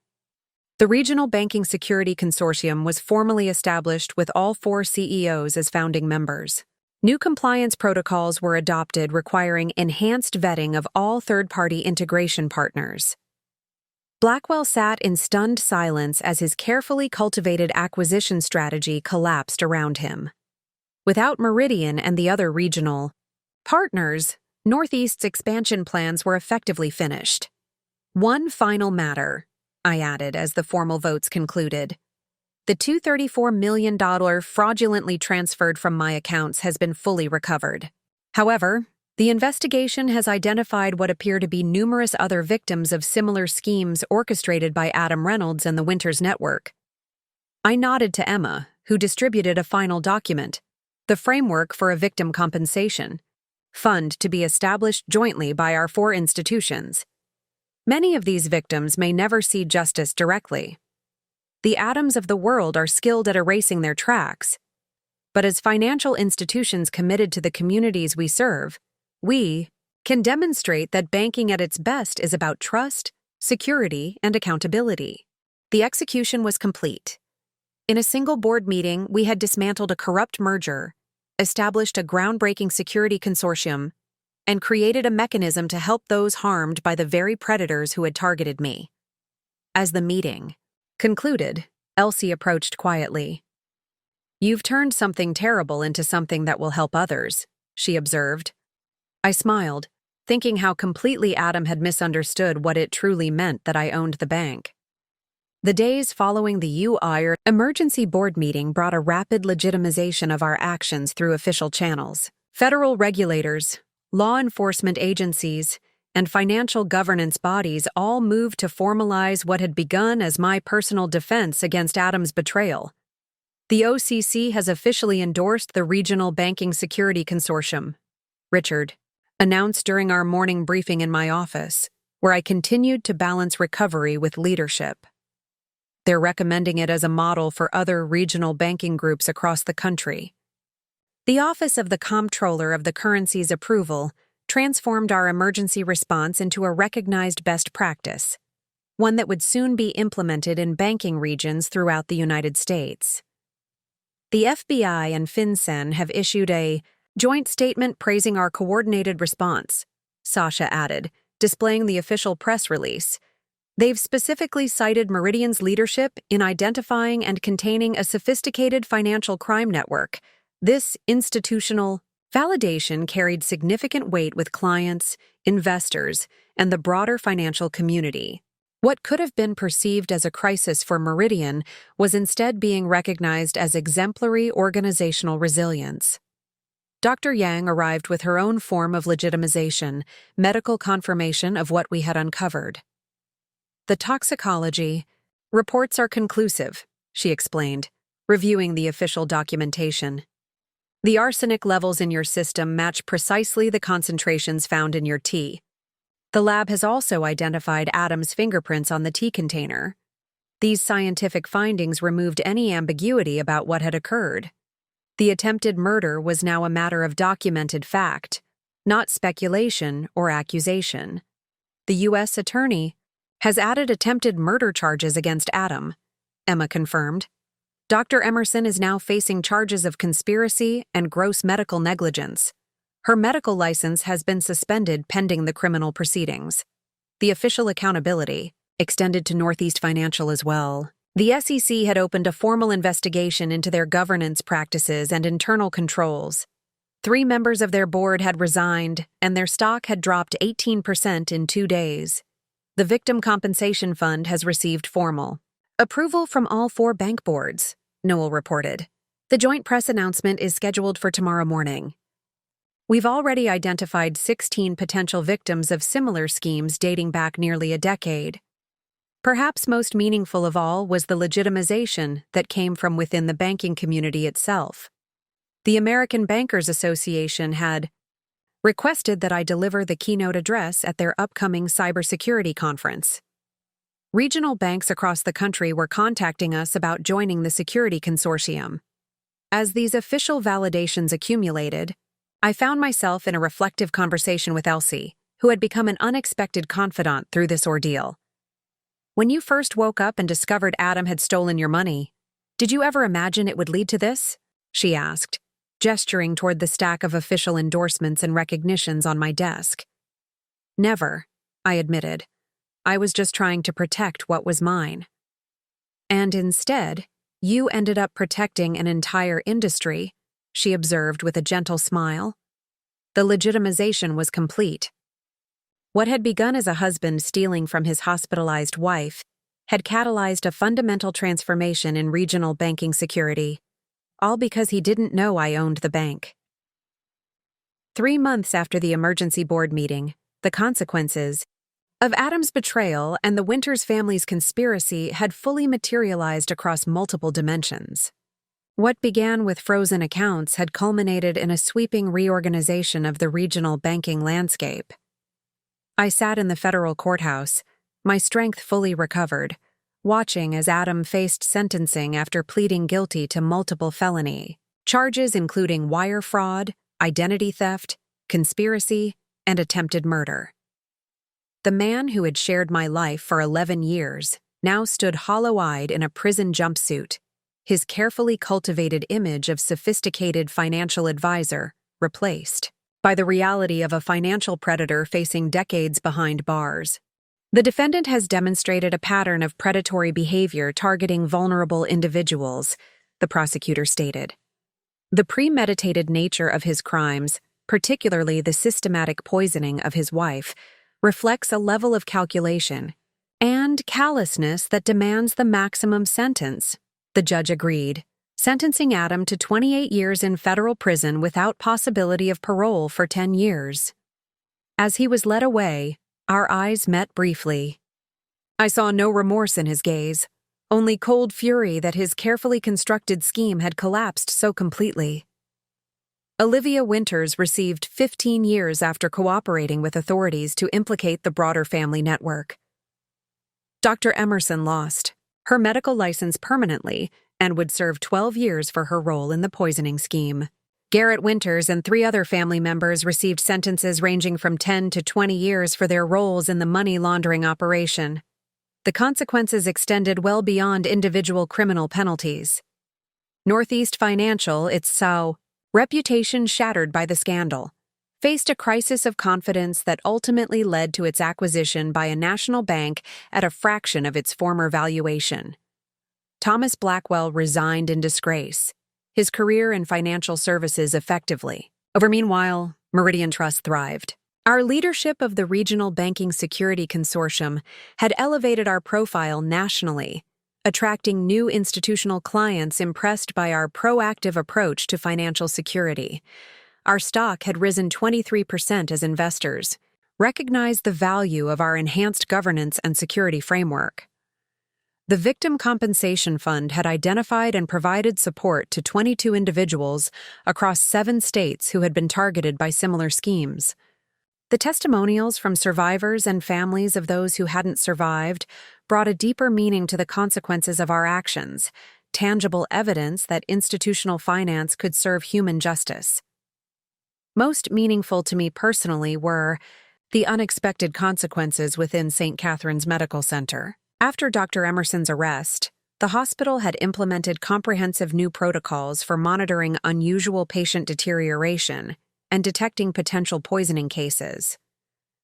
The Regional Banking Security Consortium was formally established with all 4 CEOs as founding members. New compliance protocols were adopted requiring enhanced vetting of all third-party integration partners. Blackwell sat in stunned silence as his carefully cultivated acquisition strategy collapsed around him. Without Meridian and the other regional partners, Northeast's expansion plans were effectively finished. One final matter, I added as the formal votes concluded. The $234 million fraudulently transferred from my accounts has been fully recovered. However, the investigation has identified what appear to be numerous other victims of similar schemes orchestrated by Adam Reynolds and the Winters Network. I nodded to Emma, who distributed a final document, the framework for a victim compensation fund to be established jointly by our 4 institutions. Many of these victims may never see justice directly. The Adams of the world are skilled at erasing their tracks. But as financial institutions committed to the communities we serve, we can demonstrate that banking at its best is about trust, security, and accountability. The execution was complete. In a single board meeting, we had dismantled a corrupt merger, established a groundbreaking security consortium, and created a mechanism to help those harmed by the very predators who had targeted me. As the meeting concluded, Elsie approached quietly. You've turned something terrible into something that will help others, she observed. I smiled, thinking how completely Adam had misunderstood what it truly meant that I owned the bank. The days following the UIR emergency board meeting brought a rapid legitimization of our actions through official channels. Federal regulators, law enforcement agencies, and financial governance bodies all moved to formalize what had begun as my personal defense against Adam's betrayal. The OCC has officially endorsed the Regional Banking Security Consortium, Richard announced during our morning briefing in my office, where I continued to balance recovery with leadership. They're recommending it as a model for other regional banking groups across the country. The Office of the Comptroller of the Currency's approval transformed our emergency response into a recognized best practice, one that would soon be implemented in banking regions throughout the United States. The FBI and FinCEN have issued a joint statement praising our coordinated response, Sasha added, displaying the official press release. They've specifically cited Meridian's leadership in identifying and containing a sophisticated financial crime network. This institutional validation carried significant weight with clients, investors, and the broader financial community. What could have been perceived as a crisis for Meridian was instead being recognized as exemplary organizational resilience. Dr. Yang arrived with her own form of legitimization, medical confirmation of what we had uncovered. The toxicology reports are conclusive, she explained, reviewing the official documentation. The arsenic levels in your system match precisely the concentrations found in your tea. The lab has also identified Adam's fingerprints on the tea container. These scientific findings removed any ambiguity about what had occurred. The attempted murder was now a matter of documented fact, not speculation or accusation. The U.S. Attorney has added attempted murder charges against Adam, Emma confirmed. Dr. Emerson is now facing charges of conspiracy and gross medical negligence. Her medical license has been suspended pending the criminal proceedings. The official accountability extended to Northeast Financial as well. The SEC had opened a formal investigation into their governance practices and internal controls. 3 members of their board had resigned, and their stock had dropped 18% in 2 days. The Victim Compensation Fund has received formal approval from all 4 bank boards, Noel reported. The joint press announcement is scheduled for tomorrow morning. We've already identified 16 potential victims of similar schemes dating back nearly a decade. Perhaps most meaningful of all was the legitimization that came from within the banking community itself. The American Bankers Association had requested that I deliver the keynote address at their upcoming cybersecurity conference. Regional banks across the country were contacting us about joining the security consortium. As these official validations accumulated, I found myself in a reflective conversation with Elsie, who had become an unexpected confidant through this ordeal. When you first woke up and discovered Adam had stolen your money, did you ever imagine it would lead to this? She asked, gesturing toward the stack of official endorsements and recognitions on my desk. Never, I admitted. I was just trying to protect what was mine. And instead, you ended up protecting an entire industry, she observed with a gentle smile. The legitimization was complete. What had begun as a husband stealing from his hospitalized wife had catalyzed a fundamental transformation in regional banking security, all because he didn't know I owned the bank. 3 months after the emergency board meeting, the consequences of Adam's betrayal and the Winters family's conspiracy had fully materialized across multiple dimensions. What began with frozen accounts had culminated in a sweeping reorganization of the regional banking landscape. I sat in the federal courthouse, my strength fully recovered, watching as Adam faced sentencing after pleading guilty to multiple felony charges including wire fraud, identity theft, conspiracy, and attempted murder. The man who had shared my life for 11 years now stood hollow-eyed in a prison jumpsuit, his carefully cultivated image of sophisticated financial advisor replaced by the reality of a financial predator facing decades behind bars. The defendant has demonstrated a pattern of predatory behavior targeting vulnerable individuals, the prosecutor stated. The premeditated nature of his crimes, particularly the systematic poisoning of his wife, reflects a level of calculation and callousness that demands the maximum sentence, the judge agreed, sentencing Adam to 28 years in federal prison without possibility of parole for 10 years. As he was led away, our eyes met briefly. I saw no remorse in his gaze, only cold fury that his carefully constructed scheme had collapsed so completely. Olivia Winters received 15 years after cooperating with authorities to implicate the broader family network. Dr. Emerson lost her medical license permanently and would serve 12 years for her role in the poisoning scheme. Garrett Winters and 3 other family members received sentences ranging from 10 to 20 years for their roles in the money laundering operation. The consequences extended well beyond individual criminal penalties. Northeast Financial, its reputation shattered by the scandal, faced a crisis of confidence that ultimately led to its acquisition by a national bank at a fraction of its former valuation. Thomas Blackwell resigned in disgrace, his career in financial services effectively. Meanwhile, Meridian Trust thrived. Our leadership of the Regional Banking Security Consortium had elevated our profile nationally, attracting new institutional clients impressed by our proactive approach to financial security. Our stock had risen 23% as investors recognized the value of our enhanced governance and security framework. The Victim Compensation Fund had identified and provided support to 22 individuals across 7 states who had been targeted by similar schemes. The testimonials from survivors and families of those who hadn't survived brought a deeper meaning to the consequences of our actions, tangible evidence that institutional finance could serve human justice. Most meaningful to me personally were the unexpected consequences within St. Catherine's Medical Center. After Dr. Emerson's arrest, the hospital had implemented comprehensive new protocols for monitoring unusual patient deterioration and detecting potential poisoning cases.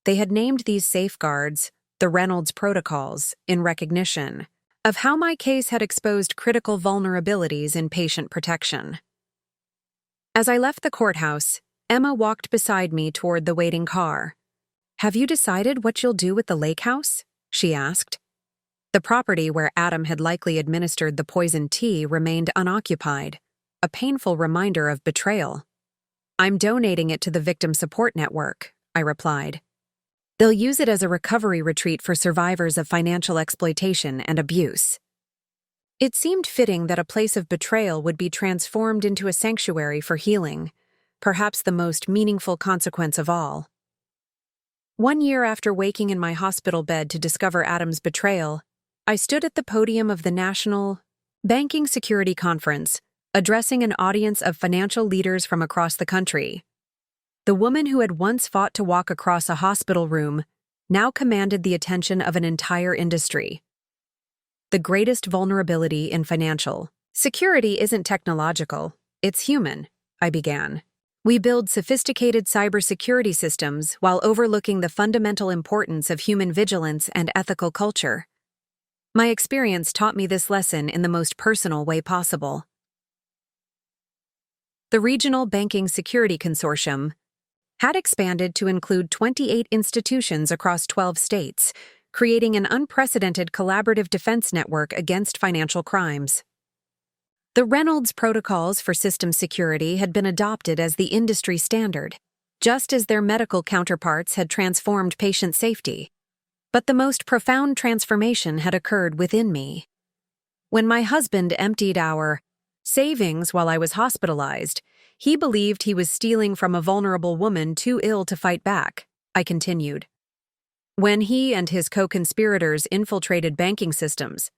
They had named these safeguards the Reynolds Protocols in recognition of how my case had exposed critical vulnerabilities in patient protection. As I left the courthouse, Emma walked beside me toward the waiting car. "Have you decided what you'll do with the lake house?" she asked. The property where Adam had likely administered the poisoned tea remained unoccupied, a painful reminder of betrayal. I'm donating it to the Victim Support Network, I replied. They'll use it as a recovery retreat for survivors of financial exploitation and abuse. It seemed fitting that a place of betrayal would be transformed into a sanctuary for healing, perhaps the most meaningful consequence of all. 1 year after waking in my hospital bed to discover Adam's betrayal, I stood at the podium of the National Banking Security Conference, addressing an audience of financial leaders from across the country. The woman who had once fought to walk across a hospital room now commanded the attention of an entire industry. The greatest vulnerability in financial security isn't technological, it's human, I began. We build sophisticated cybersecurity systems while overlooking the fundamental importance of human vigilance and ethical culture. My experience taught me this lesson in the most personal way possible. The Regional Banking Security Consortium had expanded to include 28 institutions across 12 states, creating an unprecedented collaborative defense network against financial crimes. The Reynolds Protocols for System Security had been adopted as the industry standard, just as their medical counterparts had transformed patient safety. But the most profound transformation had occurred within me. When my husband emptied our savings while I was hospitalized, he believed he was stealing from a vulnerable woman too ill to fight back, I continued. When he and his co-conspirators infiltrated banking systems,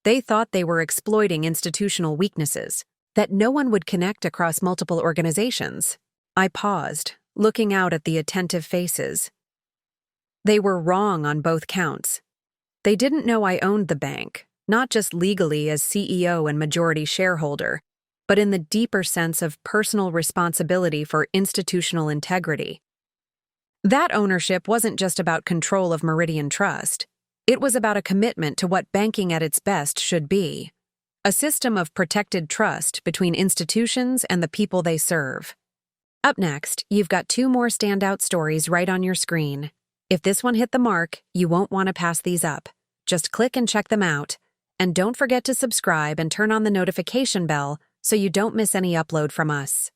they thought they were exploiting institutional weaknesses, that no one would connect across multiple organizations. I paused, looking out at the attentive faces. They were wrong on both counts. They didn't know I owned the bank, not just legally as CEO and majority shareholder, but in the deeper sense of personal responsibility for institutional integrity. That ownership wasn't just about control of Meridian Trust. It was about a commitment to what banking at its best should be, a system of protected trust between institutions and the people they serve. Up next, you've got 2 more standout stories right on your screen. If this one hit the mark, you won't want to pass these up. Just click and check them out. And don't forget to subscribe and turn on the notification bell so you don't miss any upload from us.